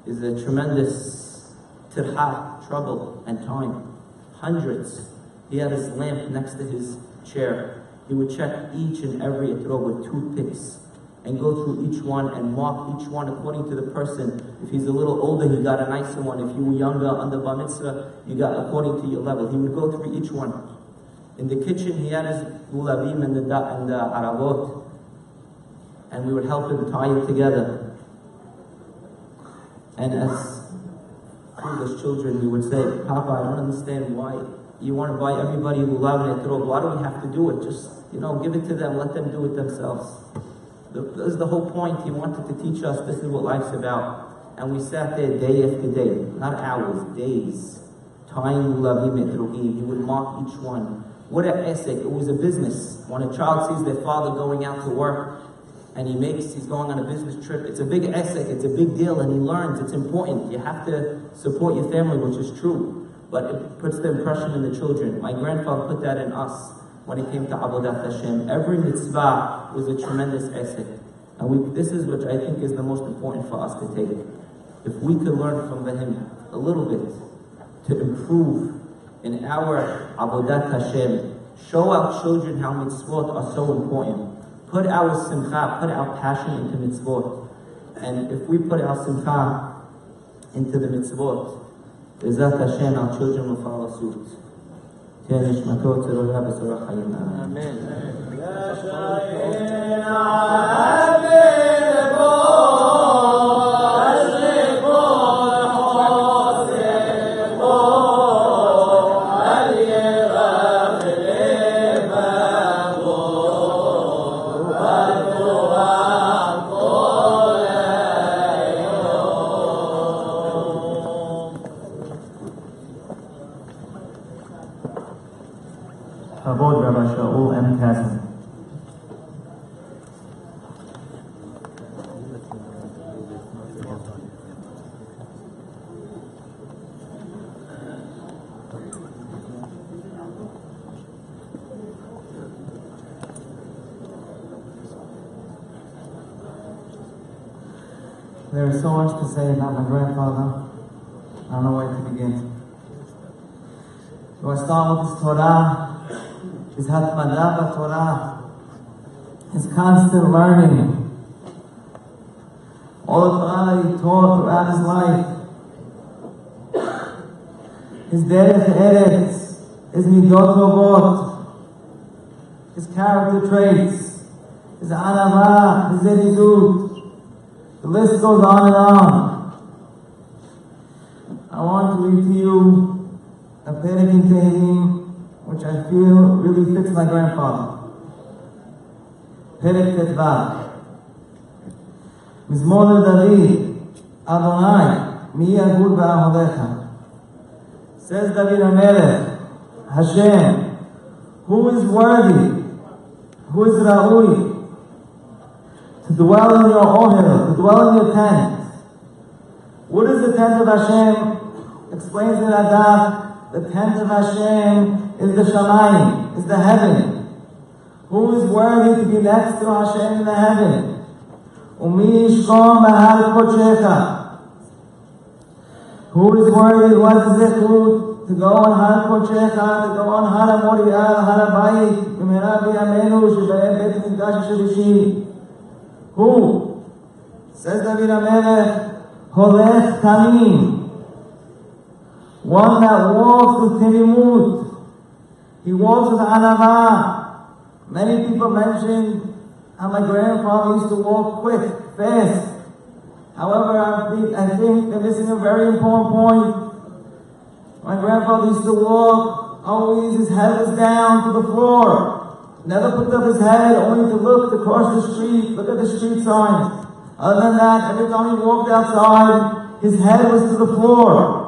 is a tremendous tirhat, trouble and time. Hundreds. He had his lamp next to his chair. He would check each and every etrog with toothpicks and go through each one and mark each one according to the person. If he's a little older, he got a nicer one. If you were younger, under bar mitzvah, you got according to your level. He would go through each one. In the kitchen, he had his gulavim and the aravot, and we would help him tie it together. And as foolish children, we would say, Papa, I don't understand why you want to buy everybody lulav and etrog. Why do we have to do it? Just, give it to them, let them do it themselves. This is the whole point. He wanted to teach us this is what life's about. And we sat there day after day, not hours, days, tying lulavim etrogim. He would mark each one. What an esek. It was a business. When a child sees their father going out to work and he's going on a business trip, it's a big esek, it's a big deal, and he learns, it's important. You have to support your family, which is true. But it puts the impression in the children. My grandfather put that in us when it came to Avodat Hashem. Every mitzvah was a tremendous esek. And this is what I think is the most important for us to take. If we could learn from him a little bit to improve in our Avodat Hashem, show our children how mitzvot are so important. Put our simcha, put our passion into mitzvot. And if we put our simcha into the mitzvot, B'ezrat Hashem, our children will follow suit. Amen. Rabbi Shaul M. Hacham. There is so much to say about my grandfather. I don't know where to begin. So I start with his Torah, his Hatmadah Torah, his constant learning, all the Torah that he taught throughout his life, his derech eretz, his midot tovot, his character traits, his anava, his zerizut. The list goes on and on. I want to read to you a perek in Tehillim, which I feel really fits my grandfather. Perek Tetvav. Mizmor David, Adonai, mi yagul ba'ahodecha. Says David HaMelech, Hashem, who is worthy, who is ra'ui, to dwell in your ohel, to dwell in your tent. What is the tent of Hashem? Explains in Adab, the tent of Hashem is the Shamayim, is the heaven. Who is worthy to be next to Hashem in the heaven? Umi yishkom b'har kodshecha. Who is worthy, who has the zechut to go on Har Kodshecha, to go on Har HaMoriah, Har HaBayit, b'mehera b'yameinu, shebe'em beit HaMikdash HaShlishi. Who? Says David HaMelech, Holech Tamim. One that walks with Tivimut. He walks with Anava. Many people mentioned how my grandfather used to walk quick, fast. However, I think they're missing a very important point. My grandfather used to walk, always his head was down to the floor. Never picked up his head, only to look to cross the street, look at the street signs. Other than that, every time he walked outside, his head was to the floor.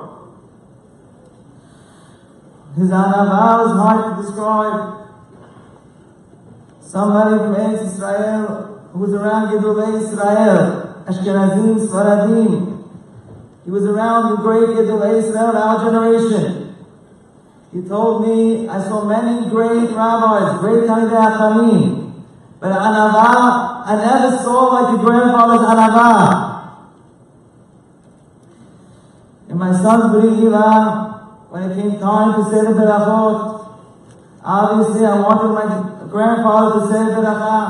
His anava is hard to describe. Somebody from Eretz Israel who was around Gedolei Israel, Ashkenazim, Sfaradim. He was around the great Gedolei Israel of our generation. He told me, I saw many great rabbis, great Talmidei Chachamim, but anava, I never saw like your grandfather's anava. In my son's Bri Milah, when it came time to say the berachot, obviously I wanted my grandfather to say the beracha,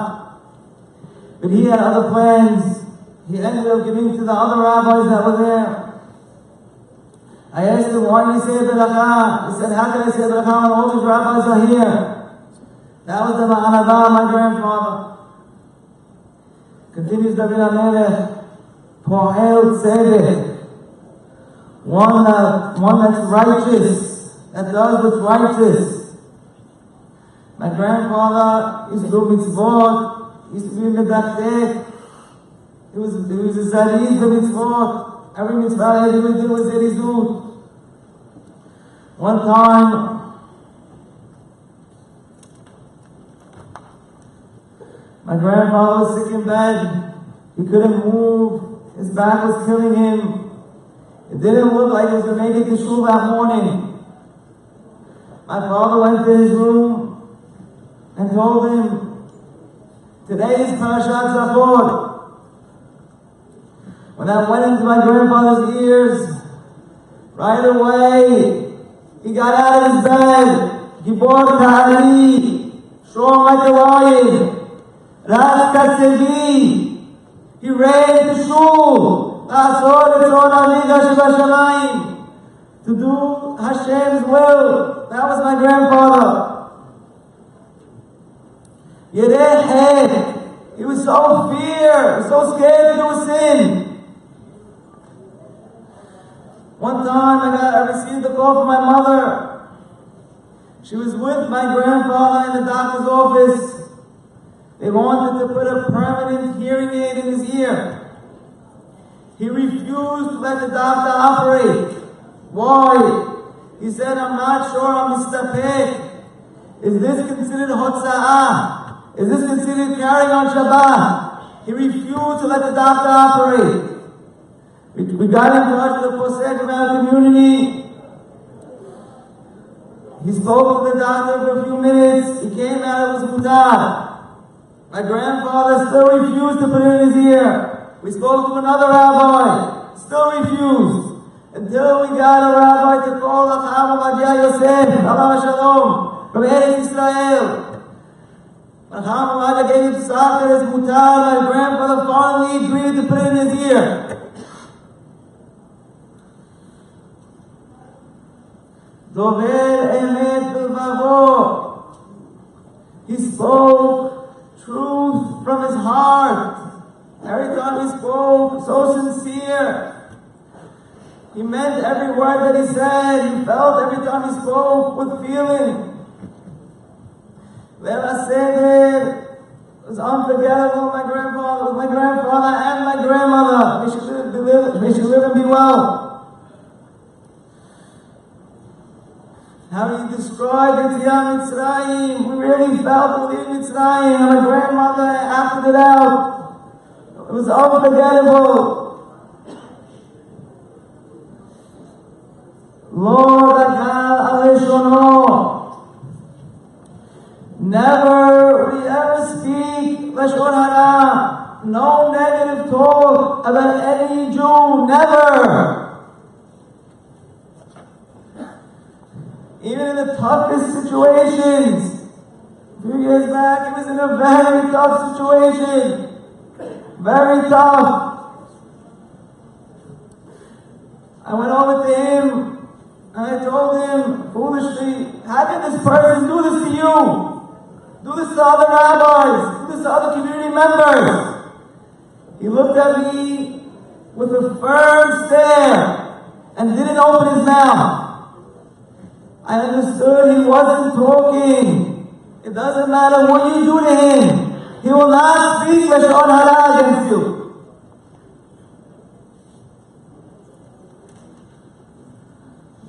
but he had other plans. He ended up giving to the other rabbis that were there. I asked him, why do you say beracha? He said, how can I say beracha when all these rabbis are here? That was the ma'anava, my grandfather. Continues David HaMelech, Po'el Tzedek. One that's righteous, that does what's righteous. My grandfather used to do mitzvot, used to be medakdek. He was a zariz of mitzvot. Every mitzvah he would do was zerizut. One time, my grandfather was sick in bed. He couldn't move. His back was killing him. It didn't look like he was going to make it to shul that morning. My father went to his room and told him, today is Parashat Zachor. When that went into my grandfather's ears, right away, he got out of his bed. He bought Ta'ari, strong like a lion. Ras Katsevi. He ran to shul. To do Hashem's will. That was my grandfather. He was so feared, so scared to do a sin. One time I received a call from my mother. She was with my grandfather in the doctor's office. They wanted to put a permanent hearing aid in his ear. He refused to let the doctor operate. Why? He said, I'm not sure, I'm mistapek. Is this considered hotza'ah? Is this considered carrying on Shabbat? He refused to let the doctor operate. We got in touch with the posek of our community. He spoke to the doctor for a few minutes. He came out, it was mutar. My grandfather still refused to put it in his ear. We spoke to another rabbi, still refused. Until we got a rabbi to call Hacham Yosef, Alav Shalom, from Eretz Israel. Hacham gave him psak that his mutar, my grandfather finally agreed to put it in his ear. Dover emet b'vavo. He spoke truth from his heart. Every time he spoke, so sincere. He meant every word that he said. He felt every time he spoke with feeling. Leila Seder was unforgettable. My grandfather and my grandmother. They should live and be well. How he described Yetziat Mitzrayim. We really felt leaving Mitzrayim. And my grandmother acted it out. It was unforgettable. Lord Akal Alishono. Never would he ever speak Lashon Hara. No negative talk about any Jew. Never. Even in the toughest situations. A few years back, he was in a very tough situation. Very tough. I went over to him and I told him foolishly, how can this person do this to you? Do this to other rabbis. Do this to other community members. He looked at me with a firm stare and didn't open his mouth. I understood he wasn't talking. It doesn't matter what you do to him. He will not speak Lashon Hara against you.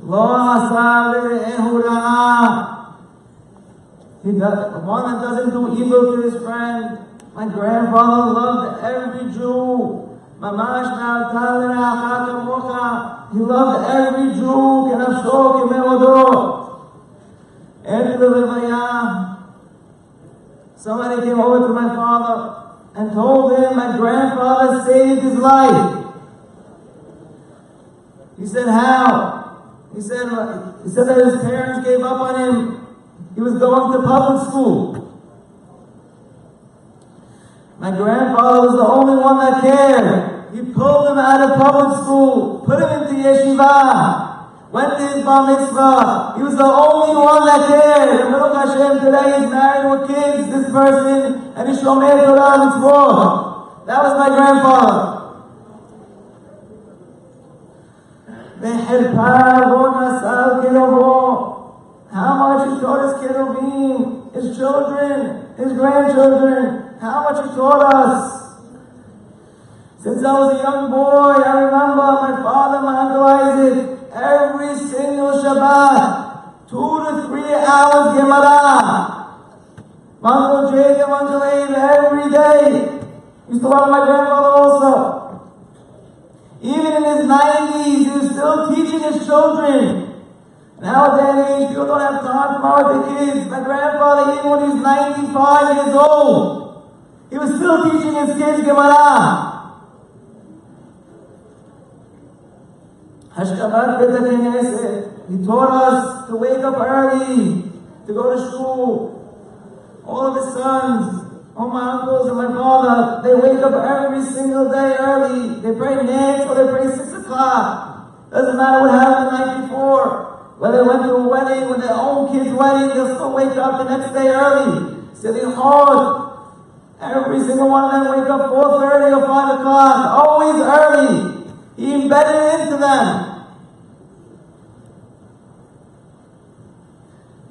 Lo asa le'ehu ra'a. The one that doesn't do evil to his friend. My grandfather loved every Jew. Mamash na'alta le'acha kamocha. He loved every Jew. Kenafsho kemeodo. After the levaya, somebody came over to my father and told him my grandfather saved his life. He said, how? He said that his parents gave up on him. He was going to public school. My grandfather was the only one that cared. He pulled him out of public school, put him into yeshiva, went to his bar mitzvah. He was the only one that cared. And Baruch Hashem, today he's married with kids, this person, and he's shomer Torah mitzvah. That was my grandfather. How much he taught his kerubim, his children, his grandchildren. How much he taught us. Since I was a young boy, I remember my father, my Uncle Isaac, every single Shabbat, 2 to 3 hours Gemara. My Uncle Jacob, Uncle Abe, every day. Used to love my grandfather also. Even in his 90s, he was still teaching his children. Nowadays, people don't have time for their kids. My grandfather, even when he was 95 years old, he was still teaching his kids Gemara. Hashkamat Beit HaKnesset. He taught us to wake up early, to go to shul. All of his sons, all my uncles and my father, they wake up every single day early. They pray next or they pray 6 o'clock. Doesn't matter what happened the night before. Whether they went to a wedding, with their own kid's wedding, they'll still wake up the next day early. Sitting hard. Every single one of them wake up 4:30 or 5 o'clock. Always early. He embedded it into them.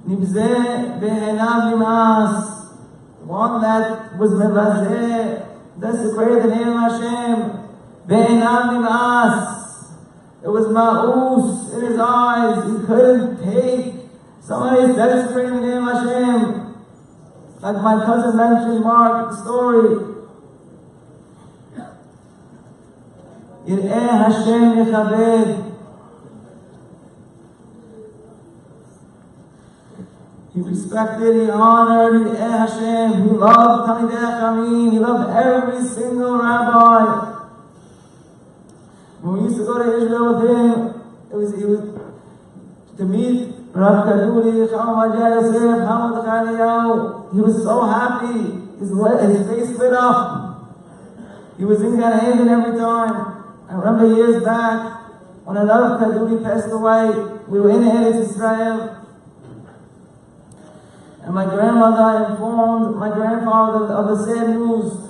Nibzeh be'enav limas. One that was mevazeh, desecrated the name of Hashem. Be'enav limas. It was ma'us in his eyes. He couldn't take somebody desecrating the name of Hashem. Like my cousin mentioned, Mark, the story. Yir'eh Hashem yechabed. He respected, he honored, Yir'eh Hashem. He loved Talmidei Chachamim. He loved every single rabbi. When we used to go to Israel with him, he was to meet Rav Kaduri, he was so happy. His face lit up. He was in Gan Eden every time. I remember years back when Rav Kaduri passed away. We were in Eretz Israel. And my grandmother informed my grandfather of the sad news.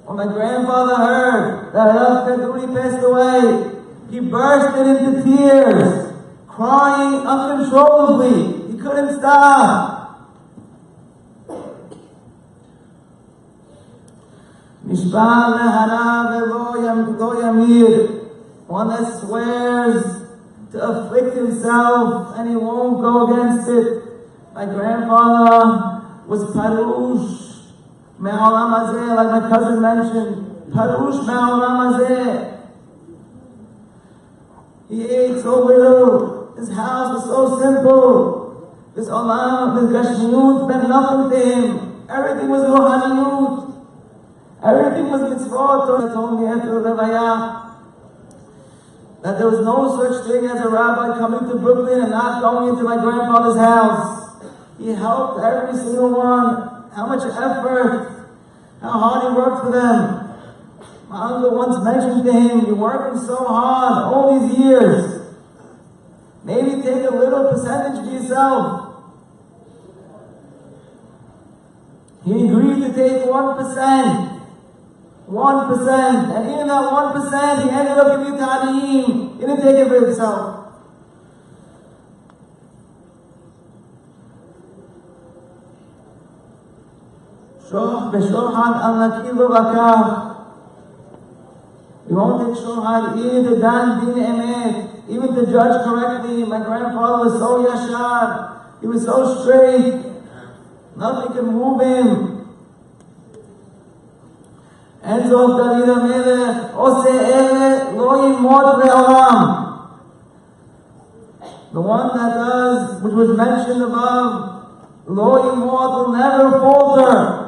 When my grandfather heard that Rav Kaduri passed away, he bursted into tears, crying uncontrollably. He couldn't stop. One that swears to afflict himself and he won't go against it. My grandfather was Parush Me'olam Hazeh, like my cousin mentioned. Parush Me'olam Hazeh. He ate so little. His house was so simple. This olam, this gashmiut meant nothing to him. Everything was ruhaniyut. Everything was mitzvot. He told me after the levaya that there was no such thing as a rabbi coming to Brooklyn and not going into my grandfather's house. He helped every single one. How much effort, how hard he worked for them. My uncle once mentioned to him, you're working so hard all these years. Maybe take a little percentage for yourself. He agreed to take 1%. 1%. And even that 1%, he ended up giving it to Adiyim. He didn't take it for himself. We won't take shohad, even to dan din emet, even to judge correctly. My grandfather was so yashar, he was so straight, nothing could move him. Enzo of David HaMelech, Ose ele lo yimod le'olam. The one that does, which was mentioned above, lo yimod, will never falter.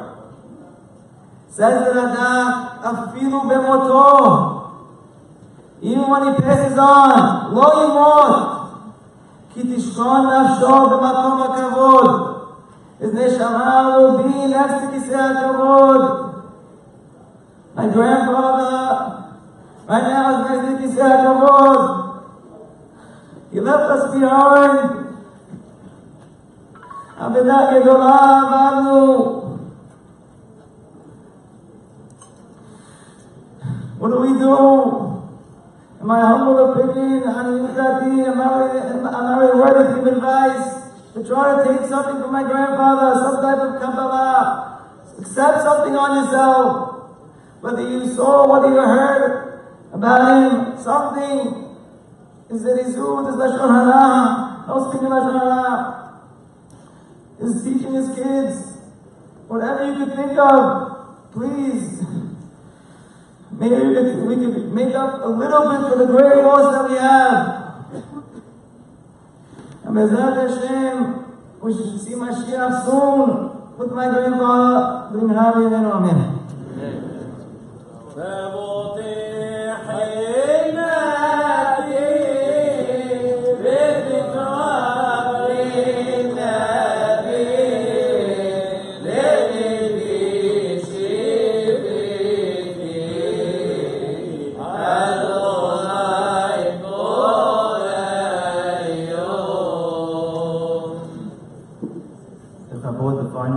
Says the Radak, afilu bemoto. Even when he passes on, lo yimod. Ki tishkon nafsho b'makom ha'kavod. His neshama will be next to kisei ha'kavod. My grandfather, right now, is next to kisei ha'kavod. He left us behind. Abedah gedolah avanu. What do we do? In my humble opinion, am I ready to give advice? To try to take something from my grandfather, some type of Kabbalah. Accept something on yourself. Whether you saw, whether you heard about him, something. Is it Izud, is Lashon Hara, no speaking Lashon Hara. Is teaching his kids. Whatever you could think of, please. Maybe we could make up a little bit for the great loss that we have. And Bezrat Hashem, we should see Mashiach soon with my grandfather. Amen.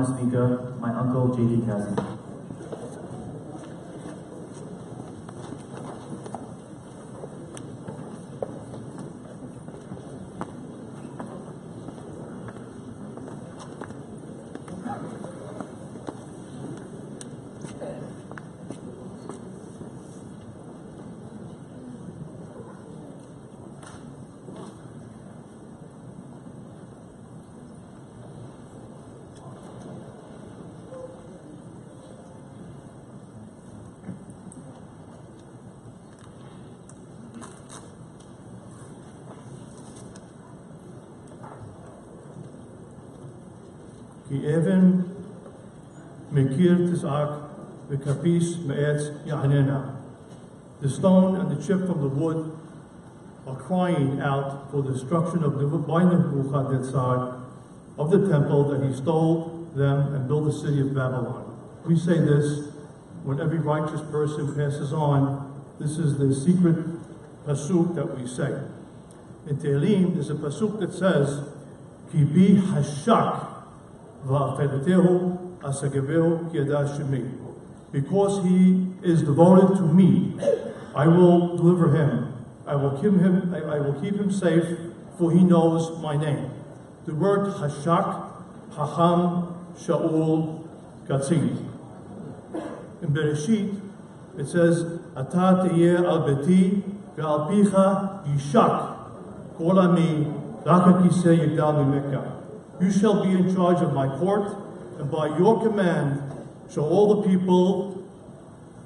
Speaker, my uncle J.K. Cassie. כי אבן מכיר תזעק וכפיש מעץ יעננה. The stone and the chip from the wood are crying out for the destruction of Nebuchadnezzar of the temple that he stole them and built the city of Babylon. We say this when every righteous person passes on. This is the secret pasuk that we say. In Tehillim, there's a pasuk that says, Ki bi hashak va'afedetehu asagevehu ki yada shemi. Because he is devoted to me, I will deliver him. I will keep him safe, for he knows my name. The word Hashak, Hacham, Shaul, Katzin. In Bereshit, it says, Ata teyeh al beti ve'al picha yishak kol ami raka kiseh yigdal mimeka. You shall be in charge of my court, and by your command shall all the people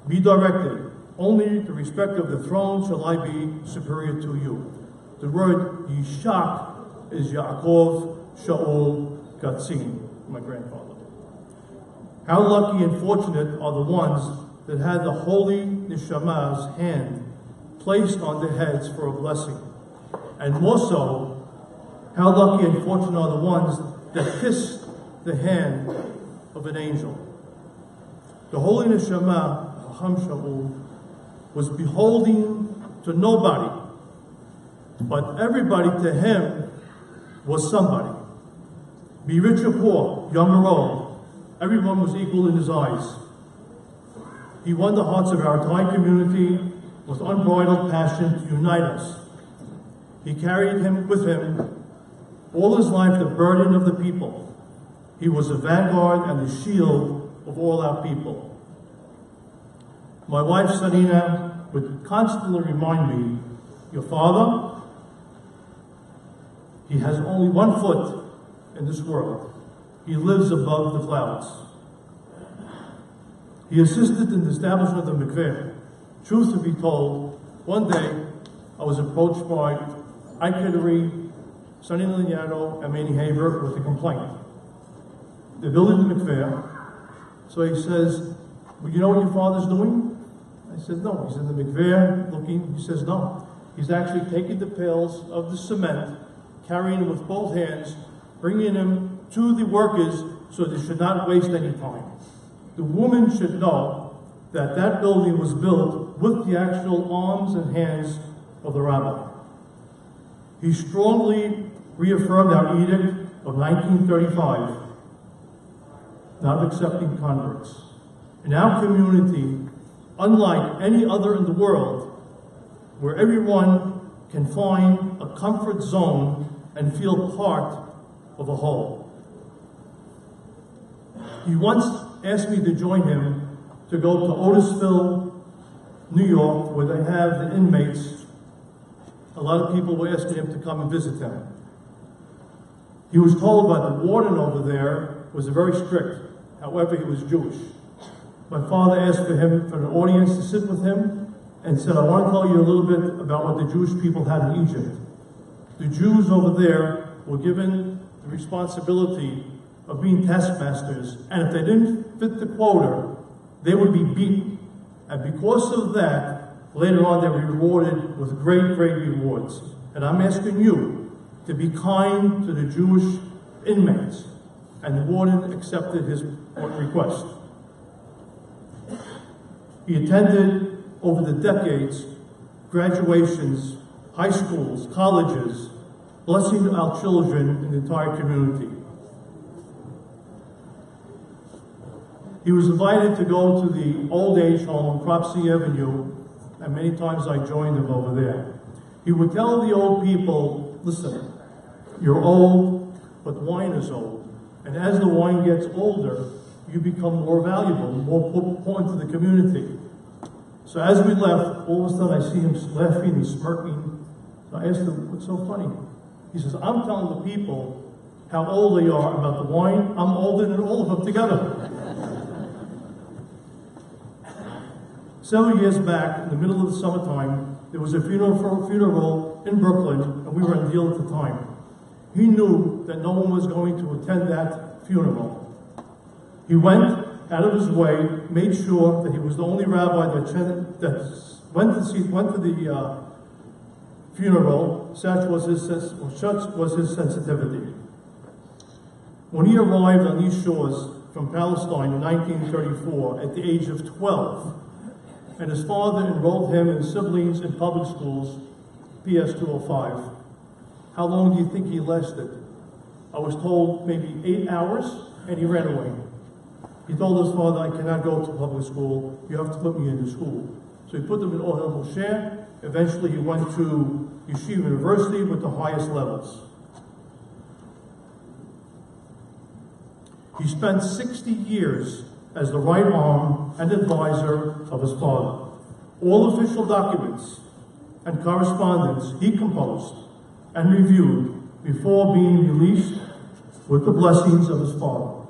be directed. Only the respect of the throne shall I be superior to you. The word Yishak is Yaakov, Shaul, Katzin, my grandfather. How lucky and fortunate are the ones that had the holy Neshama's hand placed on their heads for a blessing. And more so, how lucky and fortunate are the ones that kissed the hand of an angel. The holy Neshama, Hacham Shaul, was beholding to nobody, but everybody to him was somebody. Be rich or poor, young or old, everyone was equal in his eyes. He won the hearts of our entire community with unbridled passion to unite us. He carried him with him all his life the burden of the people. He was the vanguard and the shield of all our people. My wife, Sarina, would constantly remind me, your father, he has only one foot in this world. He lives above the clouds. He assisted in the establishment of the mikveh. Truth to be told, one day I was approached by Ike Hidary, Sonny Liniano, and Manny Haber with a complaint. They're building the mikveh. So he says, well, you know what your father's doing? I said, no. He's in the mikveh looking. He says, no. He's actually taking the pails of the cement, carrying them with both hands, bringing them to the workers so they should not waste any time. The woman should know that that building was built with the actual arms and hands of the rabbi. He strongly reaffirmed our edict of 1935, not accepting converts. In our community, unlike any other in the world, where everyone can find a comfort zone and feel part of a whole. He once asked me to join him to go to Otisville, New York, where they have the inmates. A lot of people were asking him to come and visit them. He was told by the warden over there was very strict. However, he was Jewish. My father asked for him, for an audience to sit with him, and said, I want to tell you a little bit about what the Jewish people had in Egypt. The Jews over there were given the responsibility of being taskmasters, and if they didn't fit the quota, they would be beaten. And because of that, later on they were rewarded with great, great rewards. And I'm asking you to be kind to the Jewish inmates. And the warden accepted his request. He attended, over the decades, graduations, high schools, colleges, blessing our children and the entire community. He was invited to go to the old age home on Cropsey Avenue, and many times I joined him over there. He would tell the old people, listen, you're old, but wine is old. And as the wine gets older, you become more valuable, more important to the community. So as we left, all of a sudden I see him laughing and smirking. So I asked him, what's so funny? He says, I'm telling the people how old they are about the wine. I'm older than all of them together. Several years back, in the middle of the summertime, there was a funeral in Brooklyn, and we were in Deal at the time. He knew that no one was going to attend that funeral. He went out of his way, made sure that he was the only rabbi that went to the funeral. Such was his sensitivity. When he arrived on these shores from Palestine in 1934 at the age of 12, and his father enrolled him and siblings in public schools, PS 205. How long do you think he lasted? I was told maybe 8 hours, and he ran away. He told his father, I cannot go to public school, you have to put me into school. So he put him in Ohel Moshe. Eventually he went to Yeshiva University with the highest levels. He spent 60 years as the right arm and advisor of his father. All official documents and correspondence he composed and reviewed before being released with the blessings of his father.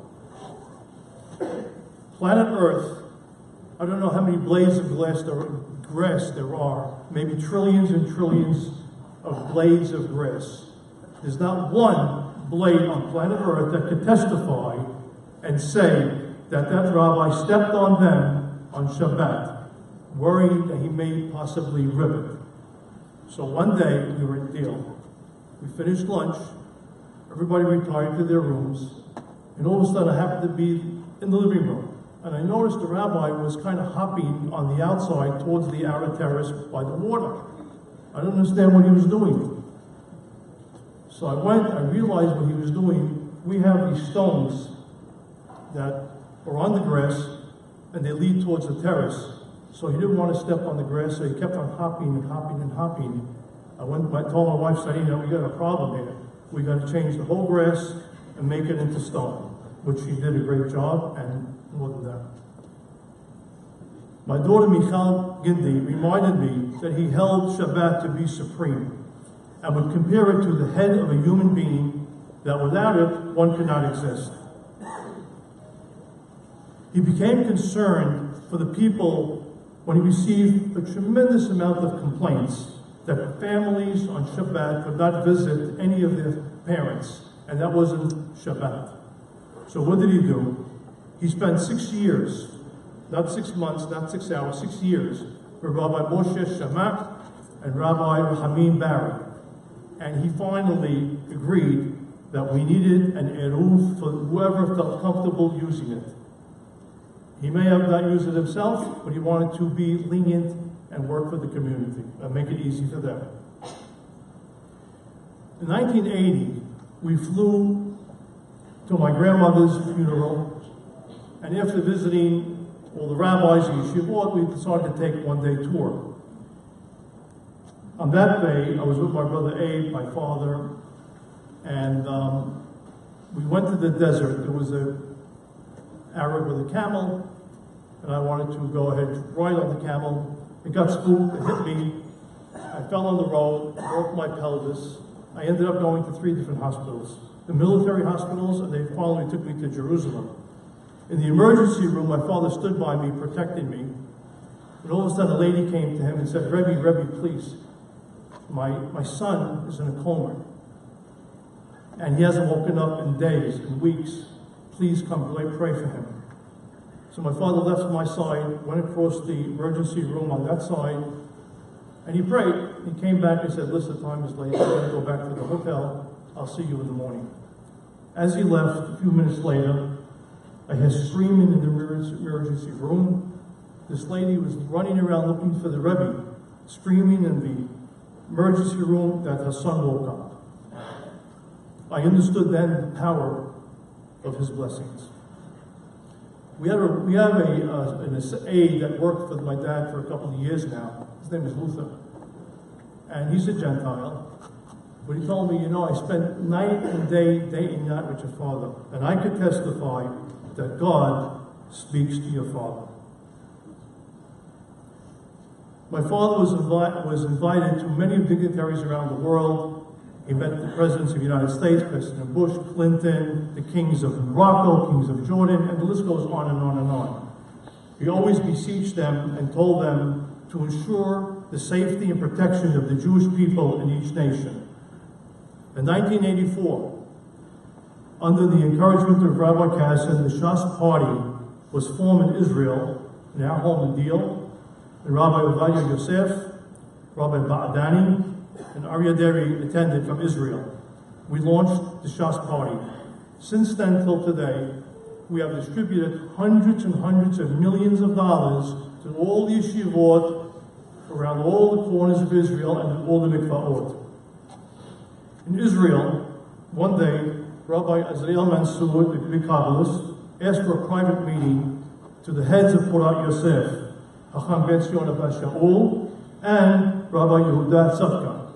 Planet Earth, I don't know how many blades of grass there are, maybe trillions and trillions of blades of grass. There's not one blade on planet Earth that could testify and say that rabbi stepped on them on Shabbat, worried that he may possibly rip it. So one day, we were at deal. We finished lunch, everybody retired to their rooms, and all of a sudden I happened to be in the living room. And I noticed the rabbi was kind of hopping on the outside towards the outer terrace by the water. I didn't understand what he was doing. So I realized what he was doing. We have these stones that are on the grass, and they lead towards the terrace. So he didn't want to step on the grass, so he kept on hopping and hopping and hopping. I told my wife, said, we got a problem here. We got to change the whole grass and make it into stone, which she did a great job, and more than that. My daughter Michal Gindi reminded me that he held Shabbat to be supreme and would compare it to the head of a human being, that without it, one could not exist. He became concerned for the people when he received a tremendous amount of complaints that families on Shabbat could not visit any of their parents, and that wasn't Shabbat. So what did he do? He spent 6 years, not 6 months, not 6 hours, 6 years, with Rabbi Moshe Shamak and Rabbi Hamim Barry. And he finally agreed that we needed an eruv for whoever felt comfortable using it. He may have not used it himself, but he wanted to be lenient and work for the community and make it easy for them. In 1980, we flew to my grandmother's funeral, and after visiting all the rabbis and yeshivot, we decided to take a one-day tour. On that day, I was with my brother Abe, my father, and we went to the desert. There was an Arab with a camel, and I wanted to go ahead and ride on the camel. It got spooked, it hit me. I fell on the road, broke my pelvis. I ended up going to 3 different hospitals. The military hospitals, and they finally took me to Jerusalem. In the emergency room, my father stood by me, protecting me. And all of a sudden, a lady came to him and said, Rebbe, please, my son is in a coma. And he hasn't woken up in days and weeks. Please come, pray for him. So my father left my side, went across the emergency room on that side, and he prayed. He came back and said, listen, time is late. I'm going to go back to the hotel. I'll see you in the morning. As he left, a few minutes later, I heard screaming in the emergency room. This lady was running around looking for the Rebbe, screaming in the emergency room that her son woke up. I understood then the power of his blessings. We have an aide that worked with my dad for a couple of years now. His name is Luther. And he's a Gentile. But he told me, I spent night and day and night with your father. And I could testify that God speaks to your father. My father was invited to many dignitaries around the world. He met the presidents of the United States, President Bush, Clinton, the kings of Morocco, kings of Jordan, and the list goes on and on and on. He always beseeched them and told them to ensure the safety and protection of the Jewish people in each nation. In 1984, under the encouragement of Rabbi Kassan, the Shas Party was formed in Israel, in our home in Deal. and Rabbi Ovadia Yosef, Rabbi Ba'adani, and Arayat attended from Israel. We launched the Shas Party. Since then till today, we have distributed hundreds and hundreds of millions of dollars to all the yeshivot around all the corners of Israel and all the mikvaot. In Israel, one day, Rabbi Azrael Mansour, the big Kabbalist, asked for a private meeting to the heads of Porat Yosef, Hacham ben Shaul, and Rabbi Yehuda Tzadka.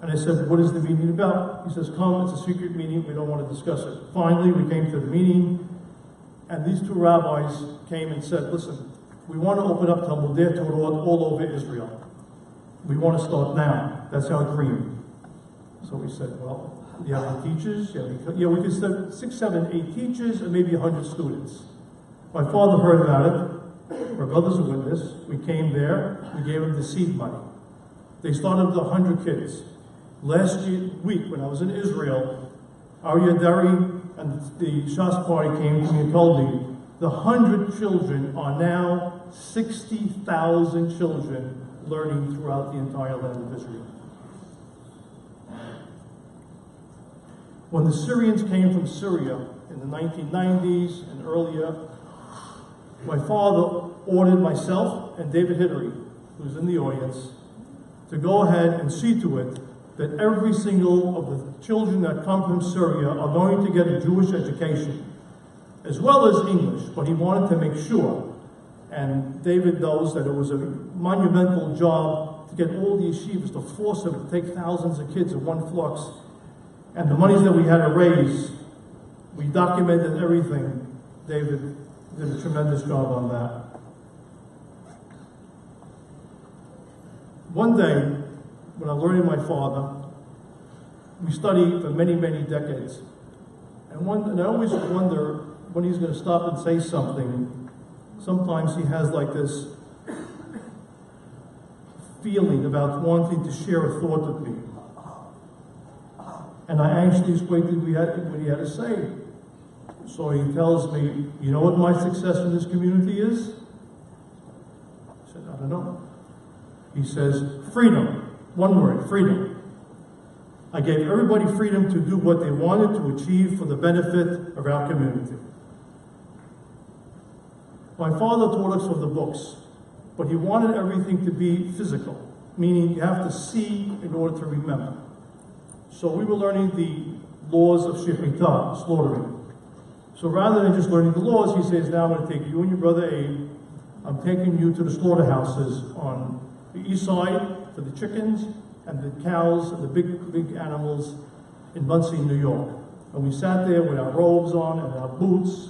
And I said, what is the meeting about? He says, come, it's a secret meeting, we don't want to discuss it. Finally, we came to the meeting, and these two rabbis came and said, listen, we want to open up Talmudei Torah all over Israel. We want to start now. That's our dream. So we said, well, do you have any teachers? Yeah, we could start 6, 7, 8 teachers, and maybe 100 students. My father heard about it. My brother's a witness. We came there. We gave them the seed money. They started with 100 kids. Last week, when I was in Israel, Arayat and the Shas Party came to me and told me the 100 children are now 60,000 children learning throughout the entire land of Israel. When the Syrians came from Syria in the 1990s and earlier, my father ordered myself and David Hiddery, who's in the audience, to go ahead and see to it that every single of the children that come from Syria are going to get a Jewish education, as well as English, but he wanted to make sure, and David knows that it was a monumental job to get all the yeshivas, to force them to take thousands of kids in one flux, and the monies that we had to raise, we documented everything. David did a tremendous job on that. One day, when I learned my father, we studied for many, many decades. And I always wonder when he's going to stop and say something. Sometimes he has like this feeling about wanting to share a thought with me. And I anxiously waited what he had to say. So he tells me, you know what my success in this community is? I said, I don't know. He says, freedom. One word, freedom. I gave everybody freedom to do what they wanted to achieve for the benefit of our community. My father taught us from the books, but he wanted everything to be physical, meaning you have to see in order to remember. So we were learning the laws of shechitah, slaughtering. So rather than just learning the laws, he says, now I'm going to take you and your brother Abe, I'm taking you to the slaughterhouses on the east side for the chickens and the cows and the big animals in Muncie, New York. And we sat there with our robes on and our boots,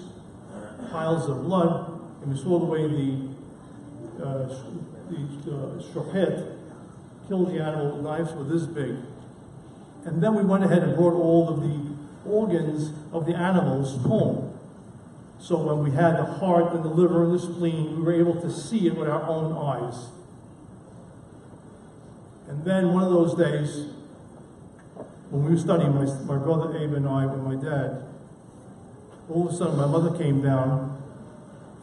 piles of blood, and we saw the way the shochet killed the animal. Knives were this big. And then we went ahead and brought all of the organs of the animals home. So when we had the heart and the liver and the spleen, we were able to see it with our own eyes. And then one of those days, when we were studying, my brother Abe and I with my dad, all of a sudden my mother came down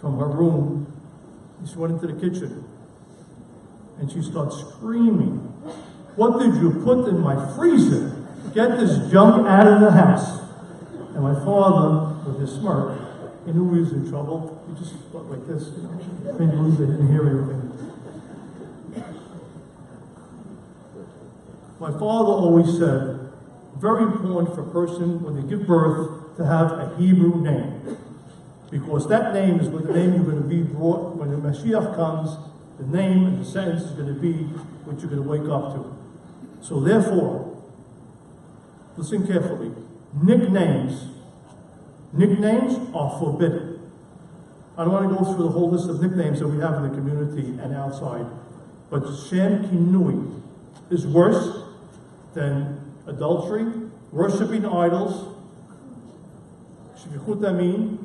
from her room, and she went into the kitchen, and she started screaming, "What did you put in my freezer? Get this junk out of the house." And my father, with his smirk, he knew he was in trouble. He just went like this, you know. I didn't hear anything. My father always said, very important for a person when they give birth to have a Hebrew name. Because that name is the name you're going to be brought, when the Mashiach comes, the name and the sentence is going to be what you're going to wake up to. So therefore, listen carefully, nicknames are forbidden. I don't want to go through the whole list of nicknames that we have in the community and outside, but Shem Kinui is worse than adultery, worshiping idols, Shvichut Amin,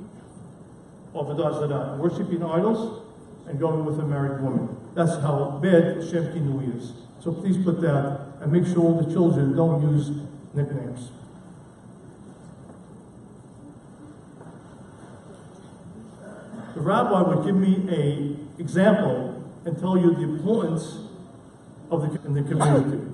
or V'dah Zarah, worshiping idols and going with a married woman. That's how bad Shem Kinui is. So please put that and make sure all the children don't use nicknames. The rabbi would give me an example and tell you the importance of in the community.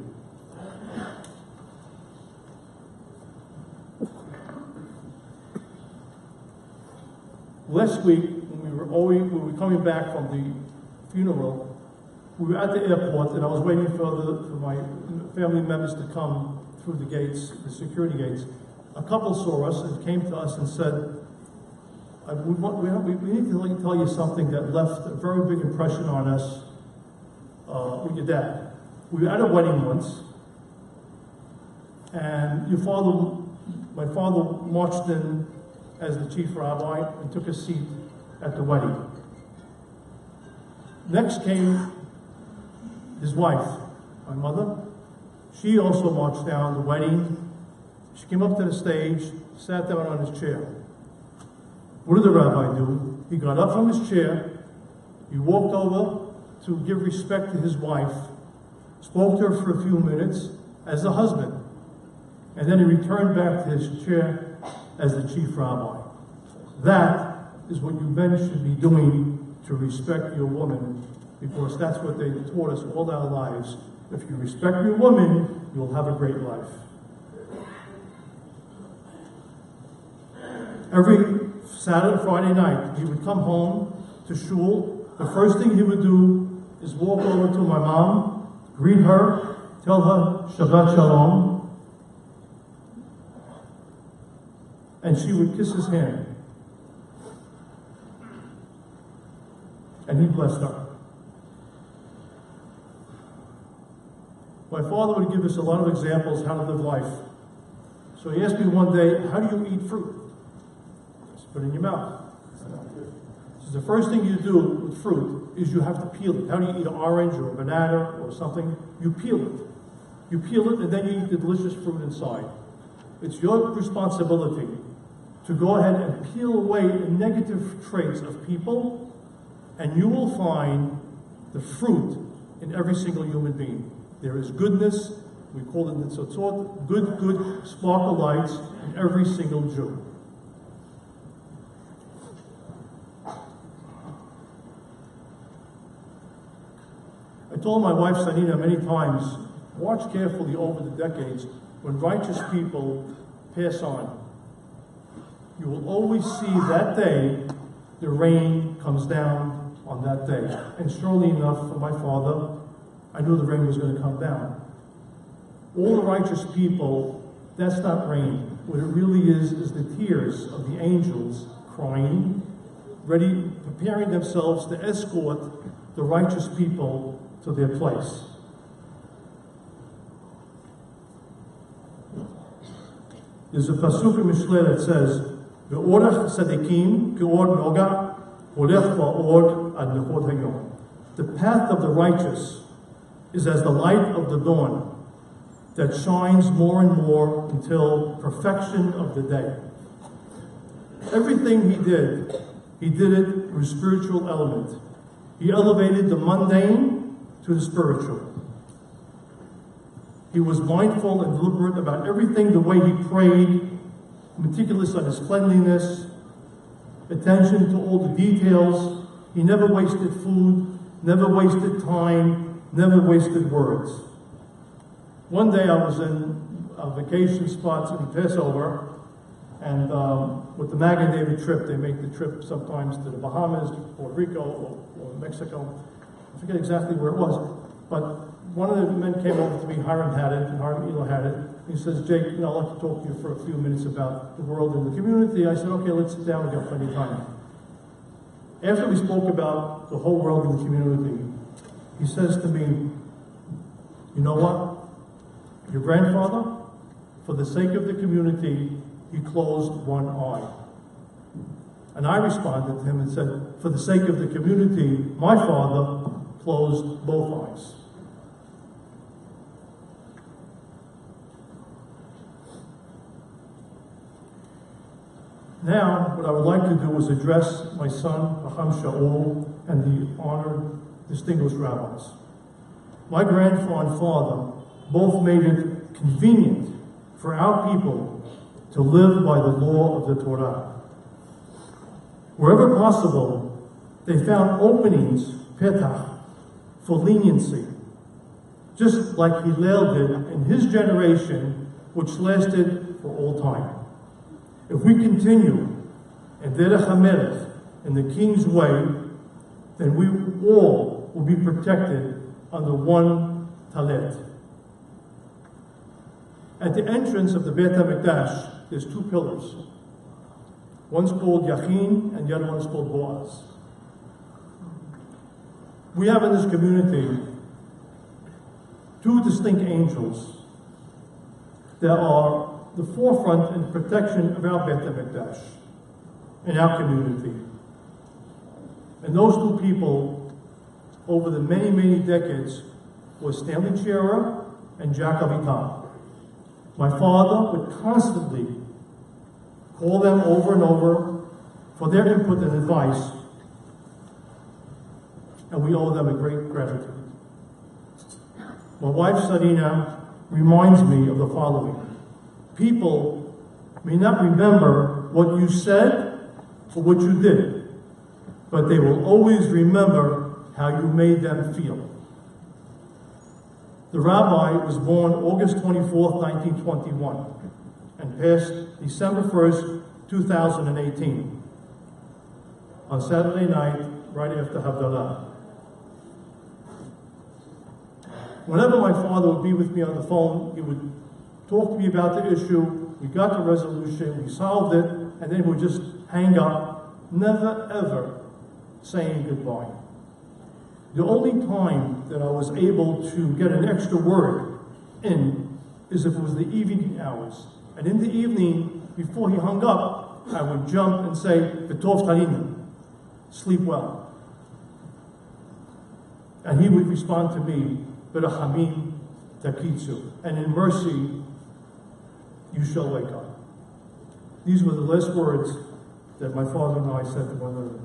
Last week, when we were coming back from the funeral, we were at the airport, and I was waiting for my family members to come through the gates, the security gates. A couple saw us and came to us and said, we need to tell you something that left a very big impression on us with your dad. We were at a wedding once, and my father marched in as the chief rabbi and took a seat at the wedding. Next came his wife, my mother. She also marched down the wedding. She came up to the stage, sat down on his chair. What did the rabbi do? He got up from his chair, he walked over to give respect to his wife, spoke to her for a few minutes as a husband, and then he returned back to his chair as the chief rabbi. That is what you men should be doing to respect your woman, because that's what they taught us all our lives. If you respect your woman, you'll have a great life. Every Saturday, Friday night, he would come home to shul. The first thing he would do is walk over to my mom, greet her, tell her Shabbat Shalom, and she would kiss his hand. And he blessed her. My father would give us a lot of examples how to live life. So he asked me one day, how do you eat fruit? Just put it in your mouth. So the first thing you do with fruit is you have to peel it. How do you eat an orange or a banana or something? You peel it. You peel it and then you eat the delicious fruit inside. It's your responsibility to go ahead and peel away the negative traits of people, and you will find the fruit in every single human being. There is goodness, we call it nitzotzot, good sparkle lights in every single Jew. I told my wife Sanina many times, watch carefully over the decades when righteous people pass on. You will always see that day the rain comes down on that day. And surely enough, for my father, I knew the rain was going to come down. All the righteous people, that's not rain. What it really is the tears of the angels crying, ready, preparing themselves to escort the righteous people to their place. There's a pasuk in Mishlei that says, "Ve'orach tzadikim ke'or noga holech va'or ad nechot hayom." The path of the righteous is as the light of the dawn that shines more and more until perfection of the day. Everything he did it with a spiritual element. He elevated the mundane to the spiritual. He was mindful and deliberate about everything, the way he prayed, meticulous on his cleanliness, attention to all the details. He never wasted food, never wasted time, never wasted words. One day I was in a vacation spot in Passover, and with the Magen David trip, they make the trip sometimes to the Bahamas, Puerto Rico, or Mexico. I forget exactly where it was, but one of the men came over to me, Hiram Elo had it. He says, Jake, I'd like to talk to you for a few minutes about the world and the community. I said, okay, let's sit down, we've got plenty of time. After we spoke about the whole world and the community, he says to me, you know what? Your grandfather, for the sake of the community, he closed one eye. And I responded to him and said, for the sake of the community, my father closed both eyes. Now, what I would like to do is address my son, Hacham Shaul, and the honored, distinguished rabbis. My grandfather and father both made it convenient for our people to live by the law of the Torah. Wherever possible, they found openings, petach, for leniency, just like Hillel did in his generation, which lasted for all time. If we continue in Derech HaMelech, in the king's way, then we all will be protected under one talet. At the entrance of the Beit HaMikdash, there's two pillars. One's called Yachin, and the other one is called Boaz. We have in this community two distinct angels that are the forefront in protection of our Beit HaMikdash in our community. And those two people, over the many, many decades, was Stanley Chera and Jack Avital. My father would constantly call them over and over for their input and advice, and we owe them a great gratitude. My wife, Sarina, reminds me of the following. People may not remember what you said or what you did, but they will always remember how you made them feel. The rabbi was born August 24th, 1921, and passed December 1st, 2018, on Saturday night, right after Havdalah. Whenever my father would be with me on the phone, he would talk to me about the issue, we got the resolution, we solved it, and then he would just hang up, never ever saying goodbye. The only time that I was able to get an extra word in is if it was the evening hours. And in the evening, before he hung up, I would jump and say, B'tov Talina, sleep well. And he would respond to me, B'rachamim takitzu, and in mercy, you shall wake up. These were the last words that my father and I said to one another.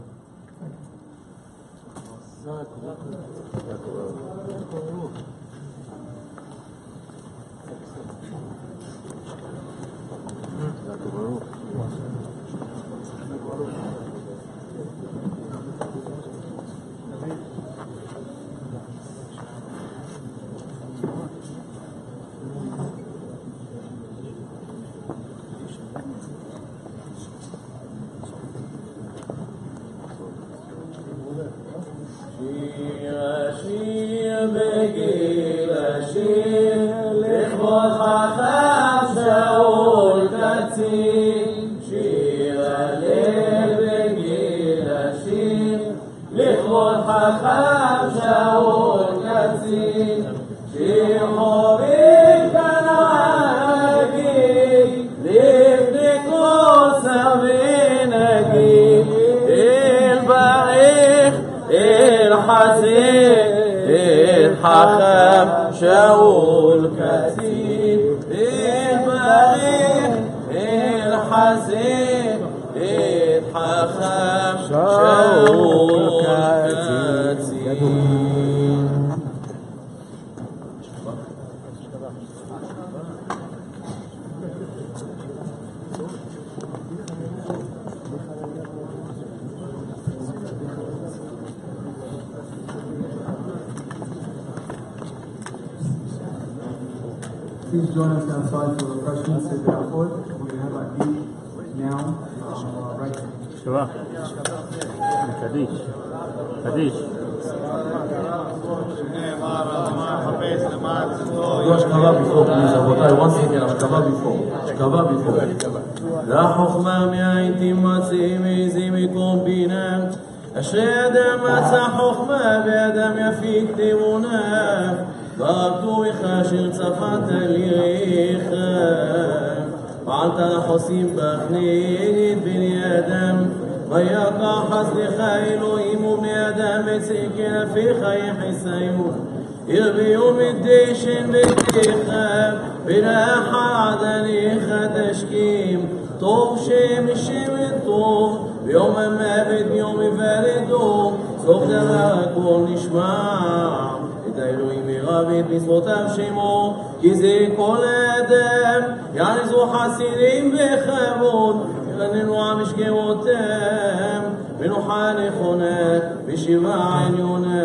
השיר בגיל השיר לכבוד חכם שאול קצין, שיר הלל בגיל השיר לכבוד חכם שאול קצין, שיר חובים כנהגים לפני כל שר ונגיד, אל ברך אל חזיר אל חכם שאול קצין, אל ברך אל חזיר אל חכם שאול קצין. Please join us outside for refreshments at the airport. We're going to have our meet now, right here. Shabbat. Kaddish. Kaddish. Ashkava before, please, Abotai. Once again, Ashkava before. Ashkava before. לחוכמה מהעיתים מצאים איזי מקום בינה, אשרי אדם מצא חוכמה ואדם יפיק תמונה, ברטוריך אשר צפת ליריך, פעלת לחוסים בכנית בני אדם, ויקע חסדך אלוהים ובני אדם אצל כנפיך יחסיון, ירביו מדשן ביתך, ברחת עליך תשכים, טוב שם טוב, ביום המוות ביום יוולדו, סוף דבר הכל נשמע. את האלוהים ירב את מצוותיו שמו, כי זה כל אדם, יענזו חסידים בכבוד, ירננו המשכבותם, ונוחה נכונה בשבעה עליונה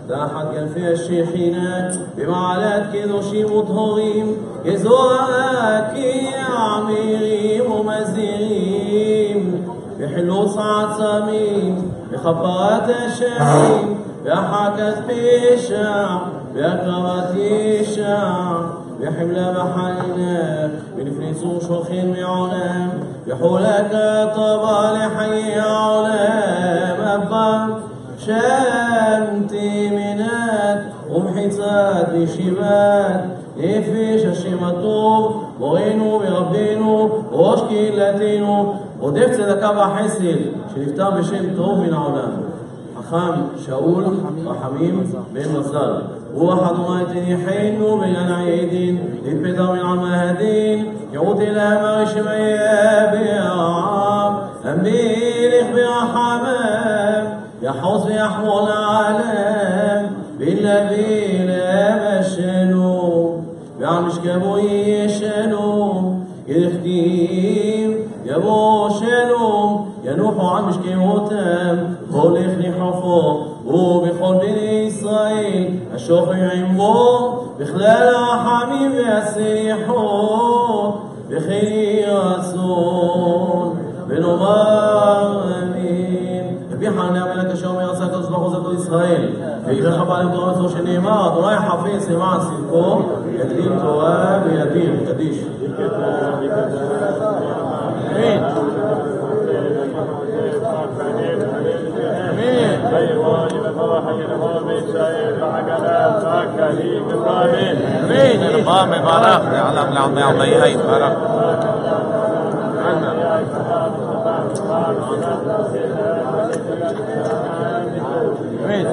תחת כנפי השכינה במעלת קדושים וטהורים כזועקים עמירים ומזהירים בחילוץ העצמים בכפרת השמים בהחקת פשע בהקרבת ישע בחמלה בחנינה בלפני צור שולחין מעולם בחולק טובה לחיי העולם אבא שמתי מנת ומחיצת בישיבת נפש השם הטוב מורנו ורבנו ראש קהילתנו רודף צדקה וחסד שנפטר בשם טוב מן העולם חכם שאול רחמים בן מזל רוח אדוני תניחנו בין העדין להתפטר מן עלמא הדין יעוט אליהם הרשמי בעם המלך ברחמם יחוס ויחמול העלם ולהביא להם השלום ועל משכבו ישלום כדכתיב יבוא שלום ינוחו על משכבותם הולך נחרפו ובכל בני ישראל השוכן עמו בכלל הרחמים והסליחות וכן יהי רצון ונאמר אמין. רבי חנניה המלך אשר אומר עשה הקדוש ברוך הוא זכור ישראל ויברך הבא לתורה מצוות שנאמר אדוני חפץ למען צדקו יגדיל תורה וידיר קדיש. אמין. امين القام بارك على العمي بارك امين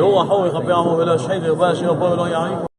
هو حوي خبيعه بلا شيء يباشر ولا يعيق